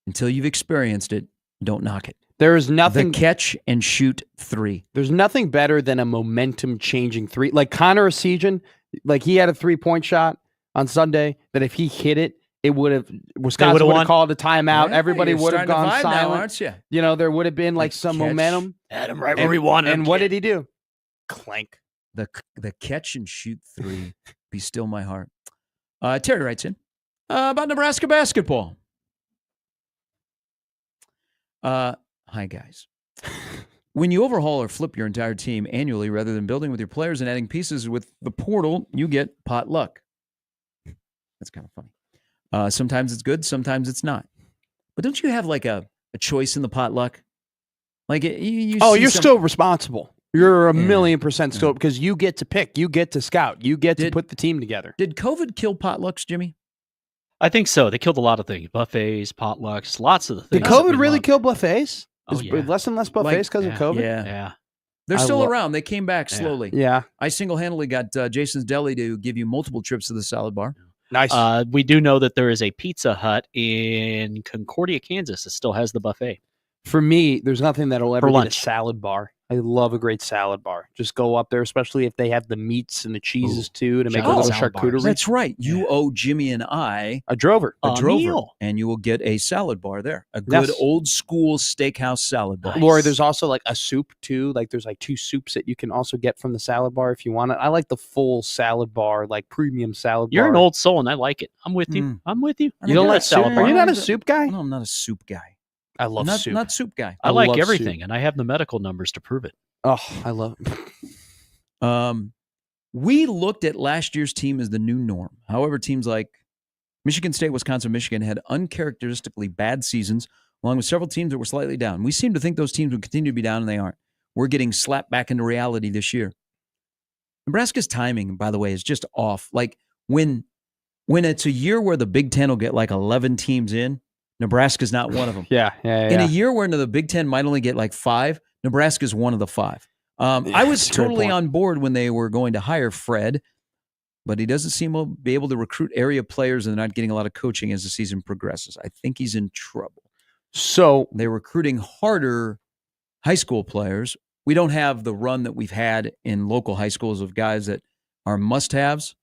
Until you've experienced it, don't knock it. There is nothing. The catch and shoot three. There's nothing better than a momentum changing three. Like Connor Esiason, like he had a 3-point shot on Sunday that if he hit it, it would have Wisconsin would have called a timeout. Yeah, everybody you're would have starting to gone vibe now, silent. aren't you? There would have been like some catch. momentum. Had him right where we wanted him. And what did he do? Clank. The catch and shoot three. Be still my heart. Terry writes in about Nebraska basketball. Hi, guys. When you overhaul or flip your entire team annually rather than building with your players and adding pieces with the portal, you get pot luck. That's kind of funny. Sometimes it's good, sometimes it's not. But don't you have like a choice in the pot luck? Like you're still responsible. You're a million% still because you get to pick, you get to scout, you get to put the team together. Did COVID kill potlucks, Jimmy? I think so. They killed a lot of things. Buffets, potlucks, lots of the things. Did COVID really kill buffets? Oh, yeah. Less and less buffets because of COVID? Yeah. They're still around. They came back slowly. Yeah. I single-handedly got Jason's Deli to give you multiple trips to the salad bar. Nice. We do know that there is a Pizza Hut in Concordia, Kansas that still has the buffet. For me, there's nothing that'll ever For be a lunch. salad bar. I love a great salad bar. Just go up there, especially if they have the meats and the cheeses too, to make Shout a out little salad bars. charcuterie. That's right. You owe Jimmy and I A drover. a A drover, meal. and you will get a salad bar there. A good Yes. old school steakhouse salad bar. Nice. Laura, there's also like a soup too. Like there's like 2 soups that you can also get from the salad bar if you want it. I like the full salad bar, like premium salad You're bar. an old soul, and I like it. I'm with you. Mm. I'm with you. You don't You're like a salad soup? bar. Are you not a soup guy? No, I'm not a soup guy. I love not, soup. Not soup guy. I like love everything, soup. and I have the medical numbers to prove it. Oh, I love. We looked at last year's team as the new norm. However, teams like Michigan State, Wisconsin, Michigan had uncharacteristically bad seasons, along with several teams that were slightly down. We seem to think those teams would continue to be down, and they aren't. We're getting slapped back into reality this year. Nebraska's timing, by the way, is just off. Like when it's a year where the Big Ten will get like 11 teams in, Nebraska's not one of them. Yeah. In a year where the Big Ten might only get like 5, Nebraska's one of the 5. I was that's a great totally point. on board when they were going to hire Fred, but he doesn't seem to be able to recruit area players and they're not getting a lot of coaching as the season progresses. I think he's in trouble. So They're recruiting harder high school players. We don't have the run that we've had in local high schools of guys that are must-haves.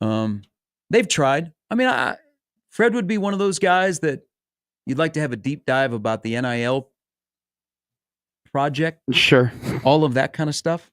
They've tried. I mean, Fred would be one of those guys that you'd like to have a deep dive about the NIL project, sure. all of that kind of stuff.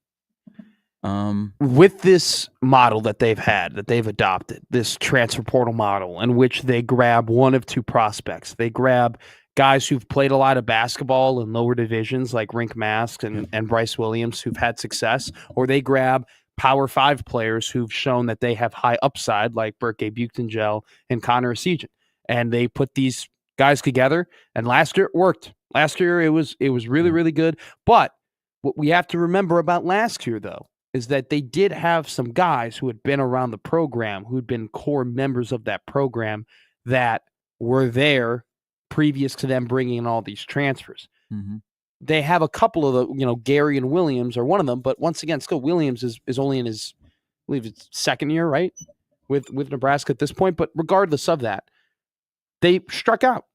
With this model that they've had, that they've adopted, this transfer portal model in which they grab one of 2 prospects. They grab guys who've played a lot of basketball in lower divisions like Rink Mask and Bryce Williams who've had success, or they grab Power 5 players who've shown that they have high upside like Berke Buchtengel and Connor Esigian. And they put these guys together, and last year it worked. Last year it was really, really good. But what we have to remember about last year, though, is that they did have some guys who had been around the program, who'd been core members of that program that were there previous to them bringing in all these transfers. Mm-hmm. They have a couple of the, Gary and Williams are one of them, but once again, still Williams is only in his, I believe it's 2nd year, right? With Nebraska at this point. But regardless of that, they struck out.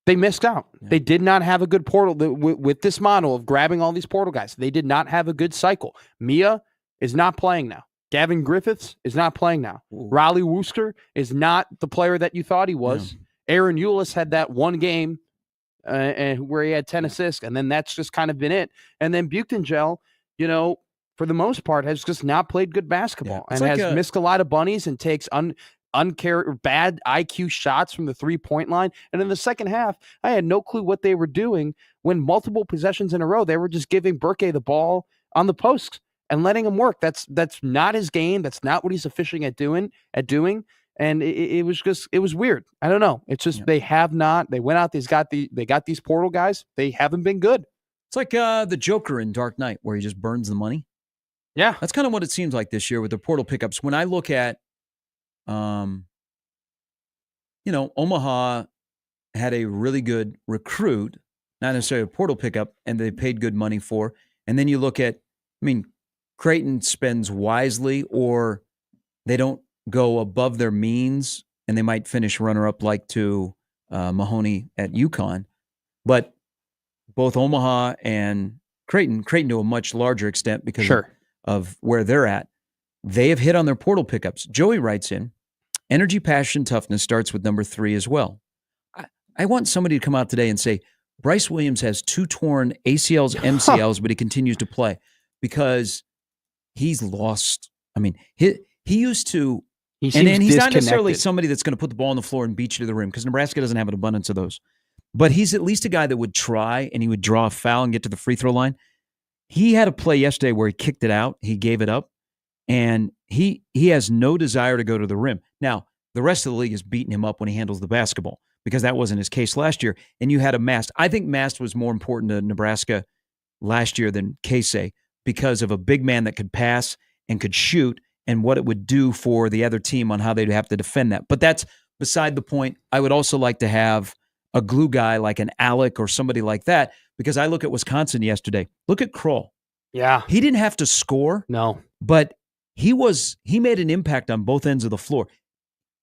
They missed out. Yeah. They did not have a good portal with this model of grabbing all these portal guys. They did not have a good cycle. Mia is not playing now. Gavin Griffiths is not playing now. Ooh. Raleigh Wooster is not the player that you thought he was. Aaron Eulis had that one game and where he had 10 assists, and then that's just kind of been it. And then Buchtengel, for the most part, has just not played good basketball it's and like has missed a lot of bunnies and takes bad IQ shots from the 3-point line. And in the second half, I had no clue what they were doing when multiple possessions in a row, they were just giving Berke the ball on the post and letting him work. That's not his game. That's not what he's efficient at doing. And it was weird. I don't know. It's just they went out, they got these portal guys. They haven't been good. It's like the Joker in Dark Knight where he just burns the money. Yeah. That's kind of what it seems like this year with the portal pickups. When I look at, Omaha had a really good recruit, not necessarily a portal pickup, and they paid good money for. And then you look at, Creighton spends wisely, or they don't go above their means, and they might finish runner-up like to Mahoney at UConn. But both Omaha and Creighton to a much larger extent because of where they're at, they have hit on their portal pickups. Joey writes in, energy, passion, toughness starts with number 3 as well. I want somebody to come out today and say, Bryce Williams has 2 torn ACLs, MCLs, but he continues to play because he's lost. He used to, He's and he's not necessarily disconnected. somebody that's going to put the ball on the floor and beat you to the rim because Nebraska doesn't have an abundance of those. But he's at least a guy that would try and he would draw a foul and get to the free throw line. He had a play yesterday where he kicked it out. He gave it up. And he has no desire to go to the rim. Now, the rest of the league is beating him up when he handles the basketball because that wasn't his case last year. And you had a Mast. I think Mast was more important to Nebraska last year than Casey because of a big man that could pass and could shoot and what it would do for the other team on how they'd have to defend that. But that's beside the point. I would also like to have a glue guy like an Alec or somebody like that because I look at Wisconsin yesterday. Look at Kroll. Yeah. He didn't have to score. No. But he made an impact on both ends of the floor.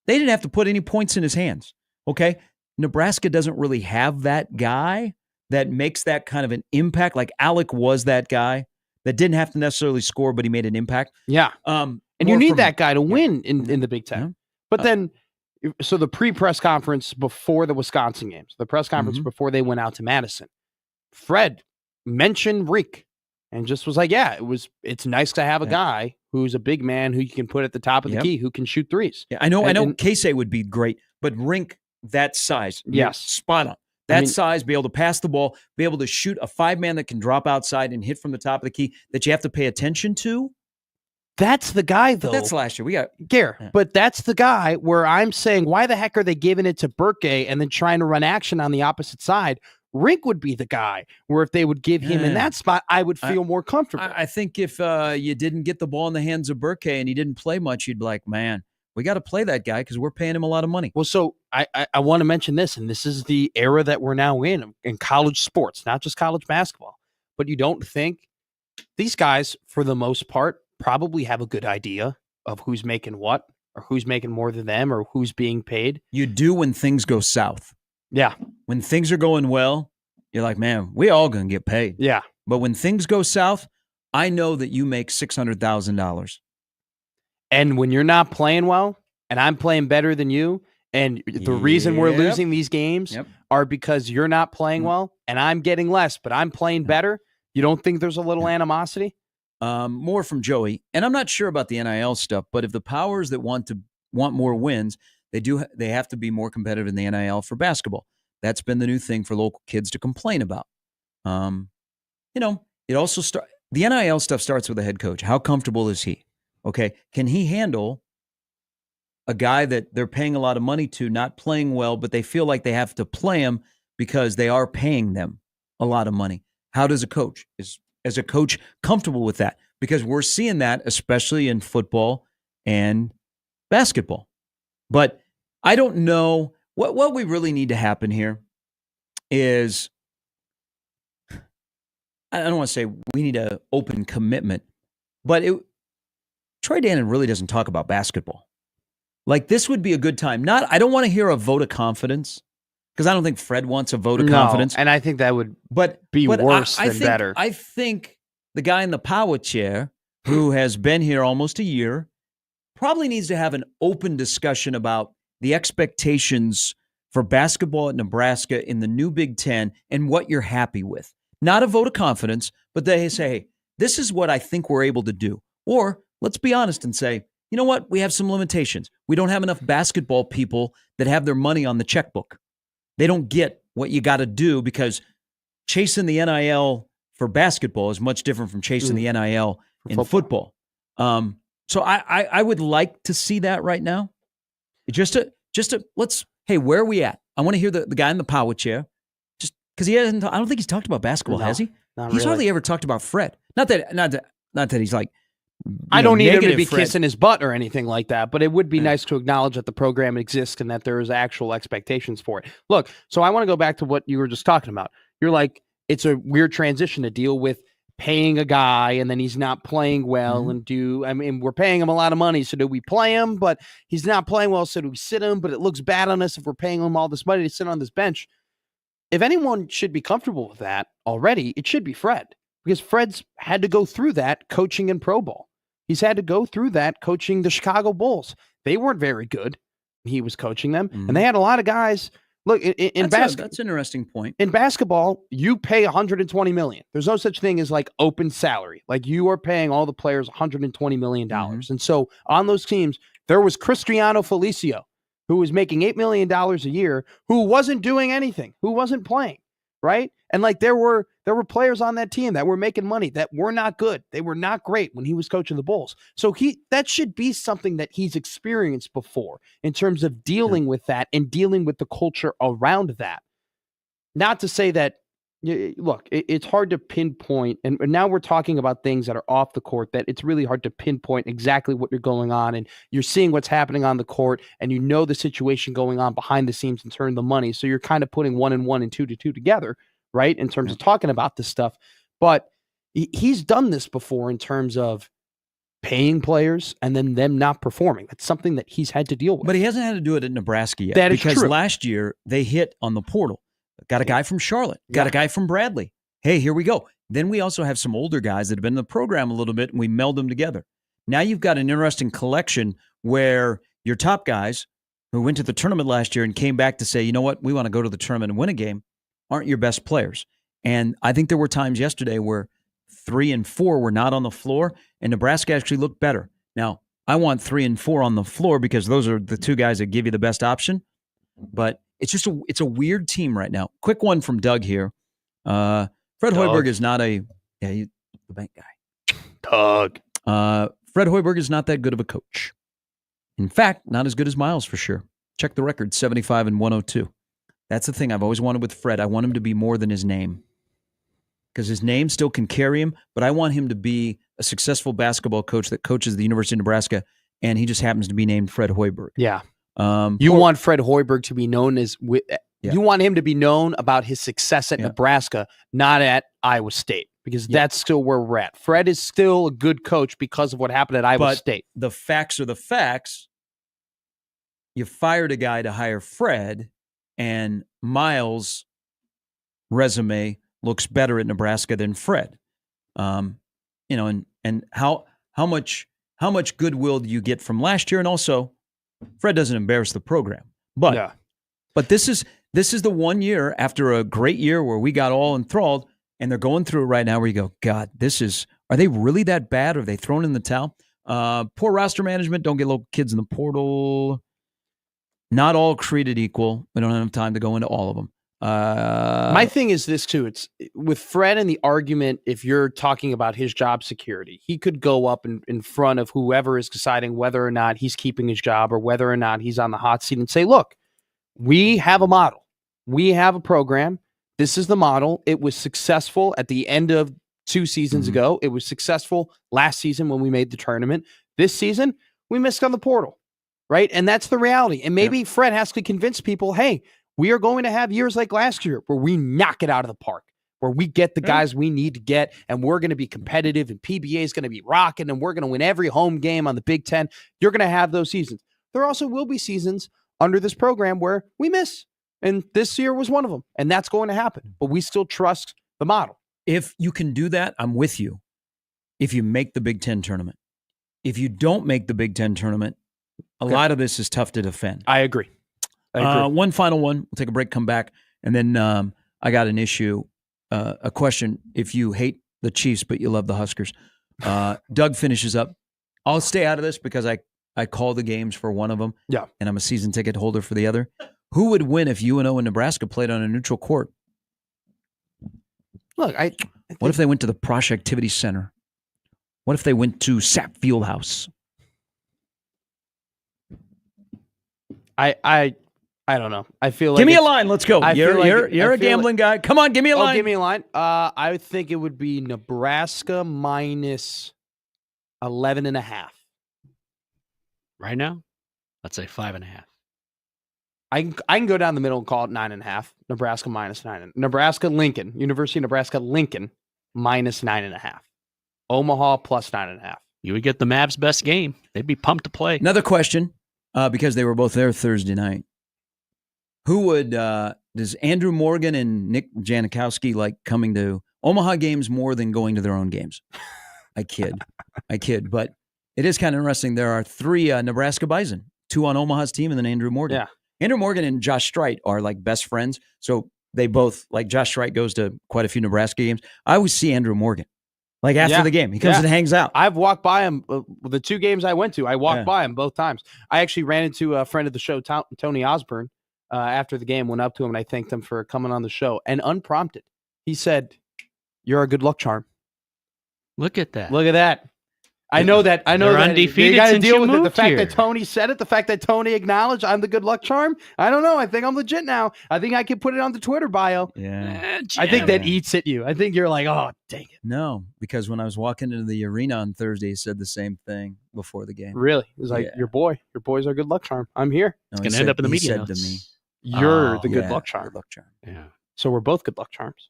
They didn't have to put any points in his hands. Okay. Nebraska doesn't really have that guy that makes that kind of an impact. Like Alec was that guy that didn't have to necessarily score, but he made an impact. Yeah. And you More need from- that guy to win in the Big Ten. Yeah. But then, so the pre-press conference before the Wisconsin games, the press conference before they went out to Madison, Fred mentioned Reek and just was like, yeah, it's nice to have a guy who's a big man who you can put at the top of the key, who can shoot threes. Yeah, I know Casey would be great, but Rink that size, Yes. spot on. That size, be able to pass the ball, be able to shoot a 5-man that can drop outside and hit from the top of the key that you have to pay attention to. That's the guy, though. But that's last year. We got Gare, but that's the guy where I'm saying, why the heck are they giving it to Burke and then trying to run action on the opposite side? Rink would be the guy where if they would give him in that spot, I would feel more comfortable. I think if you didn't get the ball in the hands of Burke and he didn't play much, you'd be like, man, we got to play that guy because we're paying him a lot of money. Well, so I want to mention this, and this is the era that we're now in college sports, not just college basketball. But you don't think these guys, for the most part, probably have a good idea of who's making what or who's making more than them or who's being paid? You do when things go south. Yeah. When things are going well, you're like, man, we all going to get paid. Yeah. But when things go south, I know that you make $600,000. And when you're not playing well and I'm playing better than you, and the reason we're losing these games are because you're not playing well and I'm getting less, but I'm playing better, you don't think there's a little animosity? More from Joey. And I'm not sure about the NIL stuff, but if the powers that want more wins, they have to be more competitive in the NIL for basketball. That's been the new thing for local kids to complain about. It also the NIL stuff starts with the head coach. How comfortable is he? Okay. Can he handle a guy that they're paying a lot of money to not playing well, but they feel like they have to play him because they are paying them a lot of money? How does a coach, is a coach comfortable with that? Because we're seeing that, especially in football and basketball. But I don't know what we really need to happen here is, I don't want to say we need an open commitment, but Troy Dannon really doesn't talk about basketball. Like, this would be a good time. I don't want to hear a vote of confidence because I don't think Fred wants a vote of confidence. And I think that would be worse than better. I think the guy in the power chair who has been here almost a year probably needs to have an open discussion about the expectations for basketball at Nebraska in the new Big Ten and what you're happy with. Not a vote of confidence, but they say, hey, this is what I think we're able to do. Or let's be honest and say, you know what? We have some limitations. We don't have enough basketball people that have their money on the checkbook. They don't get what you got to do because chasing the NIL for basketball is much different from chasing the NIL in football. So I would like to see that right now. Just to hey, where are we at? I want to hear the guy in the power chair. Just because I don't think he's talked about basketball, has he? He's hardly ever talked about Fred. Not that he's like, I don't need him to be kissing his butt or anything like that, but it would be nice to acknowledge that the program exists and that there is actual expectations for it. Look, so I want to go back to what you were just talking about. You're like, it's a weird transition to deal with paying a guy and then he's not playing well. We're paying him a lot of money. So do we play him? But he's not playing well. So do we sit him? But it looks bad on us if we're paying him all this money to sit on this bench. If anyone should be comfortable with that already, it should be Fred, because Fred's had to go through that coaching in Pro Bowl. He's had to go through that coaching the Chicago Bulls. They weren't very good. He was coaching them, and they had a lot of guys. Look, in basketball, that's an interesting point. In basketball, you pay $120 million. There's no such thing as like open salary. Like, you are paying all the players $120 million. And so on those teams, there was Cristiano Felicio, who was making $8 million a year, who wasn't doing anything, who wasn't playing, right? And like, there were players on that team that were making money that were not good. They were not great when he was coaching the Bulls. So that should be something that he's experienced before in terms of dealing with that and dealing with the culture around that. Not to say that, look, it's hard to pinpoint, and now we're talking about things that are off the court, that it's really hard to pinpoint exactly what you're going on, and you're seeing what's happening on the court, and you know the situation going on behind the scenes in terms of the money. So you're kind of putting 1 and 1 and 2 to 2 together, right, in terms of talking about this stuff. But he's done this before in terms of paying players and then them not performing. That's something that he's had to deal with. But he hasn't had to do it at Nebraska yet. That is because true. Last year they hit on the portal. Got a guy from Charlotte. Got a guy from Bradley. Hey, here we go. Then we also have some older guys that have been in the program a little bit, and we meld them together. Now you've got an interesting collection where your top guys who went to the tournament last year and came back to say, you know what, we want to go to the tournament and win a game, aren't your best players. And I think there were times yesterday where 3 and 4 were not on the floor, and Nebraska actually looked better. Now, I want 3 and 4 on the floor because those are the two guys that give you the best option. But it's just it's a weird team right now. Quick one from Doug here. Fred Hoiberg is not the bank guy. Doug. Fred Hoiberg is not that good of a coach. In fact, not as good as Miles for sure. Check the record, 75 and 102. That's the thing I've always wanted with Fred. I want him to be more than his name. Because his name still can carry him, but I want him to be a successful basketball coach that coaches the University of Nebraska, and he just happens to be named Fred Hoiberg. Yeah. You want Fred Hoiberg to be known as you want him to be known about his success at Nebraska, not at Iowa State, because that's still where we're at. Fred is still a good coach because of what happened at Iowa State. The facts are the facts. You fired a guy to hire Fred, and Miles' resume looks better at Nebraska than Fred. And how much goodwill do you get from last year? And also, Fred doesn't embarrass the program. But this is the 1 year after a great year where we got all enthralled, and they're going through it right now where you go, God, are they really that bad? Are they thrown in the towel? Poor roster management, don't get little kids in the portal. Not all created equal. We don't have time to go into all of them. My thing is this too. It's with Fred and the argument, if you're talking about his job security, he could go up in front of whoever is deciding whether or not he's keeping his job or whether or not he's on the hot seat and say, look, we have a model. We have a program. This is the model. It was successful at the end of 2 seasons ago. It was successful last season when we made the tournament. This season, we missed on the portal, right? And that's the reality. And maybe Fred has to convince people, hey, we are going to have years like last year where we knock it out of the park, where we get the guys we need to get, and we're going to be competitive, and PBA is going to be rocking, and we're going to win every home game on the Big Ten. You're going to have those seasons. There also will be seasons under this program where we miss, and this year was one of them, and that's going to happen. But we still trust the model. If you can do that, I'm with you. If you make the Big Ten tournament. If you don't make the Big Ten tournament, a lot of this is tough to defend. I agree. One final one. We'll take a break, come back. And then I got an issue, a question. If you hate the Chiefs, but you love the Huskers, Doug finishes up. I'll stay out of this because I call the games for one of them. Yeah. And I'm a season ticket holder for the other. Who would win if UNO and Nebraska played on a neutral court? Look, what if they went to the Prosh Activity Center? What if they went to Sapp Fieldhouse? I don't know. I feel like give me a line. Let's go. You're a gambling guy. Come on, give me a line. Give me a line. I would think it would be Nebraska minus 11.5. Right now, let's say 5.5. I can go down the middle and call it 9.5. Nebraska minus 9. Nebraska Lincoln, University of Nebraska Lincoln minus 9.5. Omaha plus 9.5. You would get the Mavs' best game. They'd be pumped to play. Another question, because they were both there Thursday night. Who would does Andrew Morgan and Nick Janikowski like coming to Omaha games more than going to their own games? I kid, but it is kind of interesting. There are 3 Nebraska Bison, 2 on Omaha's team, and then Andrew Morgan. Yeah. Andrew Morgan and Josh Strite are like best friends, so they both like Josh Strite goes to quite a few Nebraska games. I always see Andrew Morgan like after the game. He comes and hangs out. I've walked by him the 2 games I went to. I walked by him both times. I actually ran into a friend of the show, Tony Osborne. After the game, went up to him and I thanked him for coming on the show. And unprompted, he said, "You're a good luck charm." Look at that. Look at that. I know that. They're that. Undefeated you got to since deal you with it. The moved fact here. that Tony said it, the fact that Tony acknowledged I'm the good luck charm. I don't know. I think I'm legit now. I think I can put it on the Twitter bio. Yeah. I think that eats at you. I think you're like, oh, dang it. No, because when I was walking into the arena on Thursday, he said the same thing before the game. Really? It was like, your boy's our good luck charm. I'm here. No, It's going to end up in the he media said notes. to me, You're the good luck charm. Good luck charm. Yeah. So we're both good luck charms.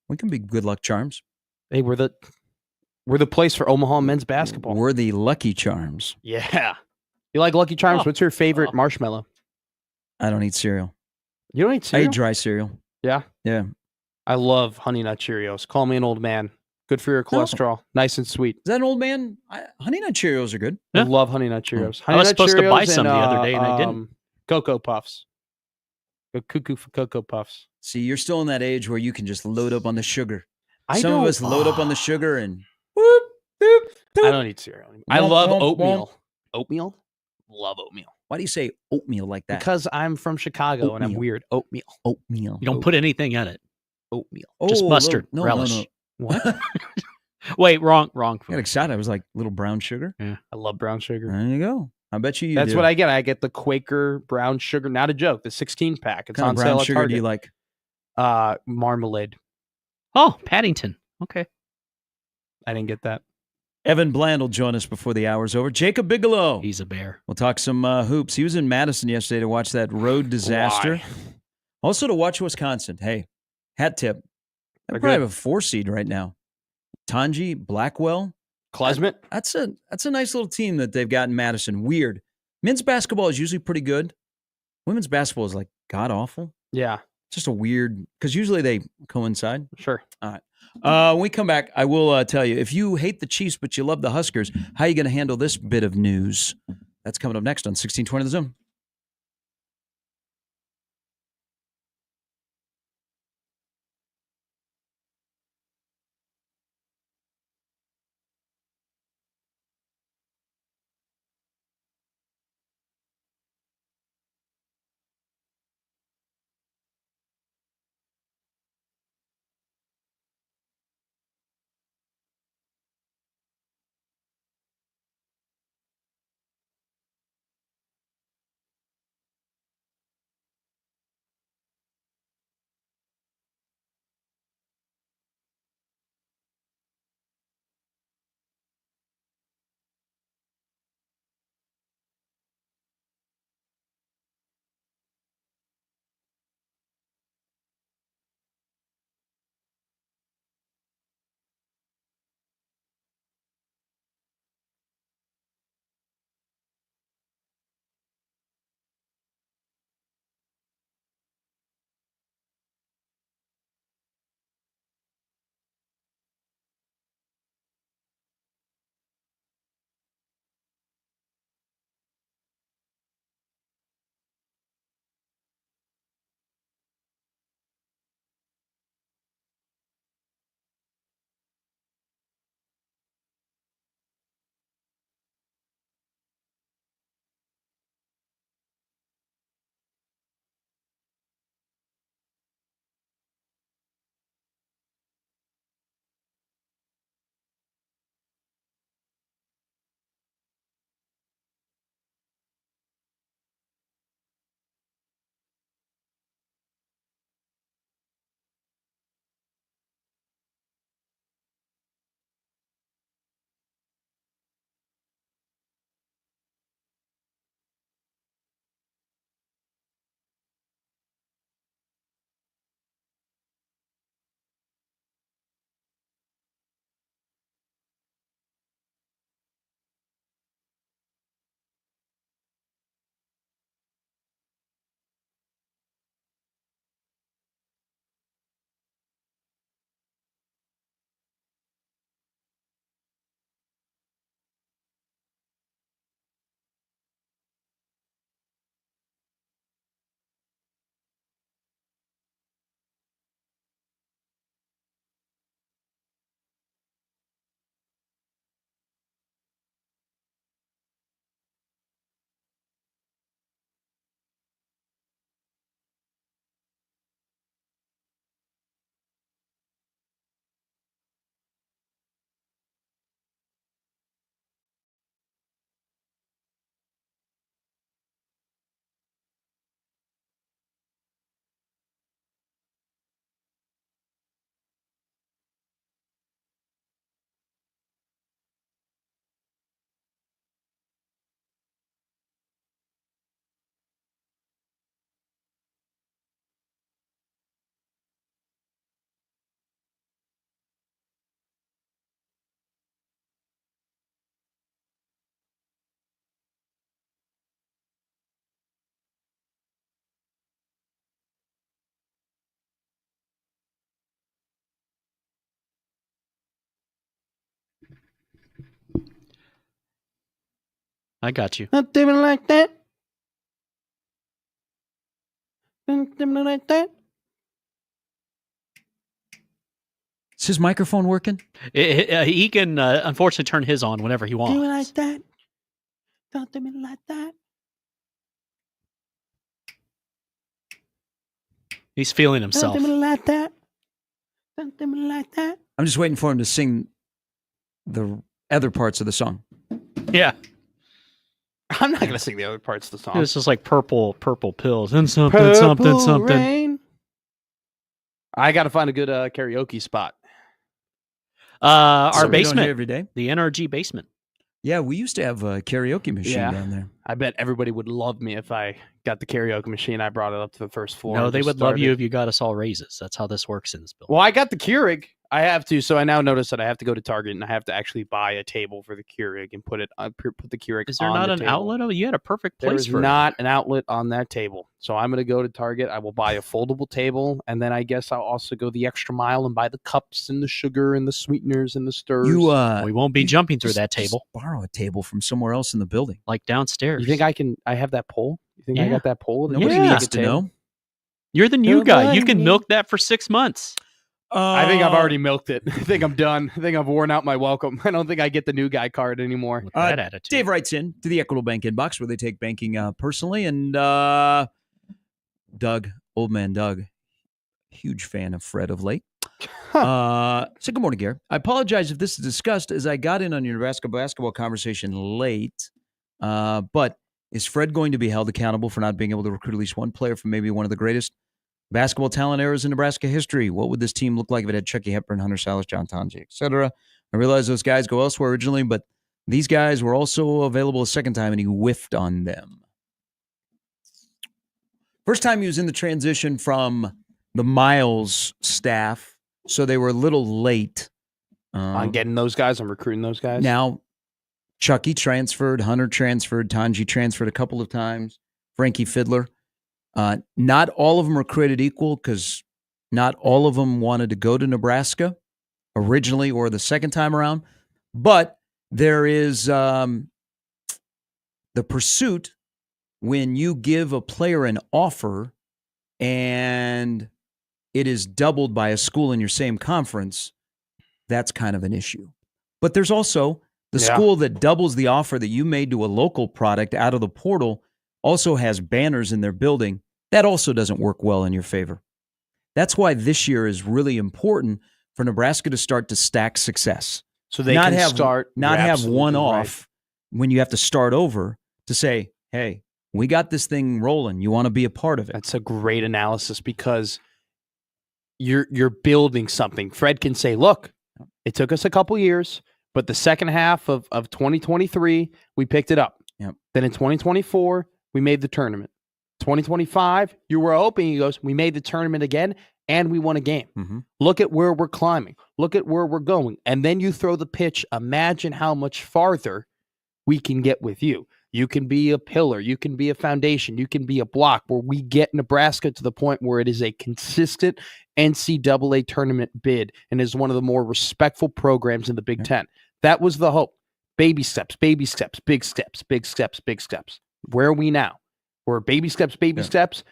We can be good luck charms. Hey, we're the place for Omaha men's basketball. We're the Lucky Charms. Yeah. You like Lucky Charms? Oh. What's your favorite marshmallow? I don't eat cereal. You don't eat I cereal? eat dry cereal. Yeah. Yeah. I love Honey Nut Cheerios. Call me an old man. Good for your No. cholesterol. Nice and sweet. Is that an old man? Honey Nut Cheerios are good. Yeah. I love Honey Nut Cheerios. Honey was Nut supposed to buy Cheerios some and, the other day, and I didn't. Cocoa Puffs. Go cuckoo for Cocoa Puffs. See, you're still in that age where you can just load up on the sugar. I Some of don't- us load up on the sugar and I don't eat cereal anymore. I Womp, love womp, oatmeal. Oatmeal? Love oatmeal. Why do you say oatmeal like that? Because I'm from Chicago and I'm Oatmeal. weird. Oatmeal. Oatmeal. You don't put anything in it. Oatmeal. Just Oh, mustard, no, relish. No. What? Wait, wrong. I got excited. I was like, little brown sugar. I love brown sugar. There you go. I bet you That's do. what I get. I get the Quaker brown sugar. Not a joke. The 16 pack. It's What kind on of sale brown at sugar do Target. you like? Marmalade. Oh, Paddington. Okay. I didn't get that. Evan Bland will join us before the hour's over. Jacob Bigelow. He's a bear. We'll talk some hoops. He was in Madison yesterday to watch that road disaster. Why? Also to watch Wisconsin. Hey, hat tip. They They're probably good. have a 4 seed right now. Tanji, Blackwell. Klesmet? That's a nice little team that they've got in Madison. Weird. Men's basketball is usually pretty good. Women's basketball is like god awful. Yeah, Just a weird because usually they coincide. sure. When we come back, I will tell you if you hate the Chiefs but you love the Huskers, how are you going to handle this bit of news? That's coming up next on 1620 The Zone. I got you. Don't do me like that. Don't do me like that. Is his microphone working? He can unfortunately turn his on whenever he Do me like wants. that. Don't do me like that. He's feeling Don't himself. do me like that. Don't do me like that. I'm just waiting for him to sing the other parts of the song. Yeah. I'm not gonna sing the other parts of the song. It's just like purple pills and something. Purple rain. I got to find a good karaoke spot. Our Something we don't hear basement, every day. the NRG basement. Yeah, we used to have a karaoke machine Yeah. down there. I bet everybody would love me if I got the karaoke machine. I brought it up to the first floor. No, and they just would love you started. if you got us all raises. That's how this works in this building. Well, I got the Keurig. I have to, so I now notice that I have to go to Target and I have to actually buy a table for the Keurig and put the Keurig. Is there on not the an table. outlet? Oh, you had a perfect There place is for it. not an outlet on that table, so I'm going to go to Target. I will buy a foldable table, and then I guess I'll also go the extra mile and buy the cups and the sugar and the sweeteners and the stirs. You We won't be you jumping through just- that just table, borrow a table from somewhere else in the building. like downstairs. You think I can? I have that pole. You think I Yeah. got that pole? that Nobody you can needs take a to table? know. You're the new guy. You can Nobody- milk that for 6 months. I think I've already milked it. I think I'm done. I think I've worn out my welcome. I don't think I get the new guy card anymore. With Uh, that attitude. Dave writes in to the Equitable Bank inbox where they take banking personally. And Doug, old man Doug, huge fan of Fred of late. So good morning, Gary. I apologize if this is discussed as I got in on your Nebraska basketball conversation late. But is Fred going to be held accountable for not being able to recruit at least one player from maybe one of the greatest basketball talent eras in Nebraska history? What would this team look like if it had Chucky Hepburn, Hunter Salas, John Tonje, etc.? I realize those guys go elsewhere originally, but these guys were also available a second time, and he whiffed on them. First time he was in the transition from the Miles staff, so they were a little late. On getting those guys, I'm recruiting those guys. Now, Chucky transferred, Hunter transferred, Tonje transferred a couple of times, Frankie Fiddler. Not all of them were created equal because not all of them wanted to go to Nebraska originally or the second time around. But there is the pursuit when you give a player an offer and it is doubled by a school in your same conference. That's kind of an issue. But there's also the Yeah. school that doubles the offer that you made to a local product out of the portal also has banners in their building. That also doesn't work well in your favor. That's why this year is really important for Nebraska to start to stack success. so they not can have start. not You're have absolutely one right. off when you have to start over to say, hey, we got this thing rolling. You want to be a part of it. That's a great analysis because you're building something. Fred can say, look, it took us a couple years, but the second half of 2023, we picked it up. Yep. Then in 2024, we made the tournament. 2025, you were hoping, he goes, we made the tournament again and we won a game. Mhm. Look at where we're climbing. Look at where we're going. And then you throw the pitch. Imagine how much farther we can get with you. You can be a pillar. You can be a foundation. You can be a block where we get Nebraska to the point where it is a consistent NCAA tournament bid and is one of the more respectful programs in the Big Ten. That was the hope. Baby steps, big steps, big steps. Where are we now? We're baby steps, big steps,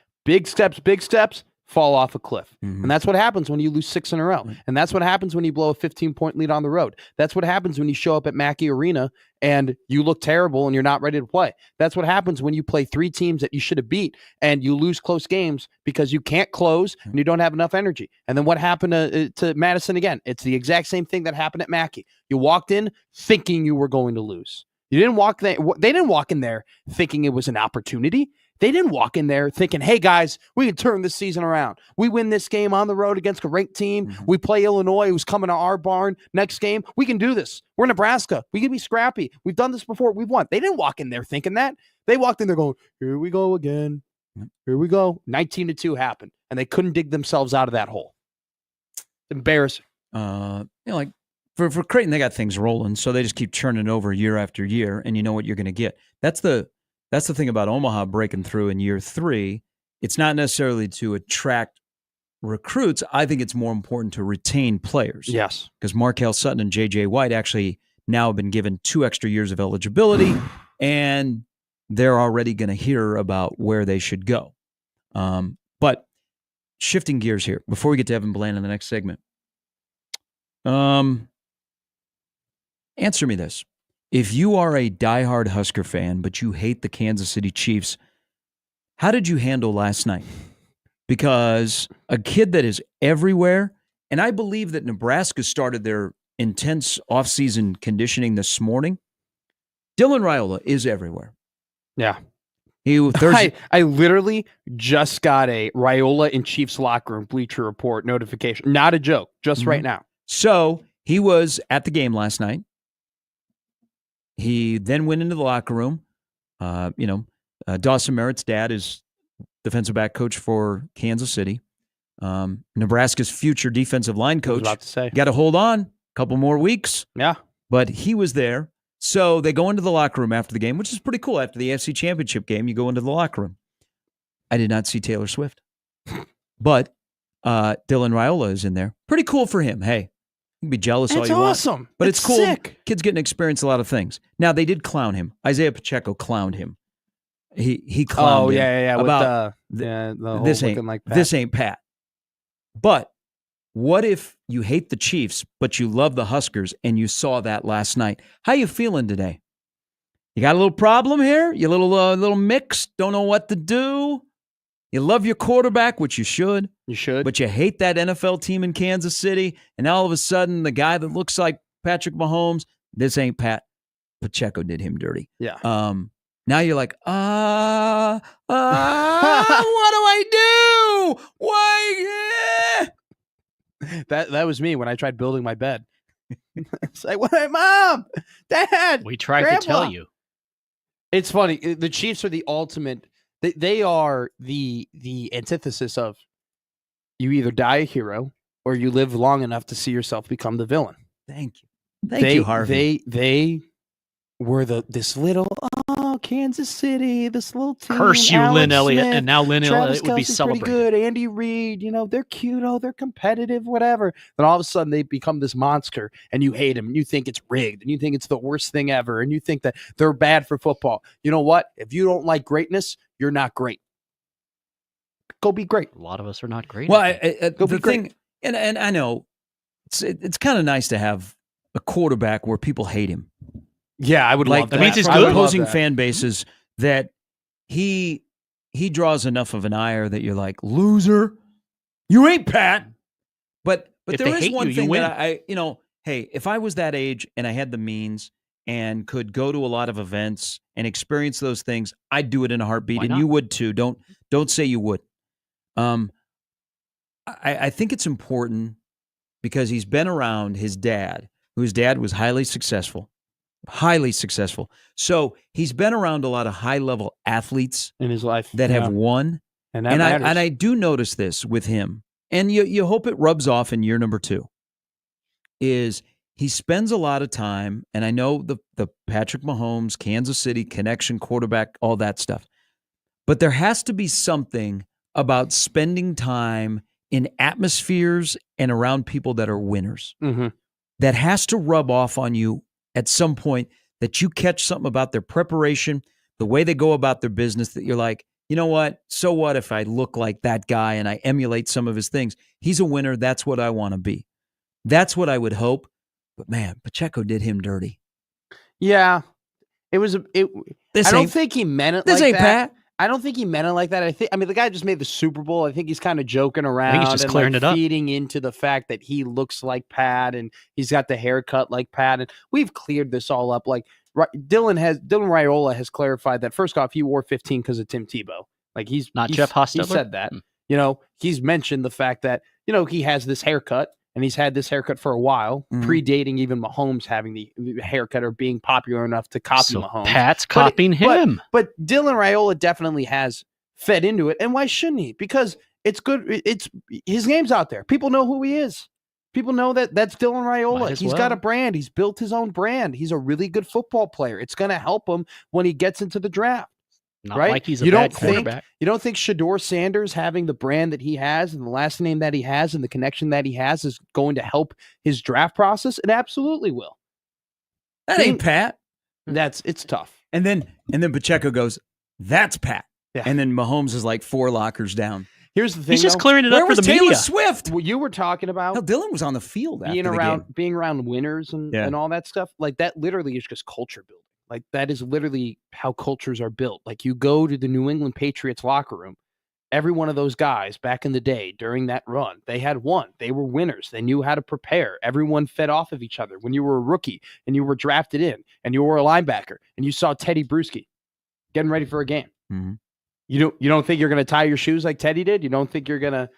fall off a cliff. Mhm. And that's what happens when you lose 6 in a row. Right. And that's what happens when you blow a 15-point lead on the road. That's what happens when you show up at Mackey Arena and you look terrible and you're not ready to play. That's what happens when you play 3 teams that you should have beat and you lose close games because you can't close and you don't have enough energy. And then what happened to Madison again? It's the exact same thing that happened at Mackey. You walked in thinking you were going to lose. You didn't walk there. They didn't walk in there thinking it was an opportunity. They didn't walk in there thinking, hey, guys, we can turn this season around. We win this game on the road against a ranked team. Mhm. We play Illinois, who's coming to our barn. Next game, we can do this. We're Nebraska. We can be scrappy. We've done this before. We've won. They didn't walk in there thinking that. They walked in there going, here we go again. Here we go. 19-2 happened, and they couldn't dig themselves out of that hole. Embarrassing. Like for Creighton, they got things rolling, so they just keep churning over year after year, and you know what you're going to get. That's the thing about Omaha breaking through in year 3. It's not necessarily to attract recruits. I think it's more important to retain players. Yes. Because Markel Sutton and J.J. White actually now have been given 2 extra years of eligibility. and they're already going to hear about where they should go. But shifting gears here before we get to Evan Bland in the next segment. Answer me this. If you are a diehard Husker fan, but you hate the Kansas City Chiefs, how did you handle last night? Because a kid that is everywhere, and I believe that Nebraska started their intense offseason conditioning this morning. Dylan Raiola is everywhere. Yeah. I I literally just got a Raiola in Chiefs locker room Bleacher Report notification. Not a joke, just right now. So he was at the game last night. He then went into the locker room. Dawson Merritt's dad is defensive back coach for Kansas City. Nebraska's future defensive line coach. About to say. Got to hold on a couple more weeks. Yeah. But he was there. So they go into the locker room after the game, which is pretty cool. After the AFC Championship game, you go into the locker room. I did not see Taylor Swift. But Dylan Raiola is in there. Pretty cool for him. Hey, you can be jealous all It's you want. awesome. But it's cool. Sick. Kids getting to experience a lot of things. Now, they did clown him. Isaiah Pacheco clowned him. He clowned him. Yeah. About the whole this looking like Pat. This ain't Pat. But what if you hate the Chiefs, but you love the Huskers, and you saw that last night? How you feeling today? You got a little problem here? You a little mixed? Don't know what to do? You love your quarterback, which you should. You should. But you hate that NFL team in Kansas City, and all of a sudden, the guy that looks like Patrick Mahomes, this ain't Pat. Pacheco did him dirty. Yeah. Now you're like, what do I do? Why? That was me when I tried building my bed. It's like, what, Mom, Dad? We tried Grandma. to tell you. It's funny. The Chiefs are the ultimate. They are the antithesis of you either die a hero or you live long enough to see yourself become the villain. Thank you. Thank you, Harvey. They were this little Kansas City, this little team. Curse you, Alex Lynn Elliott. Smith, And now Lynn Travis Elliott would be Kelce's pretty celebrated. good. Andy Reid, they're cute. Oh, they're competitive, whatever. Then all of a sudden they become this monster and you hate them and you think it's rigged and you think it's the worst thing ever and you think that they're bad for football. You know what? If you don't like greatness, you're not great. Go be great. A lot of us are not great. Well, at it. Go the be great. thing, and I know it's kind of nice to have a quarterback where people hate him. Yeah, I would Like love that that. means he's I would good. love Opposing that. fan bases that he draws enough of an ire that you're like, loser, you ain't Pat. But If there they is hate one you, you thing win. that hey, if I was that age and I had the means and could go to a lot of events and experience those things, I'd do it in a heartbeat, Why and not? you would too. Don't say you would. I think it's important because he's been around his dad, whose dad was highly successful. So he's been around a lot of high-level athletes in his life that have won. and that And matters. I do notice this with him, and you hope it rubs off in year number 2, is he spends a lot of time, and I know the Patrick Mahomes, Kansas City connection, quarterback, all that stuff. But there has to be something about spending time in atmospheres and around people that are winners. Mhm. That has to rub off on you at some point, that you catch something about their preparation, the way they go about their business, that you're like, you know what? So what if I look like that guy and I emulate some of his things? He's a winner. That's what I want to be. That's what I would hope. But man, Pacheco did him dirty. Yeah, it was. This I don't ain't think he meant it. this like ain't that. Pat. I don't think he meant it like that. I mean, the guy just made the Super Bowl. I think he's kind of joking around. just and clearing like it up. feeding into the fact that he looks like Pat and he's got the haircut like Pat. And we've cleared this all up. Like Dylan Raiola has clarified that first off, he wore 15 because of Tim Tebow. Like he's Jeff Hostetler? He said that. Hmm. He's mentioned the fact that he has this haircut. And he's had this haircut for a while, Mhm. predating even Mahomes having the haircut or being popular enough to copy So Mahomes. Pat's But it- copying him. But Dylan Raiola definitely has fed into it. And why shouldn't he? Because it's good. It's his name's out there. People know who he is. People know that that's Dylan Might Raiola. as He's got a well. brand. He's built his own brand. He's a really good football player. It's going to help him when he gets into the draft. Not right? like he's a You bad don't think- quarterback. You don't think Shador Sanders having the brand that he has and the last name that he has and the connection that he has is going to help his draft process? It absolutely will. That ain't Pat. It's tough. And then Pacheco goes, "That's Pat." Yeah. And then Mahomes is like 4 lockers down. Here's the thing. He's just though. clearing it Where up for was the Taylor media. Swift? What you were talking about Hell, Dylan was on the field after being the around game. being around winners and all that stuff. Like that literally is just culture building. Like that is literally how cultures are built. Like you go to the New England Patriots locker room. Every one of those guys back in the day during that run, they had won. They were winners. They knew how to prepare. Everyone fed off of each other. When you were a rookie and you were drafted in and you were a linebacker and you saw Teddy Bruschi getting ready for a game. Mm-hmm. You don't think you're going to tie your shoes like Teddy did? You don't think you're going to,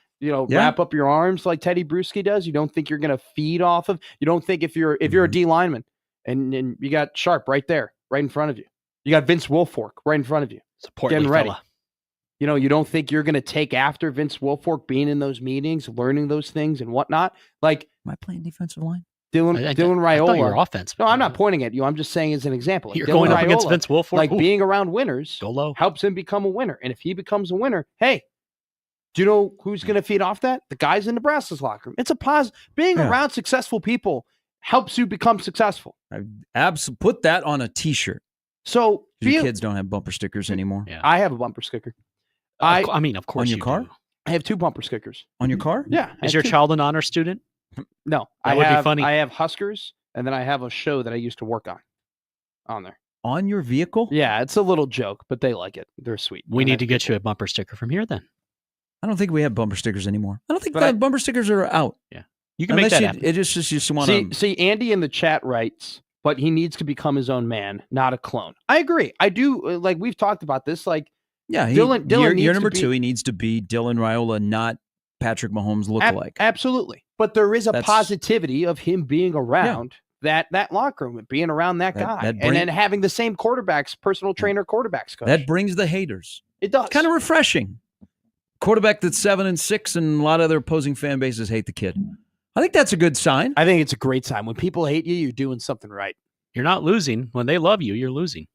wrap up your arms like Teddy Bruschi does? You don't think you're going to feed off of? You don't think if you're a D lineman and you got Sharp right there, right in front of you. You got Vince Wilfork right in front of you. Support getting ready. fella. You don't think you're going to take after Vince Wilfork being in those meetings, learning those things and whatnot? Like, am I playing defensive line? Dylan I thought you Raiola. were offense. No, I'm not pointing at you. I'm just saying as an example. Like You're Dylan going up against Raiola, Vince Wilfork. like Ooh, being around winners go low. helps him become a winner. And if he becomes a winner, hey, do you know who's going to feed off that? The guys in Nebraska's locker room. It's a positive. Being around successful people helps you become successful. Put that on a T-shirt. So Your kids don't have bumper stickers anymore. Yeah. I have a bumper sticker. I mean, of course, on your you car? do. I have 2 bumper stickers. On your car? Yeah. I Is have your 2. child an honor student? No, That would be funny. I have Huskers, and then I have a show that I used to work on there. On your vehicle? Yeah, it's a little joke, but they like it. They're sweet. We And need to get you a bumper sticker from here then. I don't think we have bumper stickers anymore. I don't think But bumper stickers are out. You can make Unless that happen. It just want to. See, Andy in the chat writes, but he needs to become his own man, not a clone. I agree. I do. Like we've talked about this. Like, Yeah, Dylan year needs number to be- 2, he needs to be Dylan Raiola, not Patrick Mahomes lookalike. Absolutely. But there is a That's- positivity of him being around that locker room and being around that guy, and then having the same personal trainer quarterbacks coach. That brings the haters. It does. Kind of refreshing. Quarterback that's 7-6, and a lot of other opposing fan bases hate the kid. I think that's a good sign. I think it's a great sign. When people hate you, you're doing something right. You're not losing. When they love you, you're losing.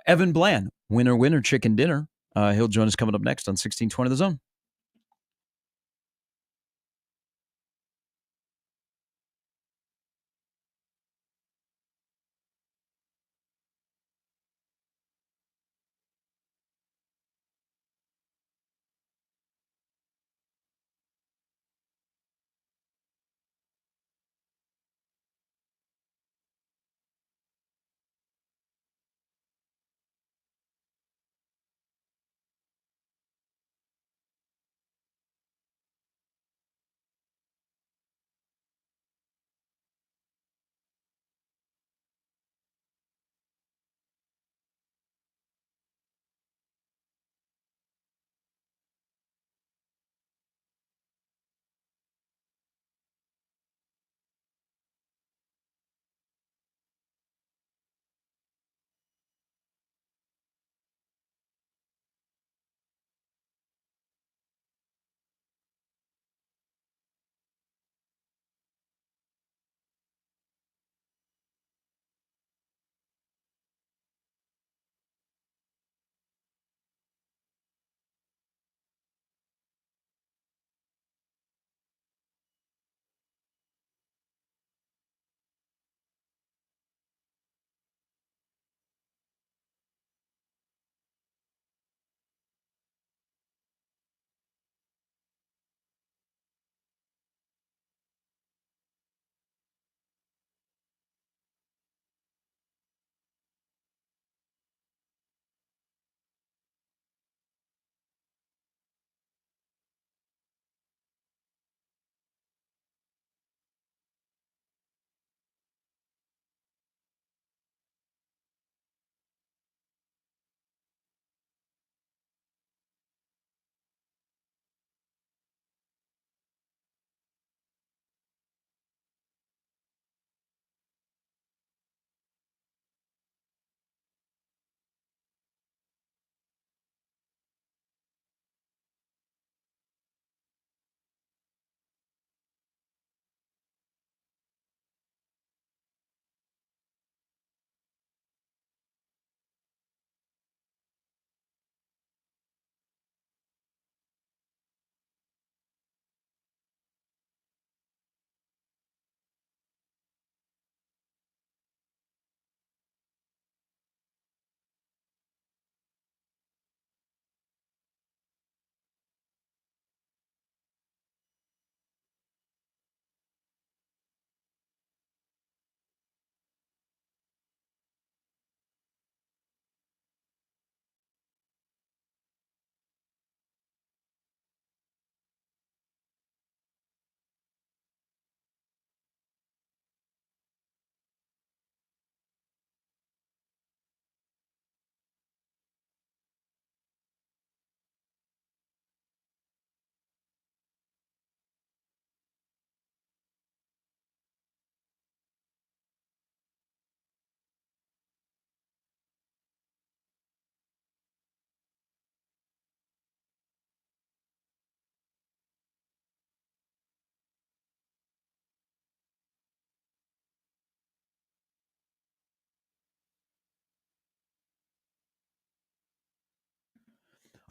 Evan Bland, winner, chicken dinner. He'll join us coming up next on 1620 The Zone.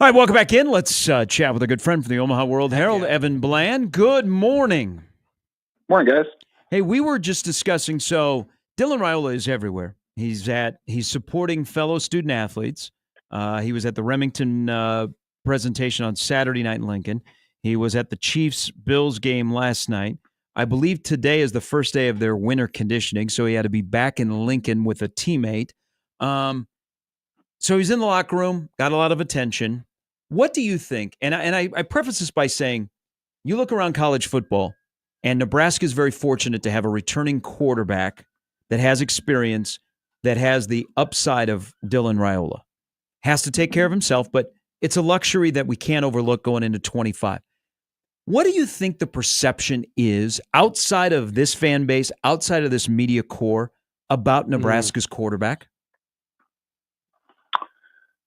All right, welcome back in. Let's chat with a good friend from the Omaha World Herald, Evan Bland. Good morning. Morning, guys. Hey, we were just discussing, so Dylan Raiola is everywhere. He's supporting fellow student athletes. He was at the Remington presentation on Saturday night in Lincoln. He was at the Chiefs-Bills game last night. I believe today is the first day of their winter conditioning, so he had to be back in Lincoln with a teammate. So he's in the locker room, got a lot of attention. What do you think? And I preface this by saying, you look around college football, and Nebraska is very fortunate to have a returning quarterback that has experience, that has the upside of Dylan Raiola. Has to take care of himself, but it's a luxury that we can't overlook going into 25. What do you think the perception is outside of this fan base, outside of this media core, about Nebraska's quarterback?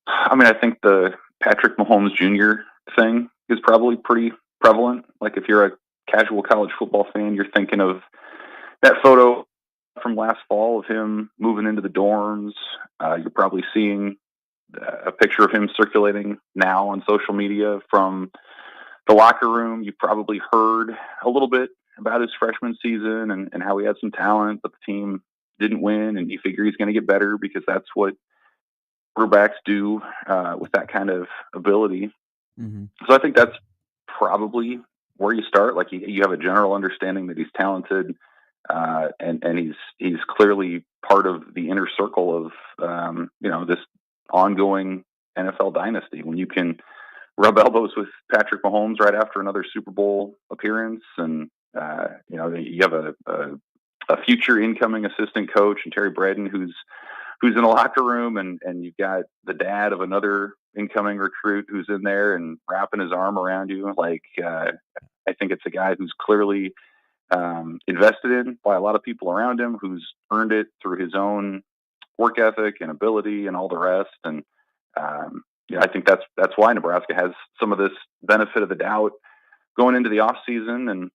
I mean, I think the Patrick Mahomes Jr. thing is probably pretty prevalent. Like, if you're a casual college football fan, you're thinking of that photo from last fall of him moving into the dorms. You're probably seeing a picture of him circulating now on social media from the locker room. You probably heard a little bit about his freshman season and how he had some talent, but the team didn't win, and you figure he's going to get better because that's what quarterbacks do with that kind of ability. Mm-hmm. So I think that's probably where you start. Like, you have a general understanding that he's talented, and he's clearly part of the inner circle of this ongoing NFL dynasty. When you can rub elbows with Patrick Mahomes right after another Super Bowl appearance, and you have a future incoming assistant coach and Terry Braden who's in the locker room, and you've got the dad of another incoming recruit who's in there and wrapping his arm around you. Like, I think it's a guy who's clearly invested in by a lot of people around him, who's earned it through his own work ethic and ability and all the rest. And I think that's why Nebraska has some of this benefit of the doubt going into the off season and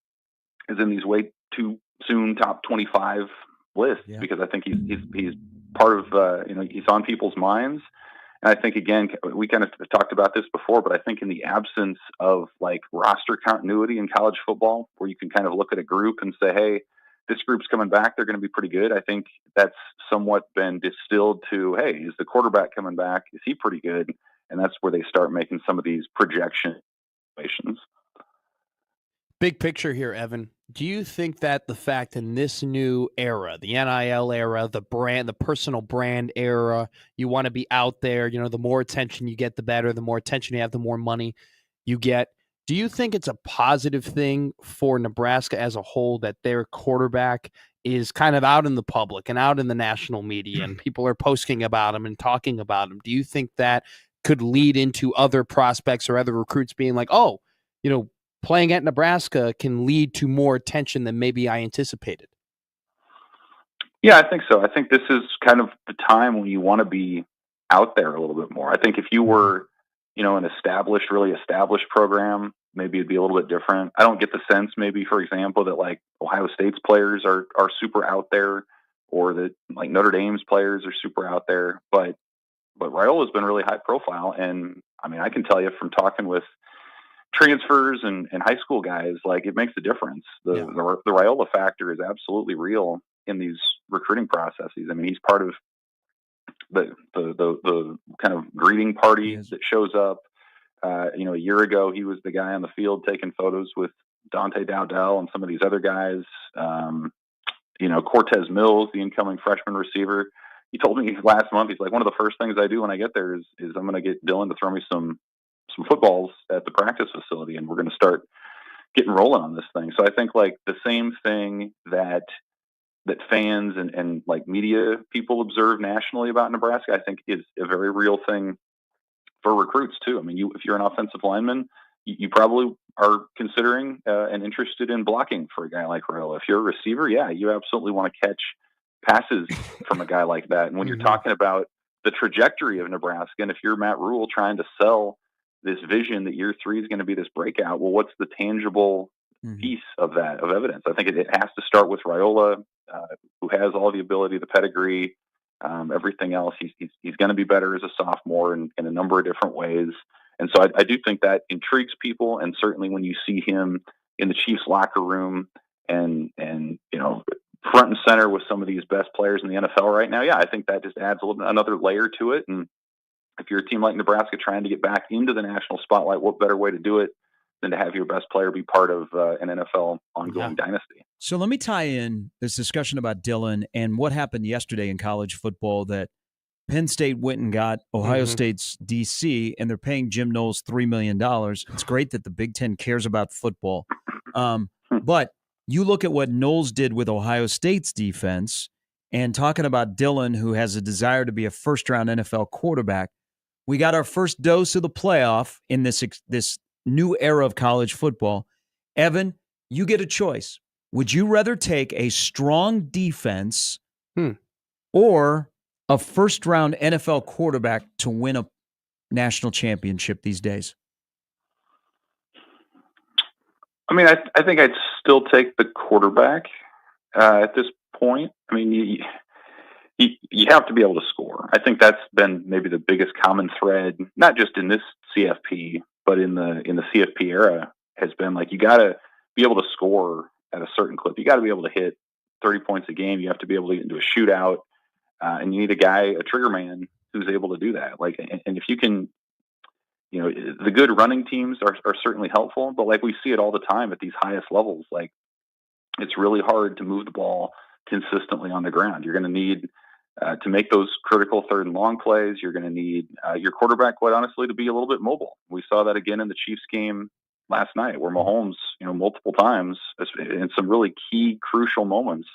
is in these way too soon top 25 lists, because I think he's part of he's on people's minds. And I think, again, we kind of talked about this before, but I think in the absence of like roster continuity in college football, where you can kind of look at a group and say, hey, this group's coming back, they're going to be pretty good. I think that's somewhat been distilled to, hey, is the quarterback coming back? Is he pretty good? And that's where they start making some of these projections. Big picture here, Evan. Do you think that the fact in this new era, the NIL era, the personal brand era, you want to be out there, the more attention you get, the better, the more attention you have, the more money you get. Do you think it's a positive thing for Nebraska as a whole that their quarterback is kind of out in the public and out in the national media and people are posting about him and talking about him? Do you think that could lead into other prospects or other recruits being like, oh, playing at Nebraska can lead to more attention than maybe I anticipated? Yeah, I think so. I think this is kind of the time when you want to be out there a little bit more. I think if you were, an really established program, maybe it'd be a little bit different. I don't get the sense, maybe, for example, that like Ohio State's players are super out there, or that like Notre Dame's players are super out there. But Raiola's been really high profile. And I mean, I can tell you from talking with transfers and high school guys, like, it makes a difference. The Raiola factor is absolutely real in these recruiting processes. I mean, he's part of the kind of greeting party that shows up. A year ago, he was the guy on the field taking photos with Dante Dowdell and some of these other guys. Cortez Mills, the incoming freshman receiver, he told me last month, he's like, one of the first things I do when I get there is I'm going to get Dylan to throw me some footballs at the practice facility, and we're going to start getting rolling on this thing. So I think like the same thing that fans and like media people observe nationally about Nebraska, I think is a very real thing for recruits too. I mean, if you're an offensive lineman, you probably are considering and interested in blocking for a guy like Raiola. If you're a receiver, you absolutely want to catch passes from a guy like that. And when you're talking about the trajectory of Nebraska, and if you're Matt Rule trying to sell this vision that year 3 is going to be this breakout, well, what's the tangible piece of that, of evidence? I think it has to start with Raiola, who has all the ability, the pedigree, everything else. He's going to be better as a sophomore in a number of different ways. And so I do think that intrigues people. And certainly when you see him in the Chiefs locker room and front and center with some of these best players in the NFL right now, yeah, I think that just adds another layer to it. And if you're a team like Nebraska trying to get back into the national spotlight, what better way to do it than to have your best player be part of an NFL ongoing dynasty? So let me tie in this discussion about Dillon and what happened yesterday in college football, that Penn State went and got Ohio State's DC, and they're paying Jim Knowles $3 million. It's great that the Big Ten cares about football. But you look at what Knowles did with Ohio State's defense, and talking about Dillon, who has a desire to be a first-round NFL quarterback. We got our first dose of the playoff in this new era of college football. Evan, you get a choice. Would you rather take a strong defense or a first-round NFL quarterback to win a national championship these days? I mean, I think I'd still take the quarterback at this point. I mean, you have to be able to score. I think that's been maybe the biggest common thread, not just in this CFP, but in the CFP era, has been like, you got to be able to score at a certain clip. You got to be able to hit 30 points a game. You have to be able to get into a shootout, and you need a guy, a trigger man, who's able to do that. Like, and if you can, the good running teams are certainly helpful, but like we see it all the time at these highest levels, like it's really hard to move the ball consistently on the ground. You're going to need to make those critical third and long plays. You're going to need your quarterback, quite honestly, to be a little bit mobile. We saw that again in the Chiefs game last night, where Mahomes, multiple times in some really key, crucial moments,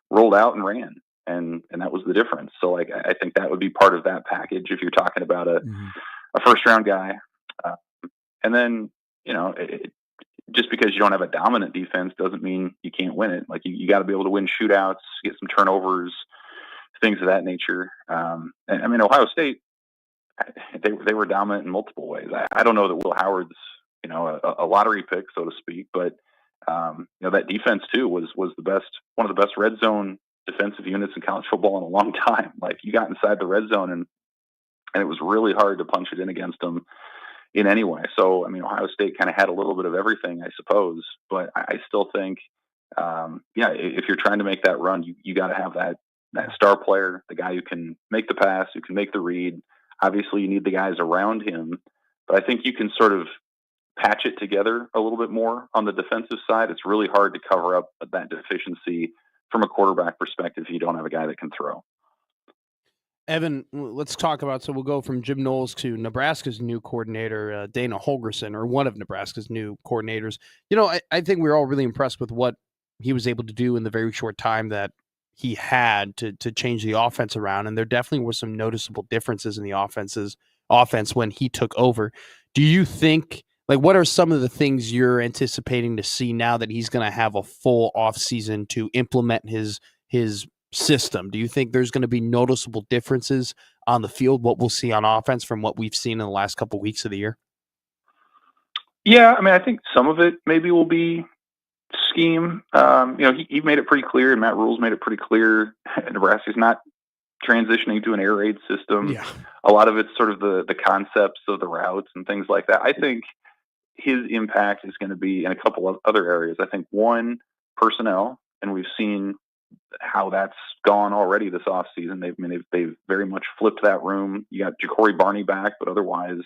rolled out and ran, and that was the difference. So, like, I think that would be part of that package if you're talking about a first round guy. And then, just because you don't have a dominant defense doesn't mean you can't win it. Like, you got to be able to win shootouts, get some turnovers, things of that nature. And I mean, Ohio State, they were dominant in multiple ways. I don't know that Will Howard's, a lottery pick, so to speak, but that defense too was one of the best red zone defensive units in college football in a long time. Like, you got inside the red zone and it was really hard to punch it in against them in any way. So, I mean, Ohio State kind of had a little bit of everything, I suppose, but I still think, if you're trying to make that run, you got to have that star player, the guy who can make the pass, who can make the read. Obviously, you need the guys around him, but I think you can sort of patch it together a little bit more on the defensive side. It's really hard to cover up that deficiency from a quarterback perspective if you don't have a guy that can throw. Evan, let's talk about, so we'll go from Jim Knowles to Nebraska's new coordinator, Dana Holgorsen, or one of Nebraska's new coordinators. I think we're all really impressed with what he was able to do in the very short time that he had to change the offense around. And there definitely were some noticeable differences in the offense when he took over. Do you think, like, what are some of the things you're anticipating to see now that he's going to have a full offseason to implement his system? Do you think there's going to be noticeable differences on the field, what we'll see on offense from what we've seen in the last couple of weeks of the year? Yeah, I mean, I think some of it maybe will be scheme. He made it pretty clear, and Matt Rule's made it pretty clear, Nebraska's not transitioning to an air raid system. Yeah. A lot of it's sort of the concepts of the routes and things like that. I think his impact is going to be in a couple of other areas. I think one, personnel, and we've seen how that's gone already this offseason. They've very much flipped that room. You got Ja'Cory Barney back, but otherwise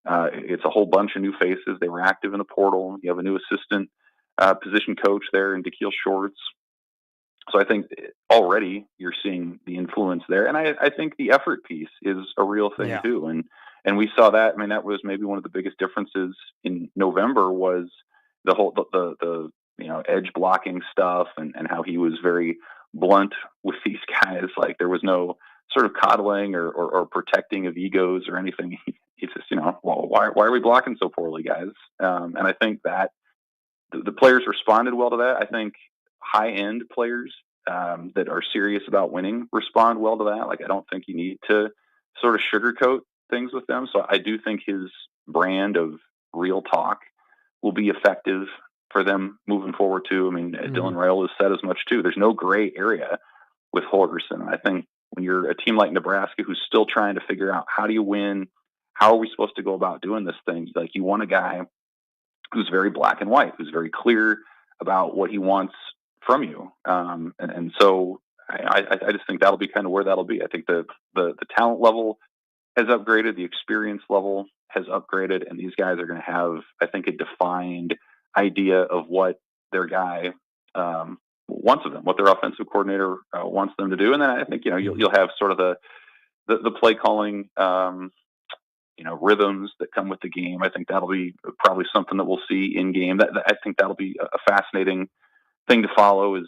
it's a whole bunch of new faces. They were active in the portal. You have a new assistant position coach there in Dakiel Shorts. So I think already you're seeing the influence there. And I think the effort piece is a real thing too. And we saw that. I mean, that was maybe one of the biggest differences in November was the whole, the edge blocking stuff and how he was very blunt with these guys. Like, there was no sort of coddling or protecting of egos or anything. He's just, well, why are we blocking so poorly, guys? And I think that the players responded well to that. I think high-end players that are serious about winning respond well to that. Like, I don't think you need to sort of sugarcoat things with them. So I do think his brand of real talk will be effective for them moving forward too. I mean, Dylan Raiola has said as much too. There's no gray area with Holgorsen. I think when you're a team like Nebraska who's still trying to figure out how do you win, how are we supposed to go about doing this thing? Like, you want a guy who's very black and white, who's very clear about what he wants from you. And so I just think that'll be kind of where that'll be. I think the talent level has upgraded, the experience level has upgraded, and these guys are going to have, I think, a defined idea of what their guy wants of them, what their offensive coordinator wants them to do. And then I think, you'll have sort of the play calling, rhythms that come with the game. I think that'll be probably something that we'll see in game. I think that'll be a fascinating thing to follow is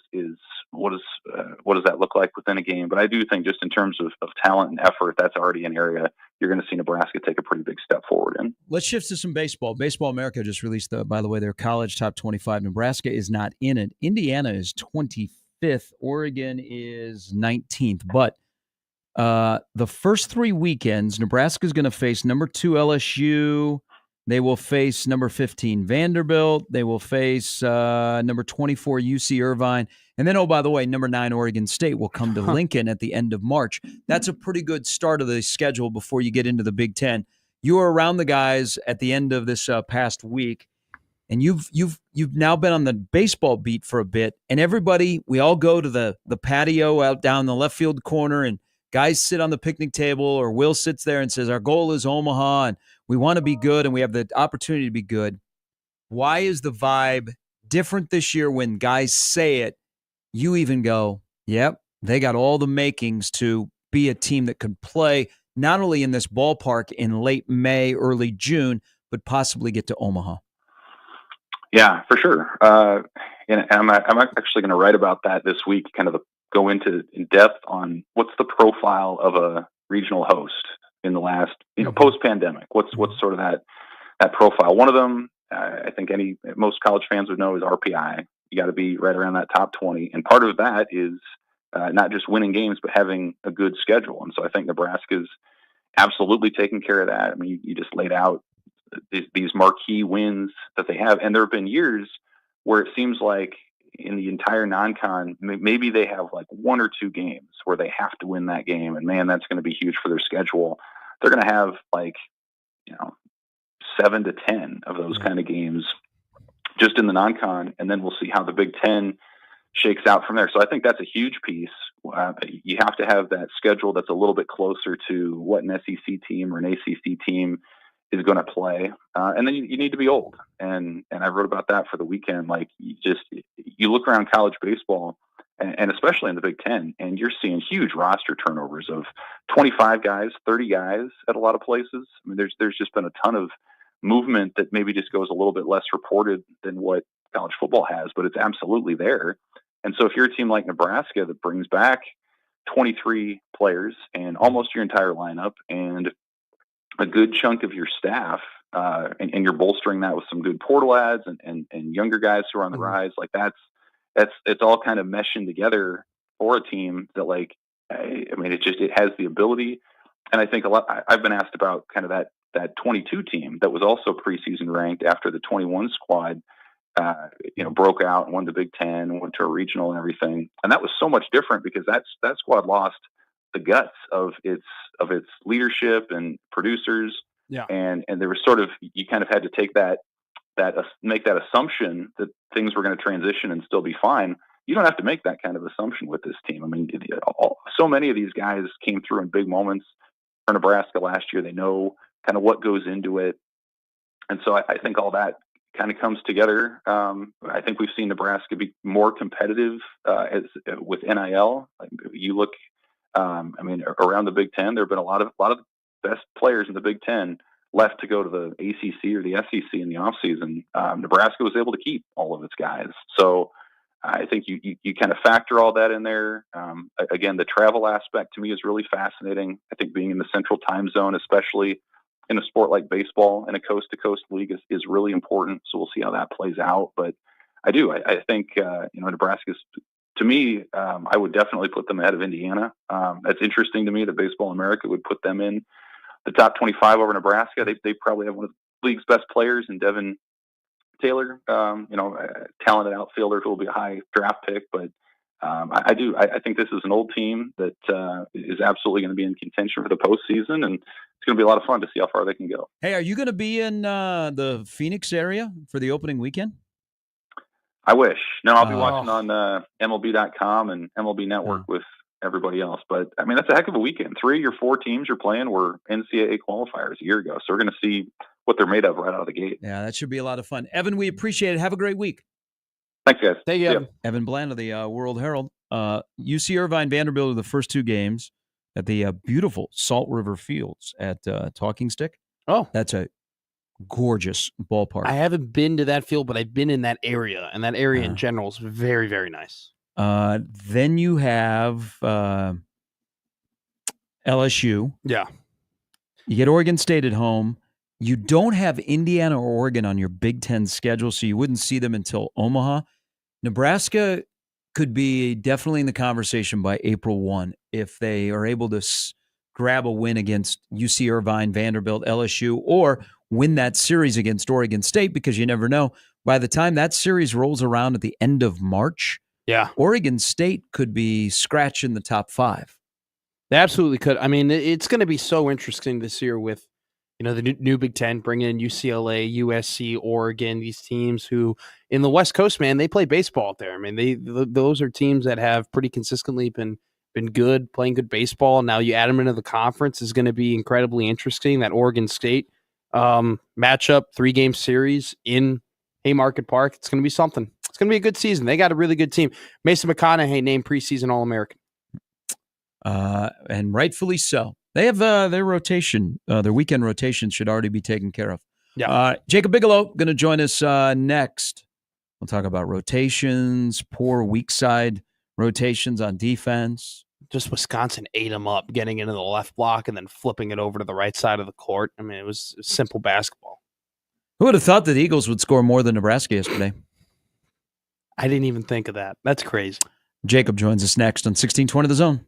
what does that look like within a game. But I do think just in terms of talent and effort, that's already an area you're going to see Nebraska take a pretty big step forward in. Let's shift to some baseball. Baseball America just released, by the way, their college top 25. Nebraska is not in it. Indiana is 25th. Oregon is 19th. But the first 3 weekends, Nebraska is going to face number 2 LSU. They will face number 15 Vanderbilt. They will face number 24 UC Irvine. And then, oh, by the way, number 9 Oregon State will come to Lincoln at the end of March. That's a pretty good start of the schedule before you get into the Big Ten. You were around the guys at the end of this past week, and you've now been on the baseball beat for a bit. And everybody, we all go to the patio out down the left field corner, and guys sit on the picnic table, or Will sits there and says, our goal is Omaha, and we want to be good, and we have the opportunity to be good. Why is the vibe different this year when guys say it? You even go, yep, they got all the makings to be a team that could play not only in this ballpark in late May, early June, but possibly get to Omaha. Yeah, for sure. And I'm actually going to write about that this week, kind of go into in depth on what's the profile of a regional host in the last, post-pandemic. What's sort of that profile? One of them, I think most college fans would know, is RPI. You got to be right around that top 20. And part of that is not just winning games, but having a good schedule. And so I think Nebraska's absolutely taking care of that. I mean, you just laid out these marquee wins that they have. And there have been years where it seems like in the entire non-con, maybe they have like 1 or 2 games where they have to win that game. And man, that's going to be huge for their schedule. They're going to have 7 to 10 of those kind of games just in the non-con. And then we'll see how the Big Ten shakes out from there. So I think that's a huge piece. You have to have that schedule that's a little bit closer to what an SEC team or an ACC team is going to play. And then you need to be old. And I wrote about that for the weekend. Like, you look around college baseball, and especially in the Big Ten, and you're seeing huge roster turnovers of 25 guys, 30 guys at a lot of places. I mean, there's just been a ton of movement that maybe just goes a little bit less reported than what college football has, but it's absolutely there. And so if you're a team like Nebraska that brings back 23 players and almost your entire lineup and a good chunk of your staff, and you're bolstering that with some good portal ads and younger guys who are on the rise, like it's all kind of meshing together for a team that, like, I mean, it has the ability. And I think I've been asked about kind of that 22 team that was also preseason ranked after the 21 squad, broke out and won the Big Ten and went to a regional and everything. And that was so much different because that squad lost the guts of its leadership and producers. Yeah. And there was sort of, you kind of had to take make that assumption that things were going to transition and still be fine. You don't have to make that kind of assumption with this team. I mean, so many of these guys came through in big moments for Nebraska last year. They know kind of what goes into it. And so I think all that kind of comes together. I think we've seen Nebraska be more competitive with NIL. Like, you look, around the Big Ten, there have been a lot of best players in the Big Ten left to go to the ACC or the SEC in the offseason. Nebraska was able to keep all of its guys. So I think you kind of factor all that in there. Again, the travel aspect to me is really fascinating. I think being in the central time zone, especially in a sport like baseball in a coast-to-coast league, is really important. So we'll see how that plays out. But I think Nebraska's, to me, I would definitely put them ahead of Indiana. That's interesting to me that Baseball America would put them in the top 25 over Nebraska. They probably have one of the league's best players in Devin Taylor, a talented outfielder who will be a high draft pick. But I do. I think this is an old team that is absolutely going to be in contention for the postseason, and it's going to be a lot of fun to see how far they can go. Hey, are you going to be in the Phoenix area for the opening weekend? I wish. No, I'll be Oh. watching on MLB.com and MLB Network with everybody else. But, I mean, that's a heck of a weekend. 3 or 4 teams you're playing were NCAA qualifiers a year ago. So we're going to see what they're made of right out of the gate. Yeah, that should be a lot of fun. Evan, we appreciate it. Have a great week. Thanks, guys. Thank you, See ya. Evan. Evan Bland of the World Herald. UC Irvine, Vanderbilt are the first 2 games at the beautiful Salt River Fields at Talking Stick. Oh, That's a gorgeous ballpark. I haven't been to that field, but I've been in that area, and that area in general is very, very nice. Then you have LSU. Yeah. You get Oregon State at home. You don't have Indiana or Oregon on your Big Ten schedule, so you wouldn't see them until Omaha. Nebraska could be definitely in the conversation by April 1 if they are able to grab a win against UC Irvine, Vanderbilt, LSU, or win that series against Oregon State, because you never know. By the time that series rolls around at the end of March, Yeah. Oregon State could be scratching the top 5. They absolutely could. I mean, it's going to be so interesting this year with, the new Big Ten, bringing in UCLA, USC, Oregon, these teams who in the West Coast, man, they play baseball out there. I mean, those are teams that have pretty consistently been good, playing good baseball. Now you add them into the conference is going to be incredibly interesting. That Oregon State matchup, 3-game series in Haymarket Park. It's going to be something. It's going to be a good season. They got a really good team. Mason McConaughey named preseason All-American. And rightfully so. They have their rotation, their weekend rotation should already be taken care of. Yeah. Jacob Bigelow going to join us next. We'll talk about rotations, poor weak side rotations on defense. Just Wisconsin ate them up, getting into the left block and then flipping it over to the right side of the court. I mean, it was simple basketball. Who would have thought that the Eagles would score more than Nebraska yesterday? I didn't even think of that. That's crazy. Jacob joins us next on 1620 The Zone.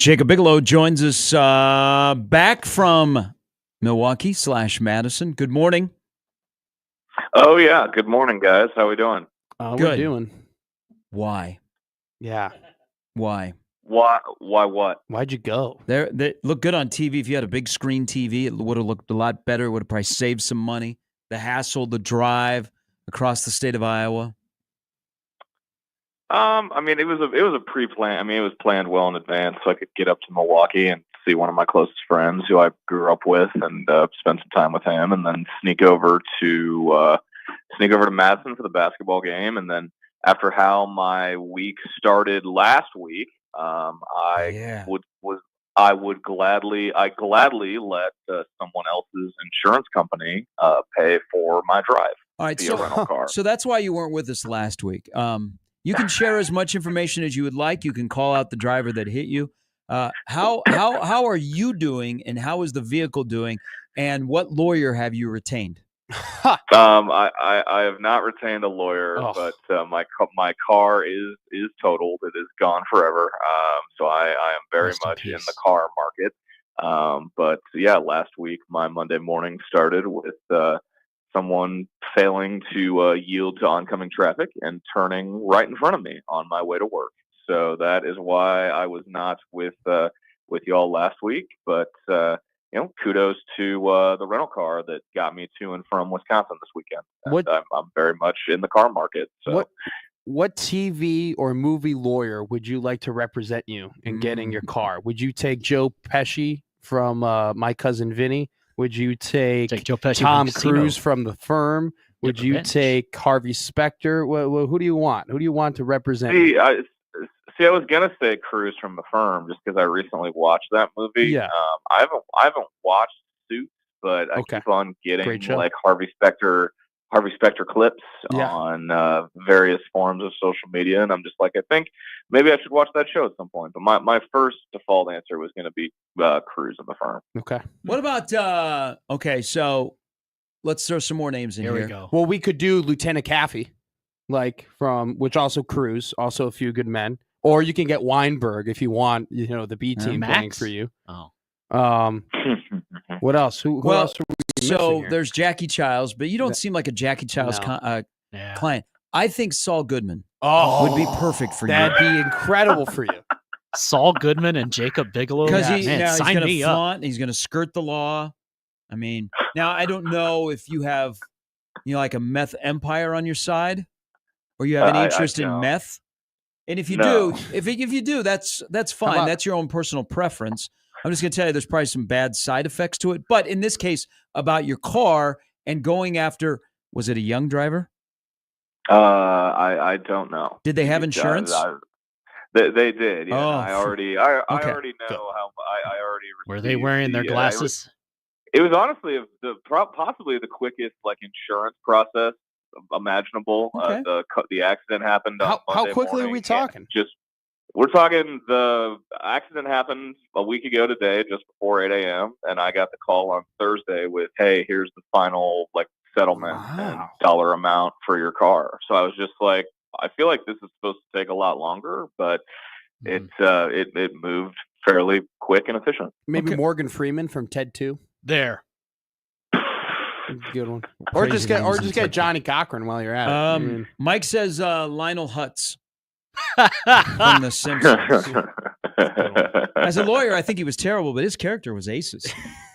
Jacob Bigelow joins us back from Milwaukee/Madison. Good morning. Oh yeah. Good morning, guys. How we doing? We're Good. doing. Why? Yeah. Why? Why what? Why'd you go? They look good on TV. If you had a big screen TV, it would have looked a lot better. It would have probably saved some money. The hassle, the drive across the state of Iowa. I mean, it was a pre-plan. I mean, it was planned well in advance, so I could get up to Milwaukee and see one of my closest friends who I grew up with, and spend some time with him, and then sneak over to Madison for the basketball game, and then after how my week started last week, I would gladly let someone else's insurance company pay for my drive. All right, via rental car. so that's why you weren't with us last week. You can share as much information as you would like. You can call out the driver that hit you. How are you doing, and how is the vehicle doing, and what lawyer have you retained? I have not retained a lawyer, Oh. but my car is totaled. It is gone forever. So I am very Rest in much in peace. the car market. But yeah, last week my Monday morning started with someone failing to yield to oncoming traffic and turning right in front of me on my way to work. So that is why I was not with y'all last week. But kudos to the rental car that got me to and from Wisconsin this weekend. And What- I'm very much in the car market. So What TV or movie lawyer would you like to represent you in getting your car? Would you take Joe Pesci from My Cousin Vinny? Would you take Take Joe Pesci from Tom Casino. Cruise from The Firm? Would Get you revenge. take Harvey Specter? Who do you want? Who do you want to represent you? I was gonna say Cruise from The Firm just because I recently watched that movie. Yeah. I haven't watched Suits, but I Okay. keep on getting Great show. like Harvey Specter clips Yeah. on various forms of social media, and I'm just like, I think maybe I should watch that show at some point. But my first default answer was gonna be Cruise in The Firm. Okay. What about okay, so let's throw some more names in Here here. we go. Well, we could do Lieutenant Caffey, which also Cruise, also A Few Good Men. Or you can get Weinberg if you want, the B team playing Max? for you. Oh, What else? Who Well, else are we So missing here? there's Jackie Childs, but you don't Yeah. seem like a Jackie Childs No. yeah. client. I think Saul Goodman Oh, would be perfect for you. That'd be incredible for you. Saul Goodman and Jacob Bigelow. Because Man, he's sign going me to up. flaunt, he's going to skirt the law. I mean, now I don't know if you have, like a meth empire on your side, or you have any I interest in don't. meth. And if you No. do, if you do, that's fine. about- That's your own personal preference. I'm just going to tell you, there's probably some bad side effects to it. But in this case, about your car and going after, was it a young driver? I don't know. Did they have insurance? They did. Yeah, Oh, I already know Okay, how I already Were they received wearing their the, glasses? It was honestly possibly the quickest insurance process imaginable. Okay. The accident happened on How Monday quickly are morning, we and talking? we're talking, the accident happened a week ago today, just before 8 a.m. And I got the call on Thursday with, "Hey, here's the final settlement and Wow. dollar amount for your car." So I was just like, I feel like this is supposed to take a lot longer, but Mhm. it moved fairly quick and efficient. Maybe Okay. Morgan Freeman from Ted 2. There. Good one. Or Crazy just get names in get Ted 2. Johnny Cochran while you're at it. I mean, Mike says Lionel Hutz from The Simpsons. As a lawyer, I think he was terrible, but his character was aces.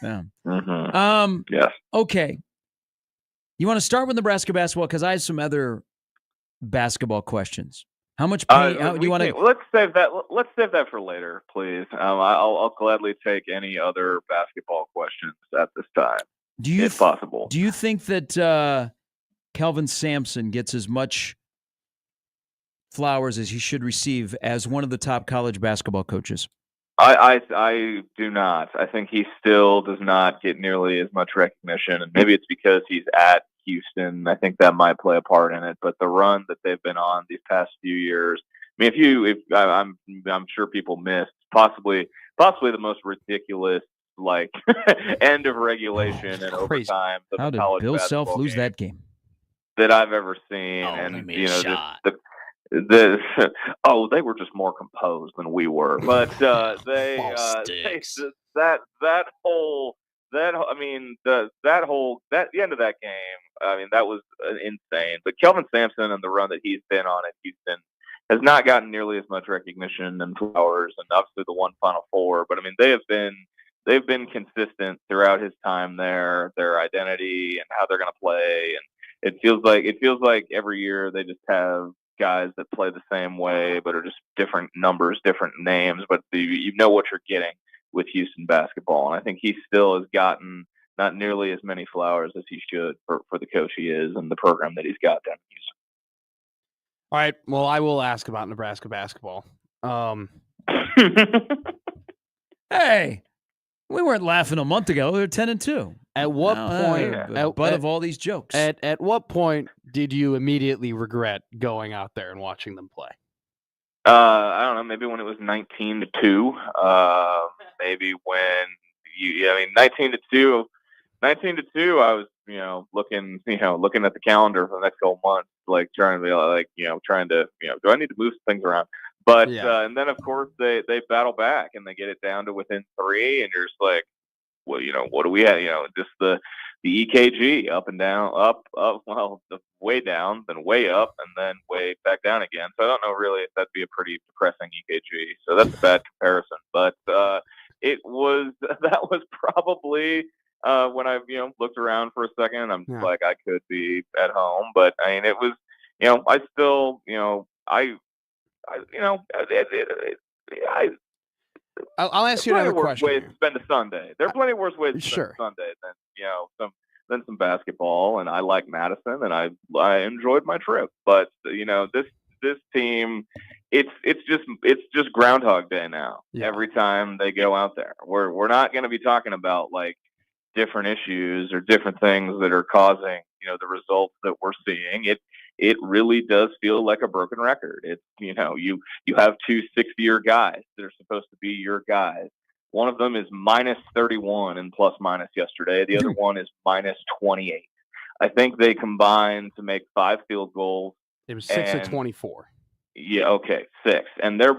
Yeah. Mhm. Yes. Okay. You want to start with Nebraska basketball? Because I have some other basketball questions. How much pay? How do you want to? Let's save that. Let's save that for later, please. I'll gladly take any other basketball questions at this time, Do you if possible. do you think that Kelvin Sampson gets as much flowers as he should receive as one of the top college basketball coaches? I do not. I think he still does not get nearly as much recognition, and maybe it's because he's at Houston. I think that might play a part in it. But the run that they've been on these past few years, I mean, I'm sure people missed possibly the most ridiculous end of regulation and crazy. overtime of How a did college Bill Self basketball lose game that game? that I've ever seen. Oh, And they made a shot. They were just more composed than we were, but Sticks. the end of that game. I mean, that was insane. But Kelvin Sampson and the run that he's been on at Houston has not gotten nearly as much recognition than Flowers, and obviously the one Final Four. But I mean, they've been consistent throughout his time there, their identity and how they're going to play, and it feels like every year they just have guys that play the same way, but are just different numbers, different names, but you know what you're getting with Houston basketball. And I think he still has gotten not nearly as many flowers as he should for the coach he is and the program that he's got down in Houston. All right. Well, I will ask about Nebraska basketball. Hey, we weren't laughing a month ago. They were 10-2. At what point? Butt of all these jokes. At what point did you immediately regret going out there and watching them play? I don't know. Maybe when it was 19-2. Maybe when 19-2. 19-2. I was looking at the calendar for the next couple months, like trying to be do I need to move some things around? But and then of course they battle back and they get it down to within 3, and you're just like, well, what do we have? Just the EKG up and down, up, way down, then way up, and then way back down again. So I don't know really if that'd be a pretty depressing EKG. So that's a bad comparison. But that was probably when I looked around for a second. I'm like, I could be at home, but I mean, it was I still I'll ask you another question. Ways to spend a Sunday. There are plenty of worse ways to spend a Sunday than some basketball. And I like Madison, and I enjoyed my trip. But this team, it's just Groundhog Day now. Yeah. Every time they go out there, we're not going to be talking about like different issues or different things that are causing the results that we're seeing. It really does feel like a broken record. It's you have 2 6-year guys that are supposed to be your guys. One of them is -31 in plus minus yesterday. The other one is -28. I think they combined to make 5 field goals. It was 6 of 24. Yeah, okay, 6. And this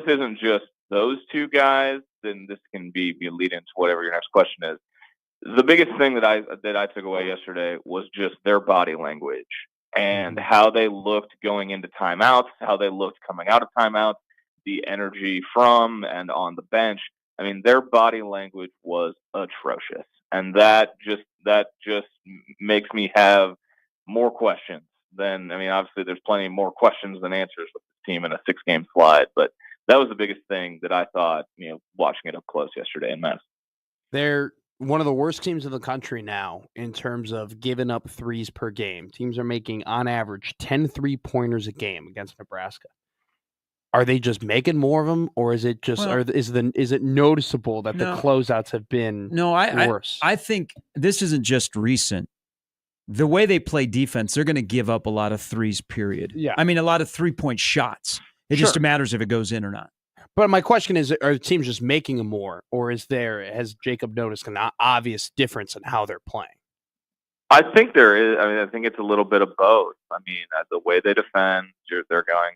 isn't just those 2 guys. Then this can be lead into whatever your next question is. The biggest thing that I took away yesterday was just their body language and how they looked going into timeouts, how they looked coming out of timeouts, the energy from and on the bench. I mean, their body language was atrocious, and that just makes me have more questions than. I mean, obviously, there's plenty more questions than answers with this team in a 6-game slide, but that was the biggest thing that I thought. Watching it up close yesterday in Madison. They're one of the worst teams in the country now in terms of giving up threes per game. Teams are making, on average, 10 3-pointers a game against Nebraska. Are they just making more of them, or is it just is it noticeable that the closeouts have been worse? I think this isn't just recent. The way they play defense, they're going to give up a lot of threes, period. Yeah. I mean, a lot of 3-point shots. It just matters if it goes in or not. But my question is, are the teams just making them more, or has Jacob noticed an obvious difference in how they're playing? I think there is. I mean, I think it's a little bit of both. I mean, the way they defend, you're going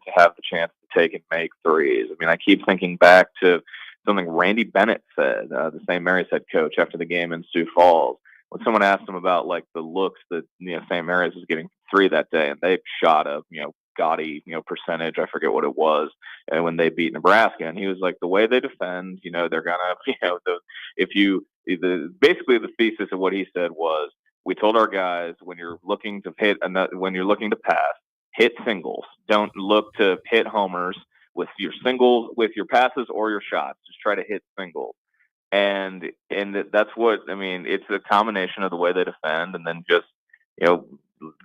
to have the chance to take and make threes. I mean, I keep thinking back to something Randy Bennett said, the St. Mary's head coach, after the game in Sioux Falls, when someone asked him about like the looks that St. Mary's was getting 3 that day, and they shot a gaudy percentage, I forget what it was, and when they beat Nebraska, and he was like, the way they defend, they're gonna basically the thesis of what he said was, we told our guys, when you're looking to pass, hit singles. Don't look to hit homers with your singles, with your passes or your shots. Just try to hit singles. And that's what I mean. It's a combination of the way they defend, and then just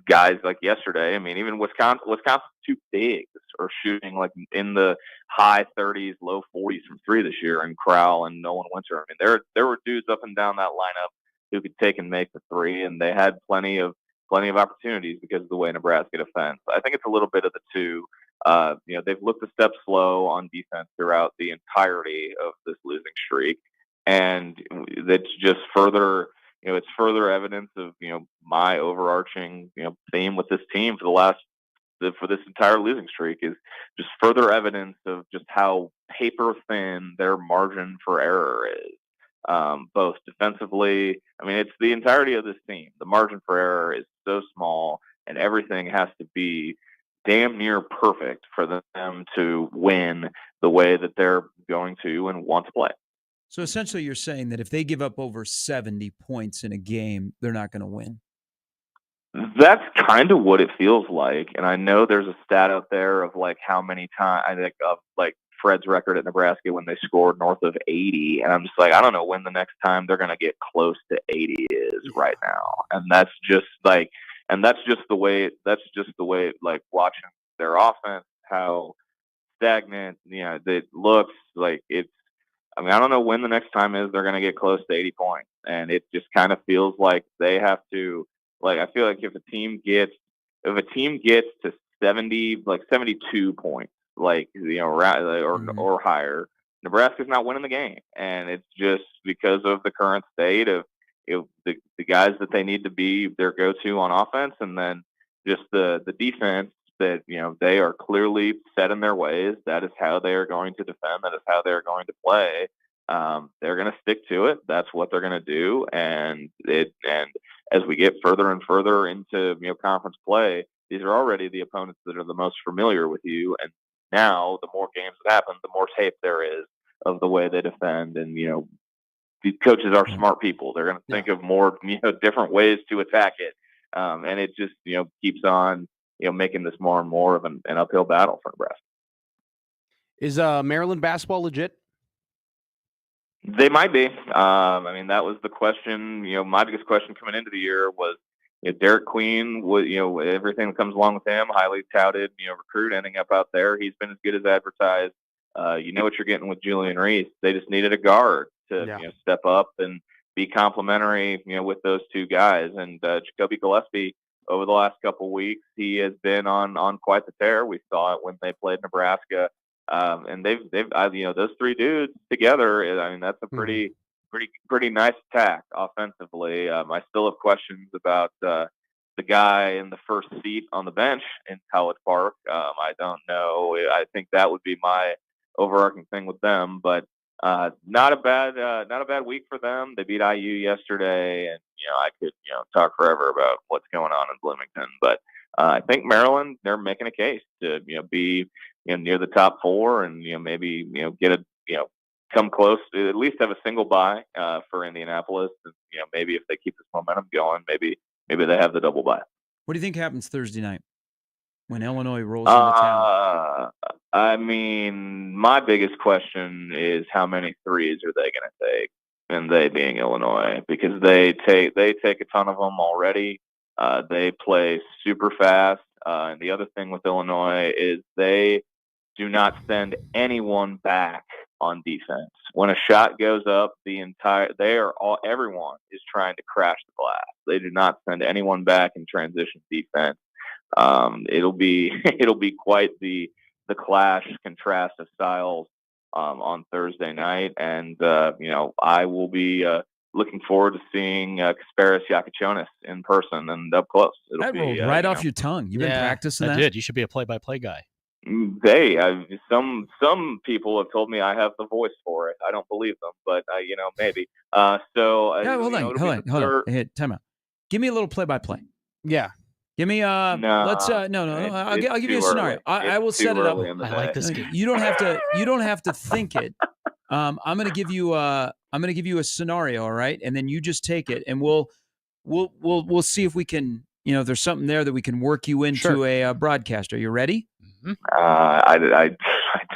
guys like yesterday. I mean, even Wisconsin's too big, or shooting like in the high 30s, low 40s from 3 this year, and Crowell and Nolan Winter. I mean, there were dudes up and down that lineup who could take and make the 3, and they had plenty of opportunities because of the way Nebraska defends. I think it's a little bit of the two. They've looked a step slow on defense throughout the entirety of this losing streak, and that's just further it's further evidence of my overarching theme with this team for this entire losing streak is just further evidence of just how paper thin their margin for error is. Both defensively, I mean, it's the entirety of this team. The margin for error is so small, and everything has to be damn near perfect for them to win the way that they're going to and want to play. So essentially you're saying that if they give up over 70 points in a game, they're not going to win. That's kind of what it feels like. And I know there's a stat out there of like how many times, I think of like Fred's record at Nebraska when they scored north of 80. And I'm just like, I don't know when the next time they're going to get close to 80 is right now. And that's just like, the way like watching their offense, how stagnant, it looks like it's, I mean, I don't know when the next time is they're going to get close to 80 points. And it just kind of feels like they have to, like, I feel like if a team gets to 70, like 72 points, like, or higher, Nebraska's not winning the game. And it's just because of the current state of the guys that they need to be their go-to on offense. And then just the defense that, they are clearly set in their ways. That is how they are going to defend. That is how they're going to play. They're going to stick to it. That's what they're going to do. And as we get further and further into, conference play, these are already the opponents that are the most familiar with you. And now the more games that happen, the more tape there is of the way they defend. And, these coaches are smart people. They're going to think of more, different ways to attack it. And it just, keeps on, making this more and more of an uphill battle for Nebraska. Is Maryland basketball legit? They might be. I mean, that was the question. My biggest question coming into the year was, Derek Queen, everything that comes along with him, highly touted, recruit ending up out there. He's been as good as advertised. You know what you're getting with Julian Reese. They just needed a guard to step up and be complimentary, with those two guys. And Jacoby Gillespie, over the last couple of weeks, he has been on quite the tear. We saw it when they played Nebraska. And they've those three dudes together. I mean, that's a pretty nice attack offensively. I still have questions about the guy in the first seat on the bench in College Park. I don't know. I think that would be my overarching thing with them, but not a bad week for them. They beat IU yesterday, and I could talk forever about what's going on in Bloomington, but I think Maryland, they're making a case to be near the top four, and maybe get a come close to at least have a single bye for Indianapolis. And, maybe if they keep this momentum going, maybe they have the double bye. What do you think happens Thursday night when Illinois rolls into town? I mean, my biggest question is how many threes are they going to take, and they being Illinois, because they take a ton of them already. They play super fast. And the other thing with Illinois is they do not send anyone back on defense. When a shot goes up, everyone is trying to crash the glass. They do not send anyone back in transition defense. It'll be quite the clash, contrast of styles on Thursday night, and I will be looking forward to seeing Kasparis Yakichonis in person and up close. That rolled right off your tongue. You've been practicing that? I did. You should be a play-by-play guy. Some people have told me I have the voice for it. I don't believe them, but maybe. Hold on. Hey, time out. Give me a little play-by-play. Yeah. Give me I'll give you a scenario. I will set it up. I like this game. You don't have to think it. I'm going to give you a scenario, all right? And then you just take it, and we'll see if we can, if there's something there that we can work you into a broadcast. Are you ready? Mm-hmm. I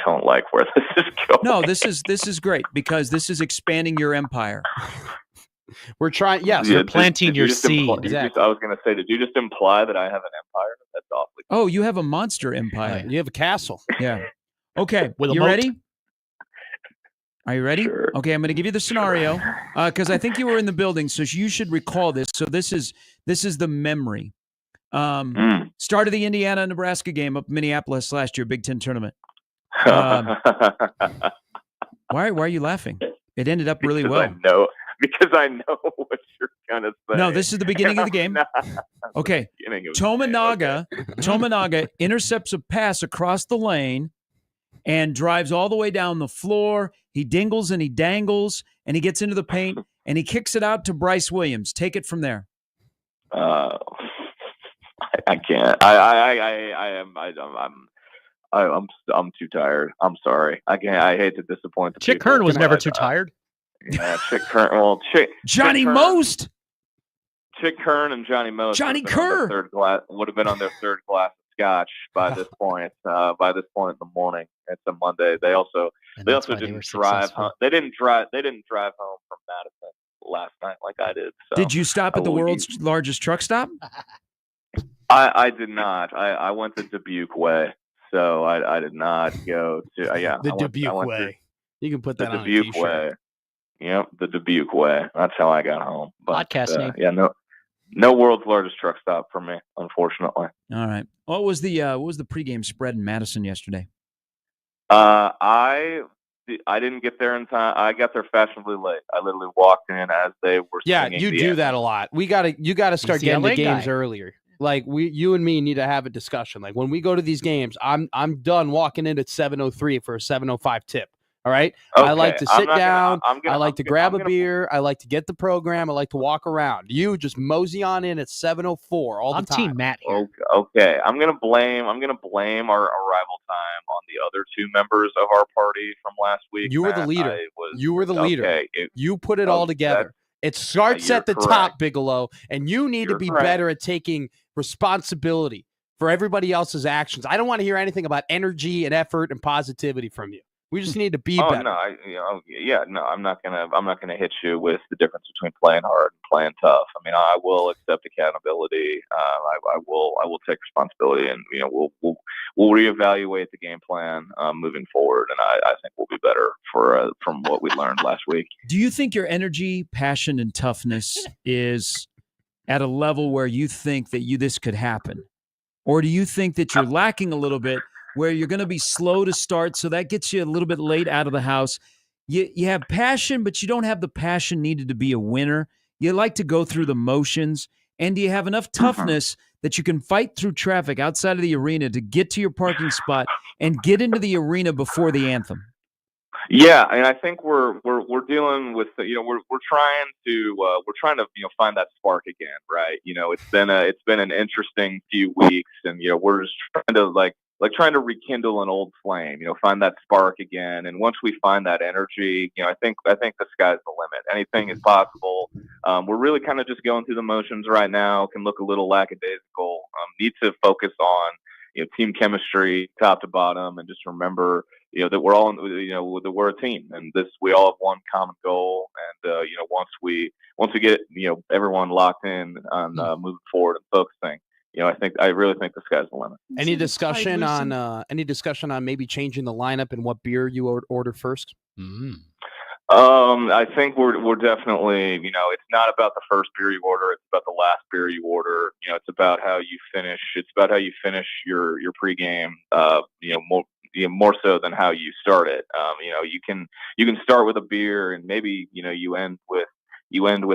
don't like where this is going. No, this is great because this is expanding your empire. We're trying. Yes, you're planting your seed. Exactly. I was going to say, did you just imply that I have an empire? That's awfully. Oh, you have a monster empire. You have a castle. Yeah. Okay. With a you moat. Ready? Are you ready? Sure. Okay, I'm going to give you the scenario because I think you were in the building, so you should recall this. So this is the memory. Start of the Indiana-Nebraska game up in Minneapolis last year, Big Ten tournament. Why are you laughing? It ended up really well. because I know what you're gonna say. No, this is the beginning of the game. Okay. Tominaga intercepts a pass across the lane and drives all the way down the floor. He dingles and he dangles and he gets into the paint and he kicks it out to Bryce Williams. Take it from there. I can't. I'm too tired. I'm sorry. I can't. I hate to disappoint the Chick people. Hearn was never too tired. Yeah, Chick Hearn. Well, Johnny Chick Hearn- Most. Chick Hearn and Johnny Most Johnny would have been on their third glass of scotch by this point. By this point in the morning, it's a Monday. They also didn't drive home. They didn't drive home from Madison last night like I did. So Did you stop at the world's largest truck stop? I did not. I went the Dubuque way, so I did not go to. The Dubuque way. You can put that the on Dubuque a t-shirt. way. Yep, the Dubuque way. That's how I got home. But, Podcast name. Yeah, no world's largest truck stop for me, unfortunately. All right. What was the pregame spread in Madison yesterday? I didn't get there in time. I got there fashionably late. I literally walked in as they were. Yeah, singing you the do anthem. that a lot. You gotta start the getting LA the games guy. earlier. Like you and me need to have a discussion. Like when we go to these games, I'm done walking in at 7:03 for a 7:05 tip. All right. Okay, I like to I'm sit not gonna- down. I'm gonna- I like I'm to gonna- grab I'm a gonna- beer. I like to get the program. I like to walk around. You just mosey on in at 7:04 all I'm the time. Team Matt here. Okay. I'm gonna blame our arrival time on the other two members of our party from last week. You were the Matt. leader. I was- You were the leader. Okay. You put it all together. It starts you're at the correct. top, Bigelow, and you need to You're be correct. better at taking responsibility for everybody else's actions. I don't want to hear anything about energy and effort and positivity from you. We just need to be better. No, I'm not gonna hit you with the difference between playing hard and playing tough. I mean, I will accept accountability. I will take responsibility, and we'll reevaluate the game plan moving forward. And I think we'll be better from what we learned last week. Do you think your energy, passion, and toughness is at a level where you think that this could happen? Or do you think that you're lacking a little bit where you're going to be slow to start, so that gets you a little bit late out of the house? You have passion, but you don't have the passion needed to be a winner. You like to go through the motions, and do you have enough toughness that you can fight through traffic outside of the arena to get to your parking spot and get into the arena before the anthem? Yeah, and I think we're dealing with we're trying to find that spark again, right? It's been an interesting few weeks, and we're just trying to rekindle an old flame, find that spark again. And once we find that energy, I think the sky's the limit. Anything is possible. We're really kind of just going through the motions right now. Can look a little lackadaisical. Need to focus on team chemistry, top to bottom, and just remember that we're all that we're a team, and we all have one common goal. And once we get everyone locked in on moving forward and focusing, I really think the sky's the limit. Any discussion on maybe changing the lineup and what beer you order first? I think we're definitely, it's not about the first beer you order. It's about the last beer you order. It's about how you finish. It's about how you finish your pregame. More so than how you start it. You can start with a beer, and maybe you end with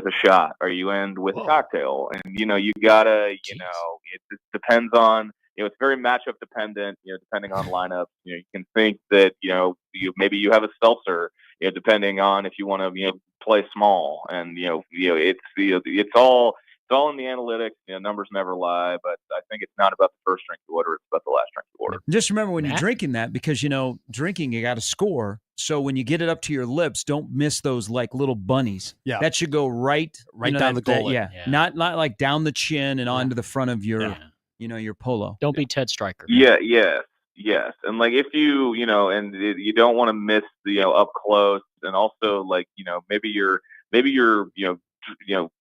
a shot, or you end with a cocktail, and you gotta it just depends on it's very matchup dependent. Depending on lineups, you can think that maybe you have a seltzer. Depending on if you want to play small, and it's all in the analytics. Numbers never lie, but I think it's not about the first drink you order; it's about the last drink you order. Just remember when you're drinking that, because drinking, you got to score. So when you get it up to your lips, don't miss those like little bunnies. Yeah, that should go right down the gullet. Yeah, not like down the chin and onto the front of your your polo. Don't be Ted Stryker. Yes, and like if you you don't want to miss the up close, and also maybe you're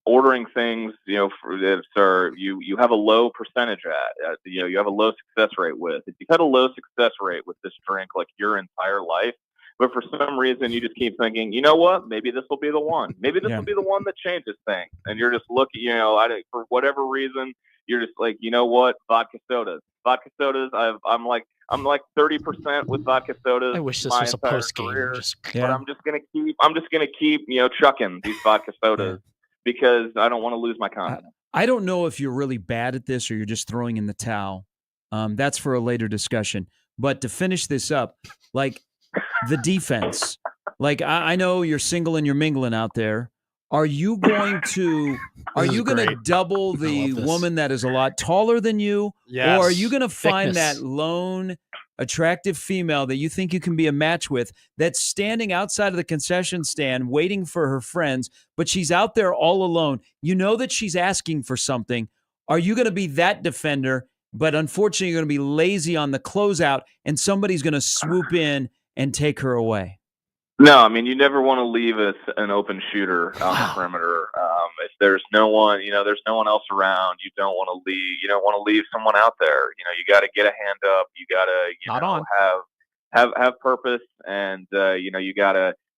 ordering things that are you have a low percentage at you have a low success rate with. If you've had a low success rate with this drink like your entire life, but for some reason you just keep thinking, what, maybe this will be the one. Maybe this will be the one that changes things, and you're just looking, for whatever reason, you're just like, vodka sodas. I'm like, I'm like 30% with vodka sodas. I wish this my was a entire post game. career, Yeah. But I'm just gonna keep chucking these vodka sodas because I don't want to lose my confidence. I don't know if you're really bad at this or you're just throwing in the towel. That's for a later discussion. But to finish this up, like the defense, like I know you're single and you're mingling out there. Are you going to double the woman that is a lot taller than you? Yes. Or are you going to find Thickness. that lone attractive female that you think you can be a match with that's standing outside of the concession stand waiting for her friends, but she's out there all alone? You know that she's asking for something. Are you going to be that defender, but unfortunately you're going to be lazy on the closeout and somebody's going to swoop in and take her away? No, I mean, you never want to leave an open shooter on the perimeter. If there's no one, there's no one else around, you don't want to leave someone out there. You got to get a hand up. You got to, have purpose, and you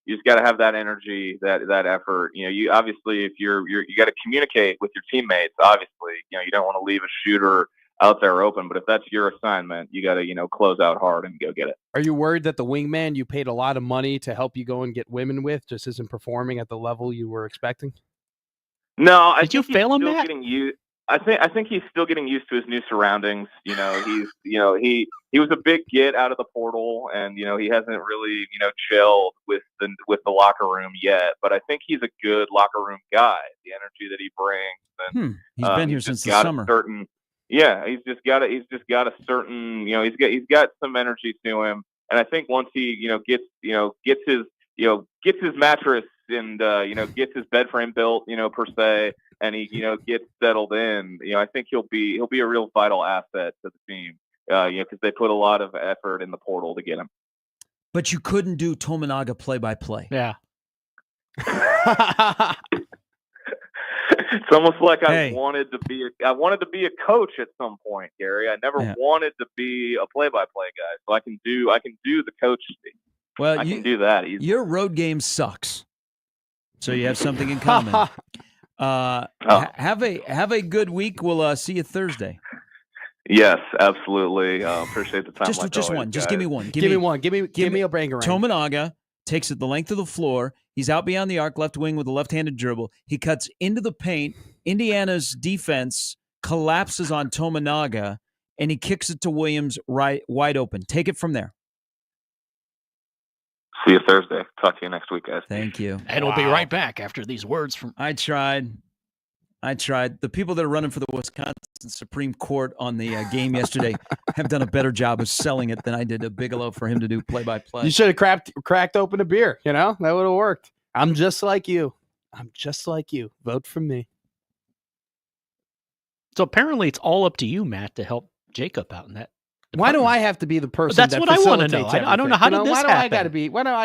just got to have that energy, that effort. You obviously, if you got to communicate with your teammates. Obviously, you don't want to leave a shooter out there open, but if that's your assignment, you got to, close out hard and go get it. Are you worried that the wingman you paid a lot of money to help you go and get women with just isn't performing at the level you were expecting? No, Did you fail him, Matt? I think he's still getting used to his new surroundings. He was a big get out of the portal, and he hasn't really gelled with the locker room yet. But I think he's a good locker room guy. The energy that he brings, and He's been here since the summer. He's just got a certain, he's got some energy to him, and I think once he, gets his mattress and gets his bed frame built, per se, and he, gets settled in, I think he'll be a real vital asset to the team, because they put a lot of effort in the portal to get him. But you couldn't do Tominaga play-by-play. Yeah. It's almost like I wanted to be a coach at some point, Gary. I never wanted to be a play-by-play guy, so I can do the coach thing. Well, I can do that easily. Your road game sucks, so you have something in common. Have a good week. We'll see you Thursday. Yes, absolutely. Appreciate the time. Just one. Just give me one. Give me one. Give me a bangarang. Tominaga takes it the length of the floor. He's out beyond the arc, left wing with a left-handed dribble. He cuts into the paint. Indiana's defense collapses on Tominaga, and he kicks it to Williams wide open. Take it from there. See you Thursday. Talk to you next week, guys. Thank you. And we'll be right back after these words from. I tried. The people that are running for the Wisconsin Supreme Court on the game yesterday have done a better job of selling it than I did to Bigelow for him to do play-by-play. You should have cracked open a beer. That would have worked. I'm just like you. Vote for me. So apparently it's all up to you, Matt, to help Jacob out in that. Why do I have to be the person? That's that what I wanna know. facilitates I don't know how everything? did this Why do I happen?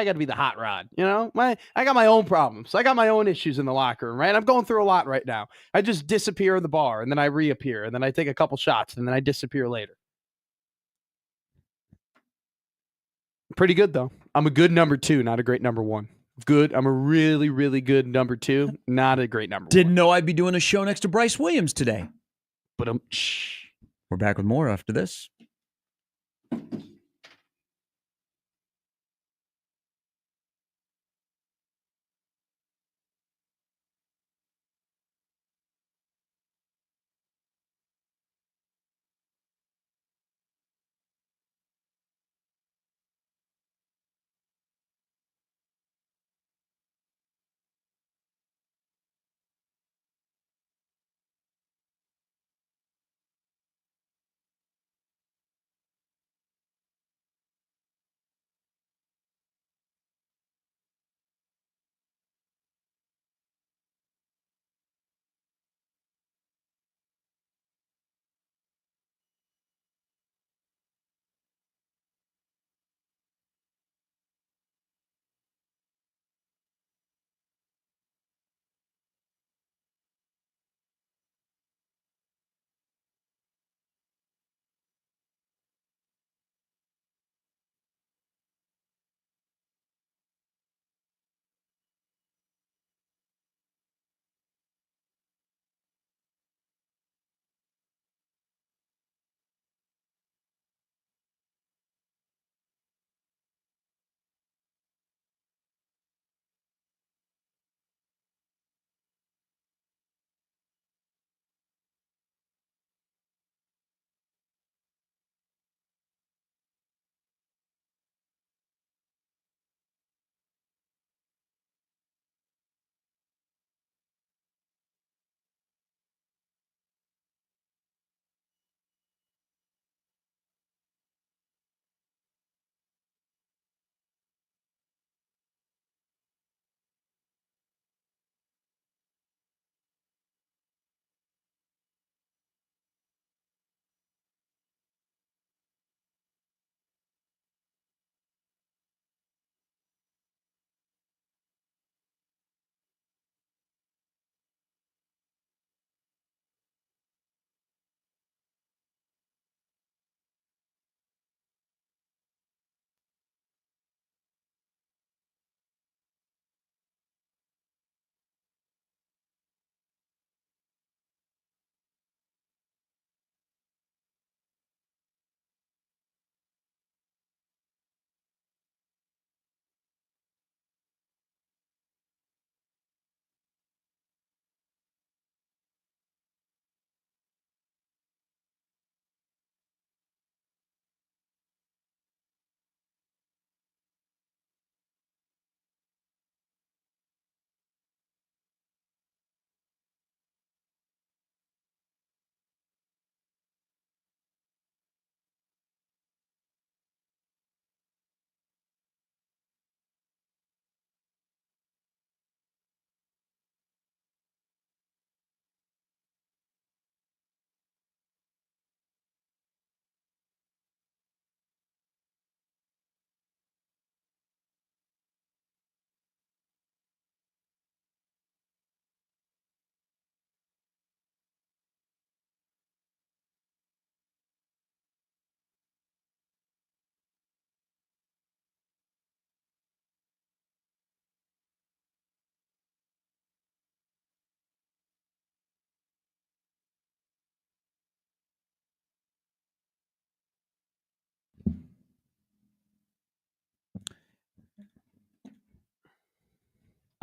gotta be the hot rod? I got my own problems. I got my own issues in the locker room, right? I'm going through a lot right now. I just disappear in the bar, and then I reappear, and then I take a couple shots, and then I disappear later. Pretty good though. I'm a good number 2, not a great number 1. Good. I'm a really, really good number 2, not a great number 1. Didn't know I'd be doing a show next to Bryce Williams today. But We're back with more after this.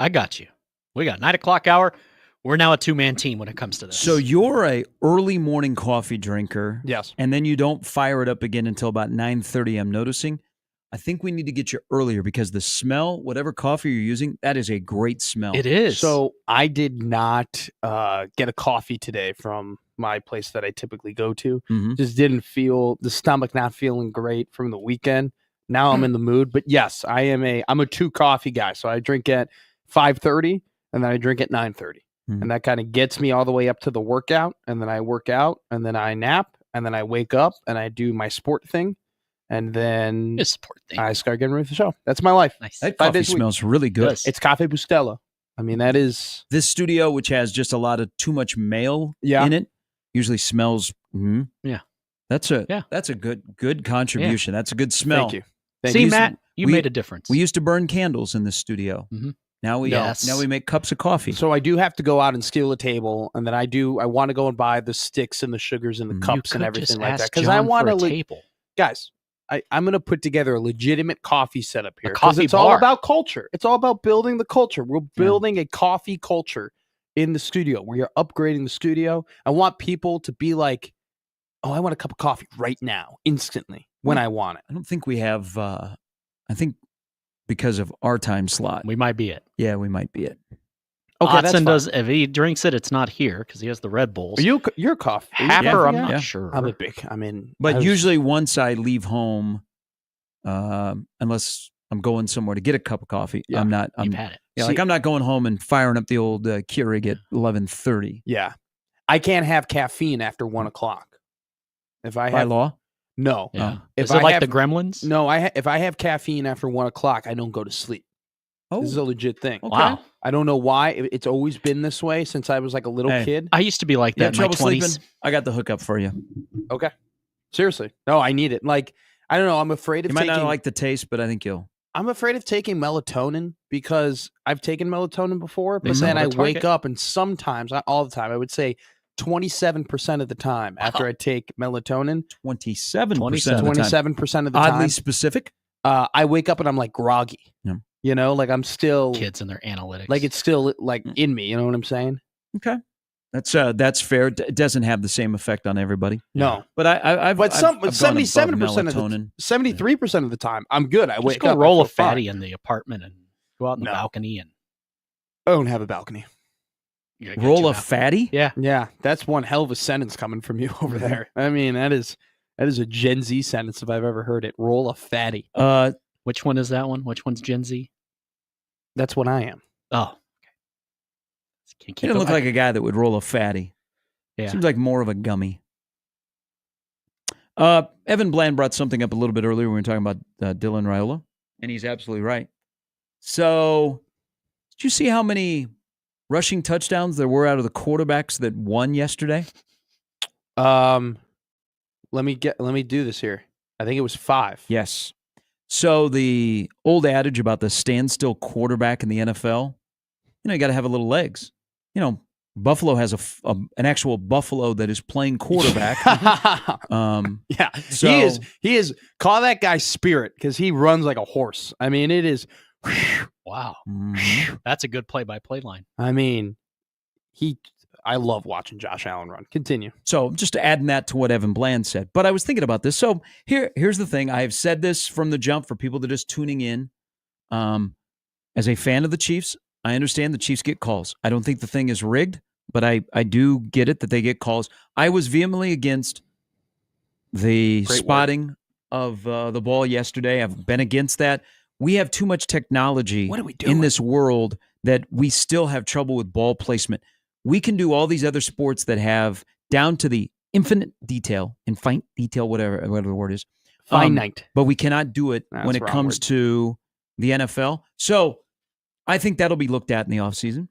I got you. We got 9 o'clock hour. We're now a 2-man team when it comes to this. So you're a early morning coffee drinker. Yes. And then you don't fire it up again until about 9:30, I'm noticing. I think we need to get you earlier because the smell, whatever coffee you're using, that is a great smell. it is. So I did not get a coffee today from my place that I typically go to. Mhm. Just didn't feel the stomach not feeling great from the weekend. Now I'm in the mood, but yes, I'm a 2 coffee guy. So I drink at 5:30 and then I drink at 9:30. Mhm. And that kind of gets me all the way up to the workout, and then I work out, and then I nap, and then I wake up and I do my sport thing, and then It's a sport thing. I start getting ready for the show. That's my life. Nice. That 5 coffee days a week. smells really good. Does. It's Cafe Bustelo. I mean, that is This studio, which has just a lot of too much mail Yeah. in it, usually smells. Yeah. That's a good contribution. That's a good smell. Thank you. Thank See, you. Matt, you we- made a difference. We used to burn candles in this studio. Mhm. Now we Yes. now we make cups of coffee. So I do have to go out and steal a table, and then I want to go and buy the sticks and the sugars and the Mhm. You cups and could everything just like that ask because I John want for a to. table. Guys, I'm going to put together a legitimate coffee setup here coffee it's all bar. about culture. It's all about building the culture. We're building a coffee culture in the studio. We are upgrading the studio. I want people to be like, "Oh, I want a cup of coffee right now, instantly, when I want it." I don't think we have. I think because of our time slot, We might be it. yeah, we might be it. Okay, that's Otson fine. does. If he drinks it, it's not here because he has the Red Bulls. Are you're a coffee? are you a Happer, coffee I'm guy? not Yeah. sure. I'm a big. I mean, But I was- usually once I leave home, unless I'm going somewhere to get a cup of coffee, Yeah. I'm not. You've I'm had it. yeah, like See- I'm not going home and firing up the old Keurig at 11:30 yeah, I can't have caffeine after 1:00. If I by have law. no, Yeah. if Is it I like have- the Gremlins? no, if I have caffeine after 1:00, I don't go to sleep. Oh, This is a legit thing. okay. Wow. I don't know why. It's always been this way since I was like a little Hey. kid. I used to be like You that have in my trouble 20s. sleeping? I got the hookup for you. Okay. Seriously. No, I need it. Like, I don't know. I'm afraid of You might taking not like the taste, but I think you'll. I'm afraid of taking melatonin because I've taken melatonin before, They but sell then it I at wake Target. up and sometimes, not all the time, I would say 27% of the time after I take melatonin, 27% of the time. 27% of the Oddly time, specific. I wake up and I'm like groggy. Yeah. You know, like I'm still Kids and their analytics. like it's still like Mm. in me. You know what I'm saying? Okay, that's fair. It doesn't have the same effect on everybody. No. But I've But I've- some I've gone above 77% of the melatonin. 73% of the time, I'm good. I just wake go up. I roll a feel fine. fatty in the apartment and go out in the No. balcony and I don't have a balcony. you gotta get Roll your a balcony. fatty. Yeah. Yeah, that's one hell of a sentence coming from you over there. I mean, that is a Gen Z sentence if I've ever heard it. Roll a fatty. Which one is that one? Which one's Gen Z? That's what I am. Oh. Okay. Can't He keep didn't up. look like a guy that would roll a fatty. Yeah. Seems like more of a gummy. Evan Bland brought something up a little bit earlier when we were talking about Dylan Raiola, and he's absolutely right. So, did you see how many rushing touchdowns there were out of the quarterbacks that won yesterday? Let me do this here. I think it was 5. Yes. So the old adage about the standstill quarterback in the NFL, you got to have a little legs. Buffalo has an actual Buffalo that is playing quarterback. Yeah. So- he is call that guy Spirit because he runs like a horse. I mean, it is Wow. Mhm. That's a good play-by-play line. I mean, I love watching Josh Allen run. Continue. So just adding that to what Evan Bland said. But I was thinking about this. So here's the thing. I have said this from the jump for people that are just tuning in. As a fan of the Chiefs, I understand the Chiefs get calls. I don't think the thing is rigged, but I do get it that they get calls. I was vehemently against the Great word. spotting of the ball yesterday. I've been against that. We have too much technology What are we doing? in this world that we still have trouble with ball placement. We can do all these other sports that have down to the infinite detail, whatever the word is. Finite. But we cannot do it That's when it wrong comes word. to the NFL. So I think that'll be looked at in the offseason.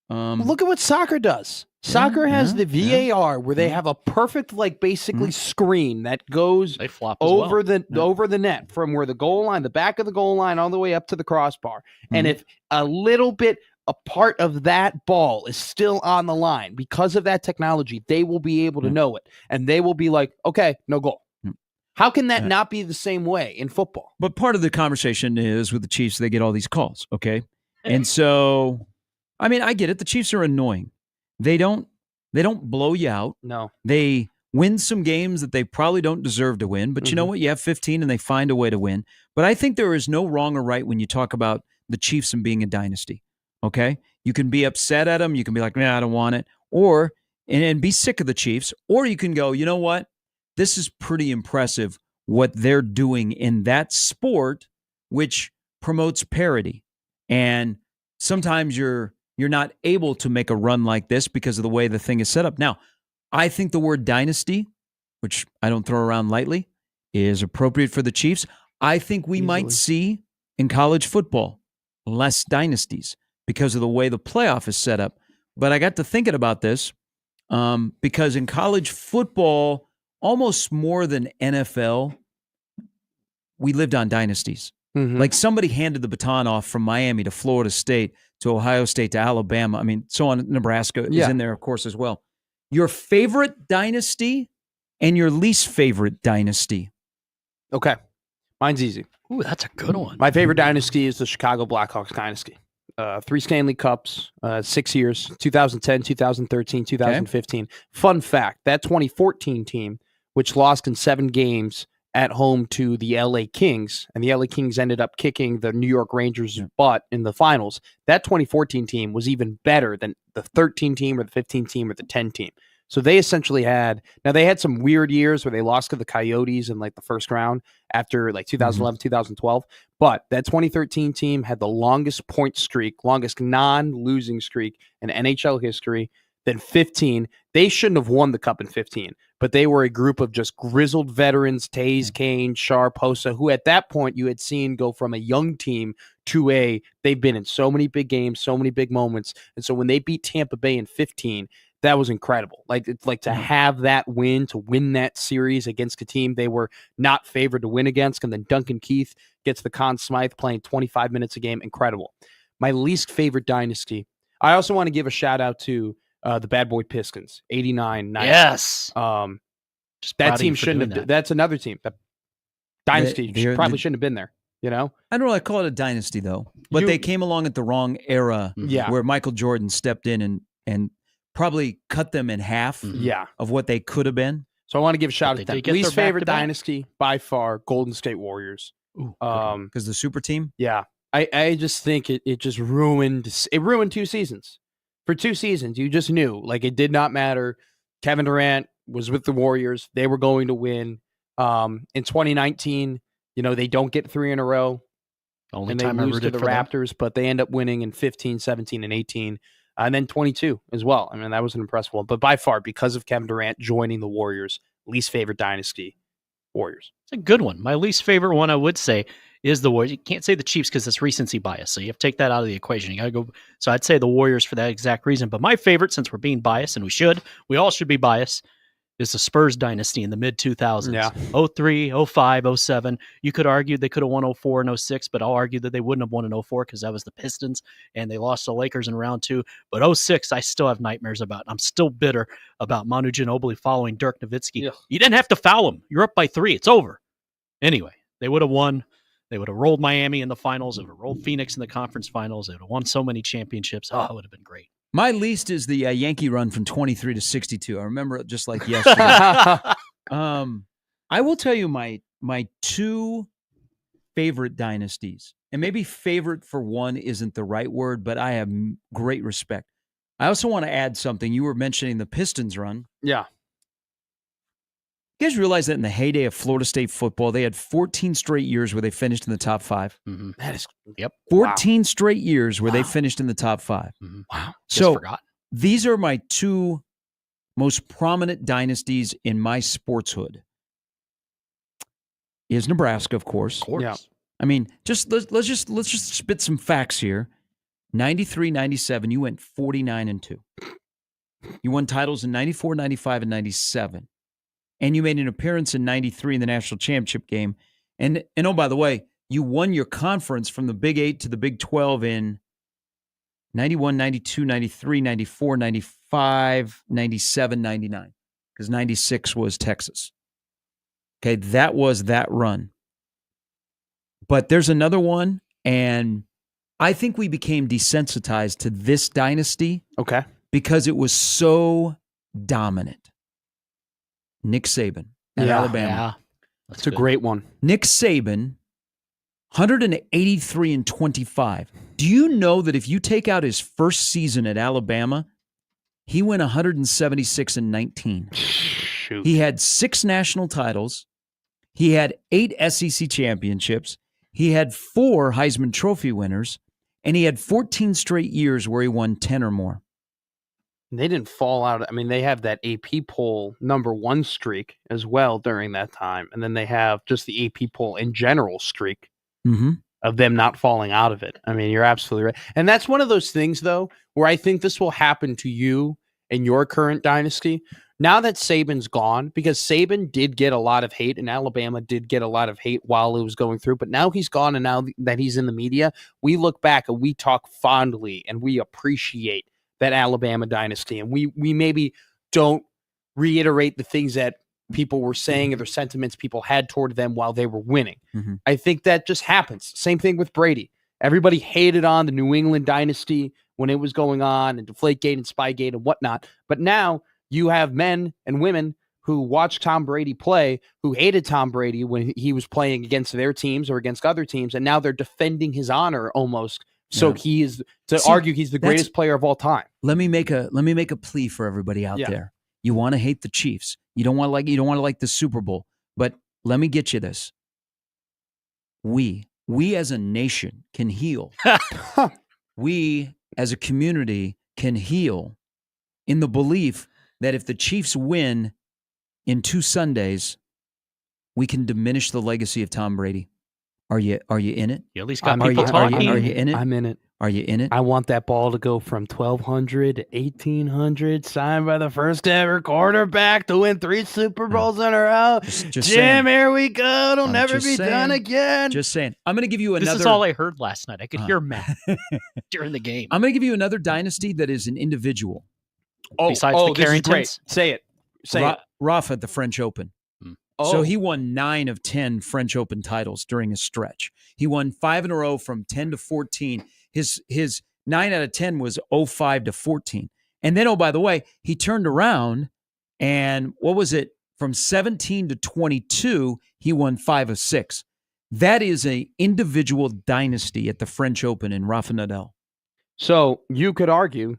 Look at what soccer does. Soccer has the VAR where they have a perfect, like basically screen that goes They flop as over well. over the net from where the goal line, the back of the goal line, all the way up to the crossbar. And Mhm. if a little bit a part of that ball is still on the line because of that technology, they will be able to Yeah. know it, and they will be like, okay, no goal. Yeah. How can that Yeah. not be the same way in football? But part of the conversation is with the Chiefs, they get all these calls, okay? And so, I mean, I get it. The Chiefs are annoying. They don't blow you out. No. They win some games that they probably don't deserve to win. But you know what? You have 15 and they find a way to win. But I think there is no wrong or right when you talk about the Chiefs and being a dynasty. Okay? You can be upset at them. You can be like, nah, I don't want it. Or, and be sick of the Chiefs. Or you can go, you know what? This is pretty impressive what they're doing in that sport, which promotes parity. And sometimes you're not able to make a run like this because of the way the thing is set up. Now, I think the word dynasty, which I don't throw around lightly, is appropriate for the Chiefs. I think we might see in college football less dynasties because of the way the playoff is set up. But I got to thinking about this because in college football, almost more than NFL, we lived on dynasties. Like somebody handed the baton off from Miami to Florida State to Ohio State to Alabama. I mean, so on. Nebraska is in there, of course, as well. Your favorite dynasty and your least favorite dynasty. Okay. Mine's easy. Ooh, that's a good one. My favorite dynasty is the Chicago Blackhawks dynasty. 3 Stanley Cups, 6 years, 2010, 2013, 2015. Okay. Fun fact, that 2014 team, which lost in 7 games at home to the LA Kings, and the LA Kings ended up kicking the New York Rangers' butt in the finals. That 2014 team was even better than the 13 team or the 15 team or the 10 team. So they essentially had some weird years where they lost to the Coyotes in like the first round after like 2011, 2012. But that 2013 team had the longest point streak, longest non-losing streak in NHL history. Then 15, they shouldn't have won the cup in 15, but they were a group of just grizzled veterans, Taze, Kane, Sharp, Hossa, who at that point you had seen go from a young team to they've been in so many big games, so many big moments. And so when they beat Tampa Bay in 15, that was incredible. It's like to have that win, to win that series against a team they were not favored to win against. And then Duncan Keith gets the Conn Smythe playing 25 minutes a game. Incredible. My least favorite dynasty. I also want to give a shout out to the Bad Boy Pistons, 89, 90. Yes. That team shouldn't have. That's another team. That dynasty probably shouldn't have been there. You know, I don't really call it a dynasty though, but they came along at the wrong era. Where Michael Jordan stepped in and probably cut them in half. Of what they could have been. So I want to give a shout out to them. Least favorite dynasty by far, Golden State Warriors. Because the super team. Yeah, I just think it just ruined. It ruined 2 seasons. For 2 seasons, you just knew it did not matter. Kevin Durant was with the Warriors; they were going to win. In 2019, they don't get 3 in a row, and they lose to the Raptors, but they end up winning in 15, 17, and 18, and then 22 as well. I mean, that was an impressive one. But by far, because of Kevin Durant joining the Warriors, least favorite dynasty, Warriors. It's a good one. My least favorite one, I would say, is the Warriors. You can't say the Chiefs because it's recency bias, so you have to take that out of the equation. You got to go. So I'd say the Warriors for that exact reason. But my favorite, since we're being biased, and we all should be biased, is the Spurs dynasty in the mid-2000s. Yeah. 03, 05, 07. You could argue they could have won 04 and 06, but I'll argue that they wouldn't have won in 04 because that was the Pistons, and they lost to the Lakers in round 2. But 06, I still have nightmares about. I'm still bitter about Manu Ginobili following Dirk Nowitzki. Yeah. You didn't have to foul him. You're up by 3. It's over. Anyway, they would have won. They would have rolled Miami in the finals. They would have rolled Phoenix in the conference finals. They would have won so many championships. Oh, it would have been great. My least is the Yankee run from 23 to 62. I remember it just like yesterday. I will tell you my 2 favorite dynasties, and maybe favorite for one isn't the right word, but I have great respect. I also want to add something. You were mentioning the Pistons run. Yeah. You guys realize that in the heyday of Florida State football, they had 14 straight years where they finished in the top 5. Mm-hmm. That is, 14 straight years where they finished in the top 5. Mm-hmm. Wow. So these are my 2 most prominent dynasties in my sportshood. Is Nebraska, of course. Of course. Yeah. I mean, let's just spit some facts here. 93, 97, you went 49-2. You won titles in 94, 95, and 97. And you made an appearance in 93 in the national championship game. And oh, by the way, you won your conference from the Big 8 to the Big 12 in 91, 92, 93, 94, 95, 97, 99. Because 96 was Texas. Okay, that was that run. But there's another one, and I think we became desensitized to this dynasty Okay. because it was so dominant. Nick Saban at Yeah. Alabama. Yeah. It's a great one. Nick Saban, 183-25. Do you know that if you take out his first season at Alabama, he went 176-19? Shoot. He had 6 national titles. He had 8 SEC championships. He had 4 Heisman Trophy winners. And he had 14 straight years where he won 10 or more. They didn't fall out. I mean, they have that AP poll #1 streak as well during that time. And then they have just the AP poll in general streak Mm-hmm. of them not falling out of it. I mean, you're absolutely right. And that's one of those things, though, where I think this will happen to you in your current dynasty. Now that Saban's gone, because Saban did get a lot of hate and Alabama did get a lot of hate while it was going through, but now he's gone and now that he's in the media, we look back and we talk fondly and we appreciate that Alabama dynasty. And we maybe don't reiterate the things that people were saying or the sentiments people had toward them while they were winning. Mm-hmm. I think that just happens. Same thing with Brady. Everybody hated on the New England dynasty when it was going on and Deflategate and Spygate and whatnot. But now you have men and women who watched Tom Brady play, who hated Tom Brady when he was playing against their teams or against other teams, and now they're defending his honor almost. So Yeah. he is argue he's the greatest player of all time. Let me make a plea for everybody out Yeah. there. You want to hate the Chiefs. You don't want to like the Super Bowl. But let me get you this. We as a nation can heal. We as a community can heal in the belief that if the Chiefs win in 2 Sundays, we can diminish the legacy of Tom Brady. Are you in it? You at least got I'm- people are you- talking. Are you in it? I'm in it. Are you in it? I want that ball to go from 1,200 to 1,800, signed by the first ever quarterback to win 3 Super Bowls in a row. Just Jim, saying. here we go. It'll I'm never just be done saying. again. Just saying. I'm going to give you another. This is all I heard last night. I could Uh. hear Matt during the game. I'm going to give you another dynasty that is an individual. Besides the this is great. Carringtons? Say it. Say it. Rafa at the French Open. Oh, So he won 9 of 10 French Open titles during his stretch. He won 5 in a row from 10 to 14. His 9 out of 10 was 05 to 14. And then, oh, by the way, he turned around and what was it? From 17 to 22, he won 5 of 6. That is an individual dynasty at the French Open in Rafa Nadal. So you could argue,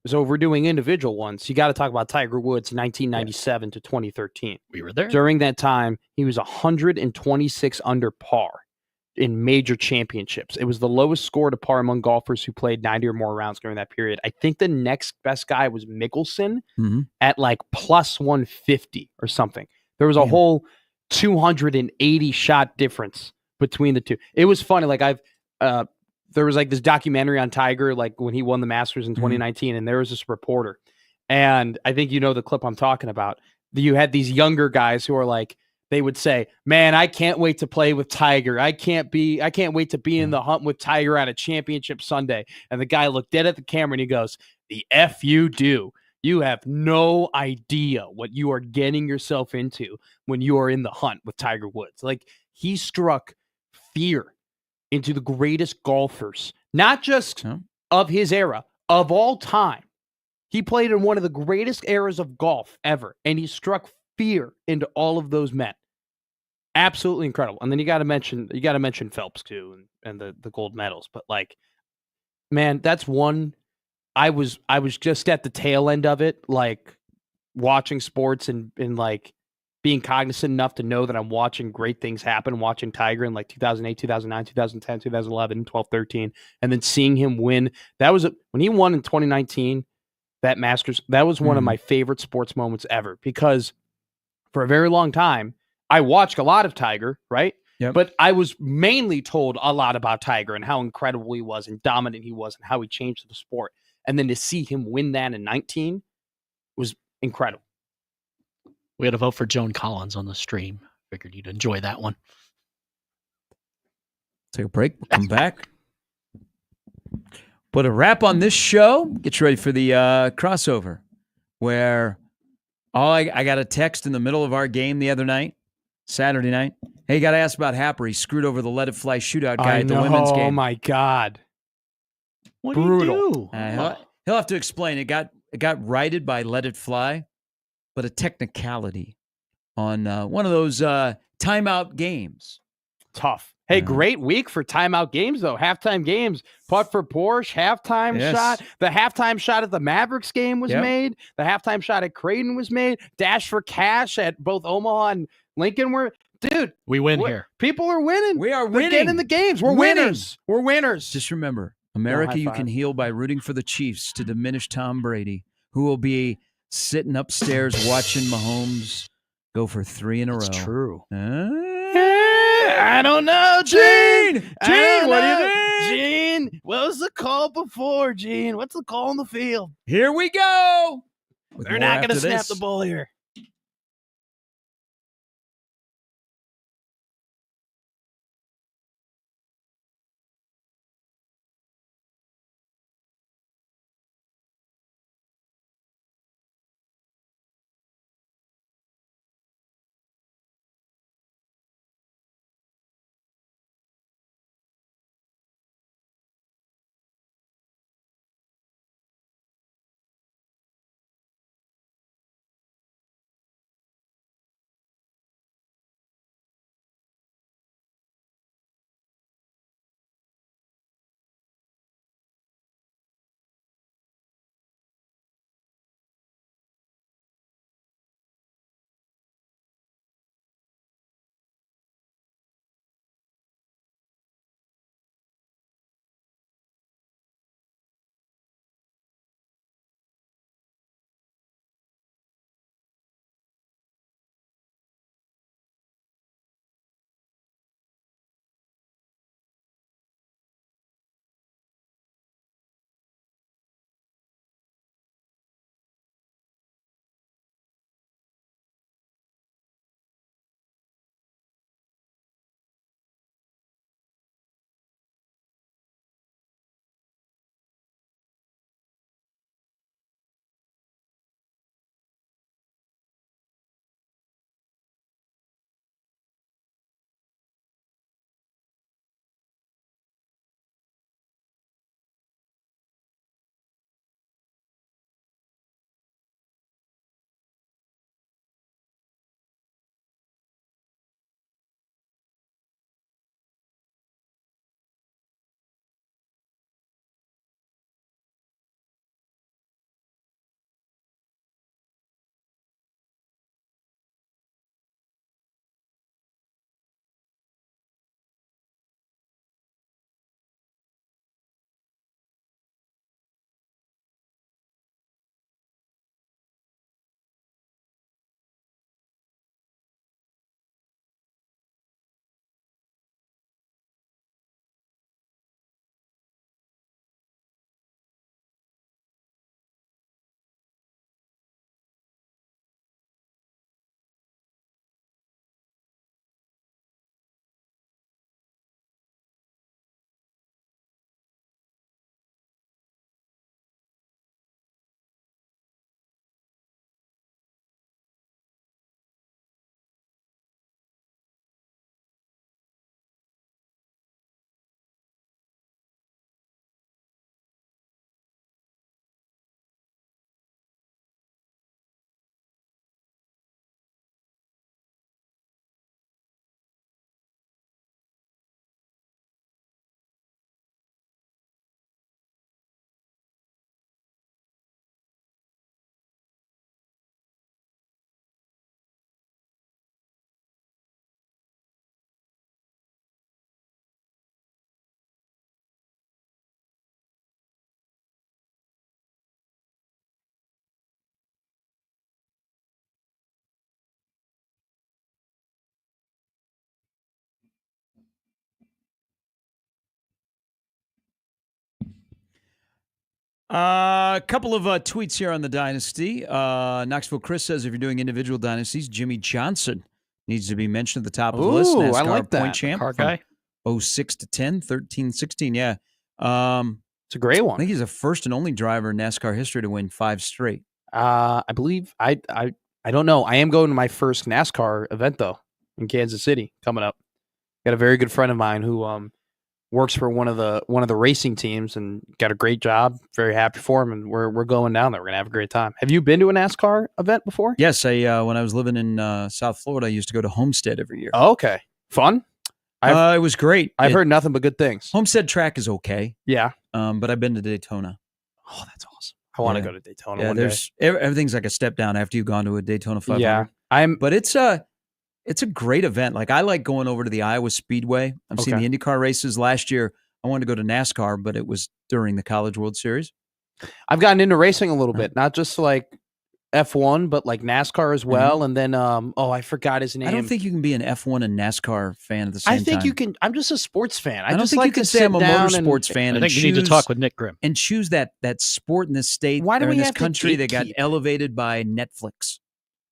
so if we're doing individual ones, you got to talk about Tiger Woods 1997 to 2013. We were there. During that time, he was 126 under par in major championships. It was the lowest score to par among golfers who played 90 or more rounds during that period. I think the next best guy was Mickelson Mhm. at like plus 150 or something. There was a Damn. whole 280 shot difference between the two. It was funny. Like there was like this documentary on Tiger, like when he won the Masters in 2019, and there was this reporter. And I think you know the clip I'm talking about. You had these younger guys who are like, they would say, man, I can't wait to play with Tiger. I can't wait to be in the hunt with Tiger on a championship Sunday. And the guy looked dead at the camera and he goes, the F you do. You have no idea what you are getting yourself into when you are in the hunt with Tiger Woods. Like, he struck fear into the greatest golfers, not just of his era, of all time. He played in one of the greatest eras of golf ever, and he struck fear into all of those men. Absolutely incredible. And then you got to mention Phelps too, and the gold medals. But like, man, that's one. I was just at the tail end of it, like watching sports and like being cognizant enough to know that I'm watching great things happen, watching Tiger in like 2008, 2009, 2010, 2011, 12, 13, and then seeing him win. That was when he won in 2019, that Masters. That was one of my favorite sports moments ever, because for a very long time, I watched a lot of Tiger, right? Yep. But I was mainly told a lot about Tiger and how incredible he was and dominant he was and how he changed the sport. And then to see him win that in 19 was incredible. We had a vote for Joan Collins on the stream. Figured you'd enjoy that one. Take a break. We'll come back. Put a wrap on this show. Get you ready for the crossover, where I got a text in the middle of our game the other night, Saturday night. Hey, you got to ask about Happer. He screwed over the Let It Fly shootout guy at the women's game. Oh, my God. What Brutal. do you do? He'll have to explain. It got righted by Let It Fly, but a technicality on one of those timeout games. Tough. Hey, great week for timeout games, though. Halftime games. Putt for Porsche, halftime shot. The halftime shot at the Mavericks game was made. The halftime shot at Creighton was made. Dash for cash at both Omaha and Lincoln were. Dude, we win here. People are winning. We are They're winning. getting in the games. We're winners. We're winners. Just remember, America, you can heal by rooting for the Chiefs to diminish Tom Brady, who will be sitting upstairs watching Mahomes go for 3 in a row. It's true. I don't know, Gene, what do you think? Gene, what was the call before, Gene? What's the call on the field? Here we go. They're not going to snap the ball here. A couple of tweets here on the Dynasty. Knoxville Chris says if you're doing individual dynasties, Jimmy Johnson needs to be mentioned at the top of the list. NASCAR I like that. point champ Car from guy. 06 to 10, 13, 16. Yeah. It's a great I one. think he's the first and only driver in NASCAR history to win 5 straight. I believe I don't know. I am going to my first NASCAR event though in Kansas City coming up. Got a very good friend of mine who works for one of the racing teams and got a great job. Very happy for him, and we're going down there. We're gonna have a great time. Have you been to a NASCAR event before? Yes, when I was living in South Florida, I used to go to Homestead every year. Oh, okay, fun. It was great. I've heard nothing but good things. Homestead track is okay, Yeah. But I've been to Daytona. Oh, that's awesome. I want to Yeah. go to Daytona. Yeah, one day. there's everything's like a step down after you've gone to a Daytona 500. Yeah, But it's a great event. Like I like going over to the Iowa Speedway. I've seen Okay. the IndyCar races. Last year, I wanted to go to NASCAR, but it was during the College World Series. I've gotten into racing a little bit, not just like F1, but like NASCAR as well. And then, I forgot his name. I don't think you can be an F1 and NASCAR fan at the same I time. think you can. I'm just a sports fan. I don't just think like you can to say sit I'm a down motorsports and, fan. I think you need to talk with Nick Grimm. and choose that sport in this state Why do or we in this have to country that got gatekeep? elevated by Netflix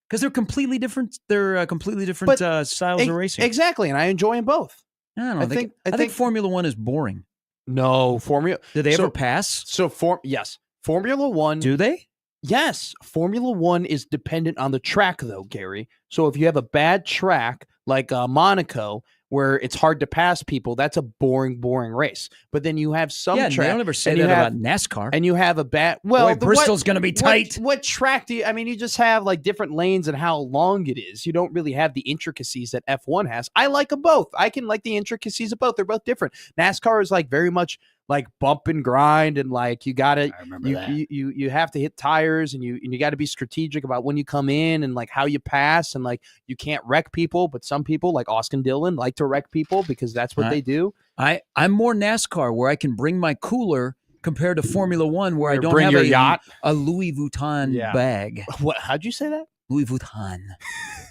because they're completely different. They're completely different styles of racing. Exactly, and I enjoy them both. I don't know. I I think think Formula One is boring. no Formula. Did they So- ever pass? So yes, Formula One. Do they? Yes, Formula One is dependent on the track, though, Gary. So if you have a bad track like Monaco, where it's hard to pass people, that's a boring race. But then you have some Yeah, and they track, don't ever say and that you have- about NASCAR. and you have a bad. Well, Boy, Bristol's going to be tight. What track do you? I mean, you just have like different lanes and how long it is. You don't really have the intricacies that F1 has. I like them both. I can like the intricacies of both. They're both different. NASCAR is like very much like bump and grind, and like you gotta I remember that. you have to hit tires, and you got to be strategic about when you come in and like how you pass, and like you can't wreck people. But some people like Austin Dillon like to wreck people because that's what Right. they do. I'm more NASCAR where I can bring my cooler compared to Formula One where I Or don't bring have your a yacht. a Louis Vuitton Yeah. bag. What? How'd you say that? Louis Vuitton.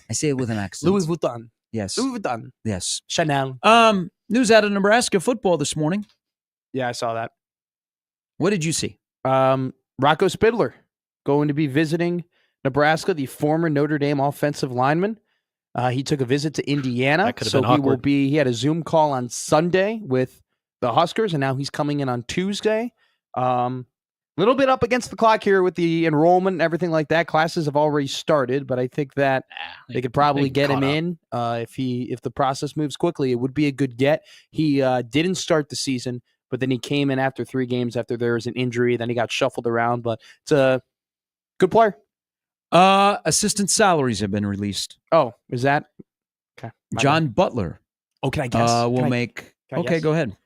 I say it with an accent. Louis Vuitton. Yes. Louis Vuitton. Yes. Chanel. News out of Nebraska football this morning. Yeah, I saw that. What did you see? Rocco Spidler going to be visiting Nebraska, the former Notre Dame offensive lineman. He took a visit to Indiana, That could have so been he will awkward. be. He had a Zoom call on Sunday with the Huskers, and now he's coming in on Tuesday. Little bit up against the clock here with the enrollment and everything like that. Classes have already started, but I think that they could probably get him in if the process moves quickly. It would be a good get. He didn't start the season, but then he came in after 3 games after there was an injury. Then he got shuffled around, but it's a good player. Assistant salaries have been released. Oh, is that okay? my John Butler bad. Oh, can I guess? will Can I- make. can I Okay, guess? go ahead.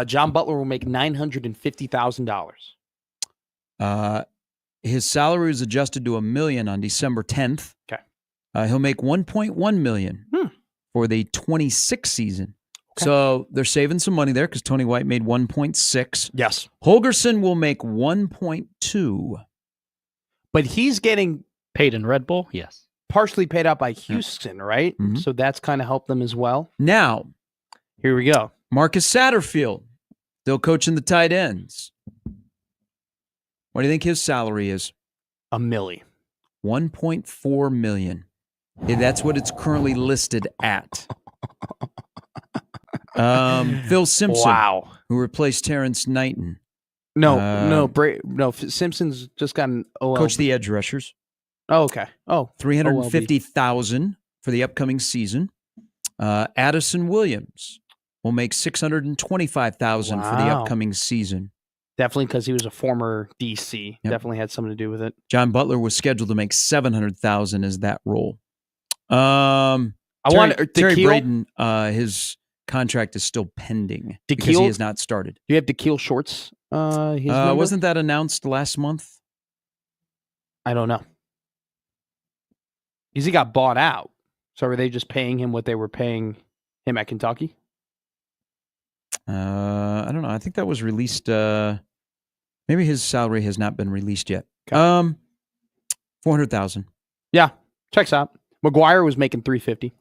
John Butler will make $950,000. His salary was adjusted to $1 million on December 10th. Okay. He'll make $1.1 million for the 26 season. Okay. So they're saving some money there because Tony White made 1.6. Yes, Holgerson will make 1.2. but he's getting Paid in Red Bull? Yes. partially paid out by Houston, right? Mhm. So that's kind of helped them as well. Now, Here we go. Marcus Satterfield, still coaching the tight ends. What do you think his salary is? $1 million. 1.4 million. Yeah, that's what it's currently listed at. Phil Simpson, Wow. who replaced Terrence Knighton, No. Simpson's just got an OL. coach the edge rushers. Oh, okay. Oh, 350,000 for the upcoming season. Addison Williams will make 625,000 for the Wow. upcoming season. definitely because he was a former DC. Yep. Definitely had something to do with it. John Butler was scheduled to make 700,000 as that role. I want Terry DeKeel. Braden. His contract is still pending because he DeKeel? has not started. Do you have DeKeel Shorts? His number? Wasn't that announced last month? I don't know. Because he got bought out. So are they just paying him what they were paying him at Kentucky? I don't know. I think that was released. Maybe his salary has not been released yet. Okay. 400,000. Yeah, checks out. McGuire was making $350,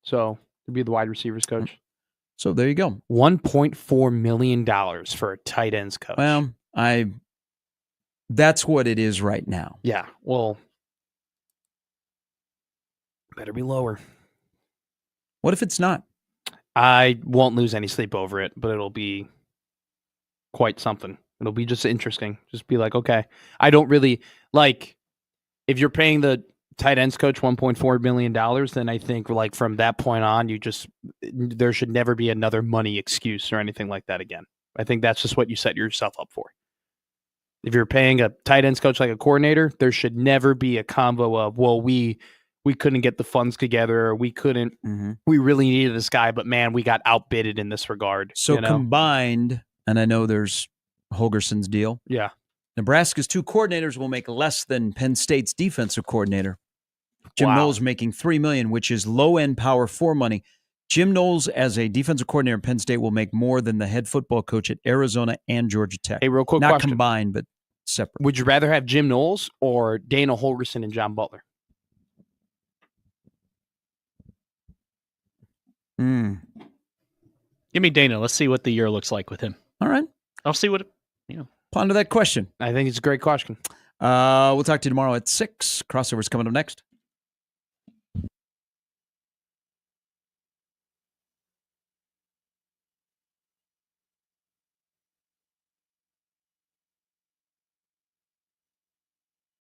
so to be the wide receivers coach. So there you go. $1.4 million for a tight ends coach. Well, that's what it is right now. yeah. Well, better be lower. What if it's not? I won't lose any sleep over it, but it'll be quite something. It'll be just interesting. Just be like, okay, I don't really like if you're paying the tight ends coach $1.4 million, then I think like from that point on, there should never be another money excuse or anything like that again. I think that's just what you set yourself up for. If you're paying a tight ends coach like a coordinator, there should never be a combo of, well, we couldn't get the funds together, or we couldn't, we really needed this guy, but man, we got outbidded in this regard. So you know? combined, and I know there's Holgerson's deal. Yeah. Nebraska's 2 coordinators will make less than Penn State's defensive coordinator. Jim Wow. Knowles making $3 million, which is low-end Power 4 money. Jim Knowles, as a defensive coordinator at Penn State, will make more than the head football coach at Arizona and Georgia Tech. Hey, real quick Not question. combined, but separate. Would you rather have Jim Knowles or Dana Holgerson and John Butler? Give me Dana. Let's see what the year looks like with him. All right. I'll see what, Ponder that question. I think it's a great question. We'll talk to you tomorrow at 6. Crossover's coming up next.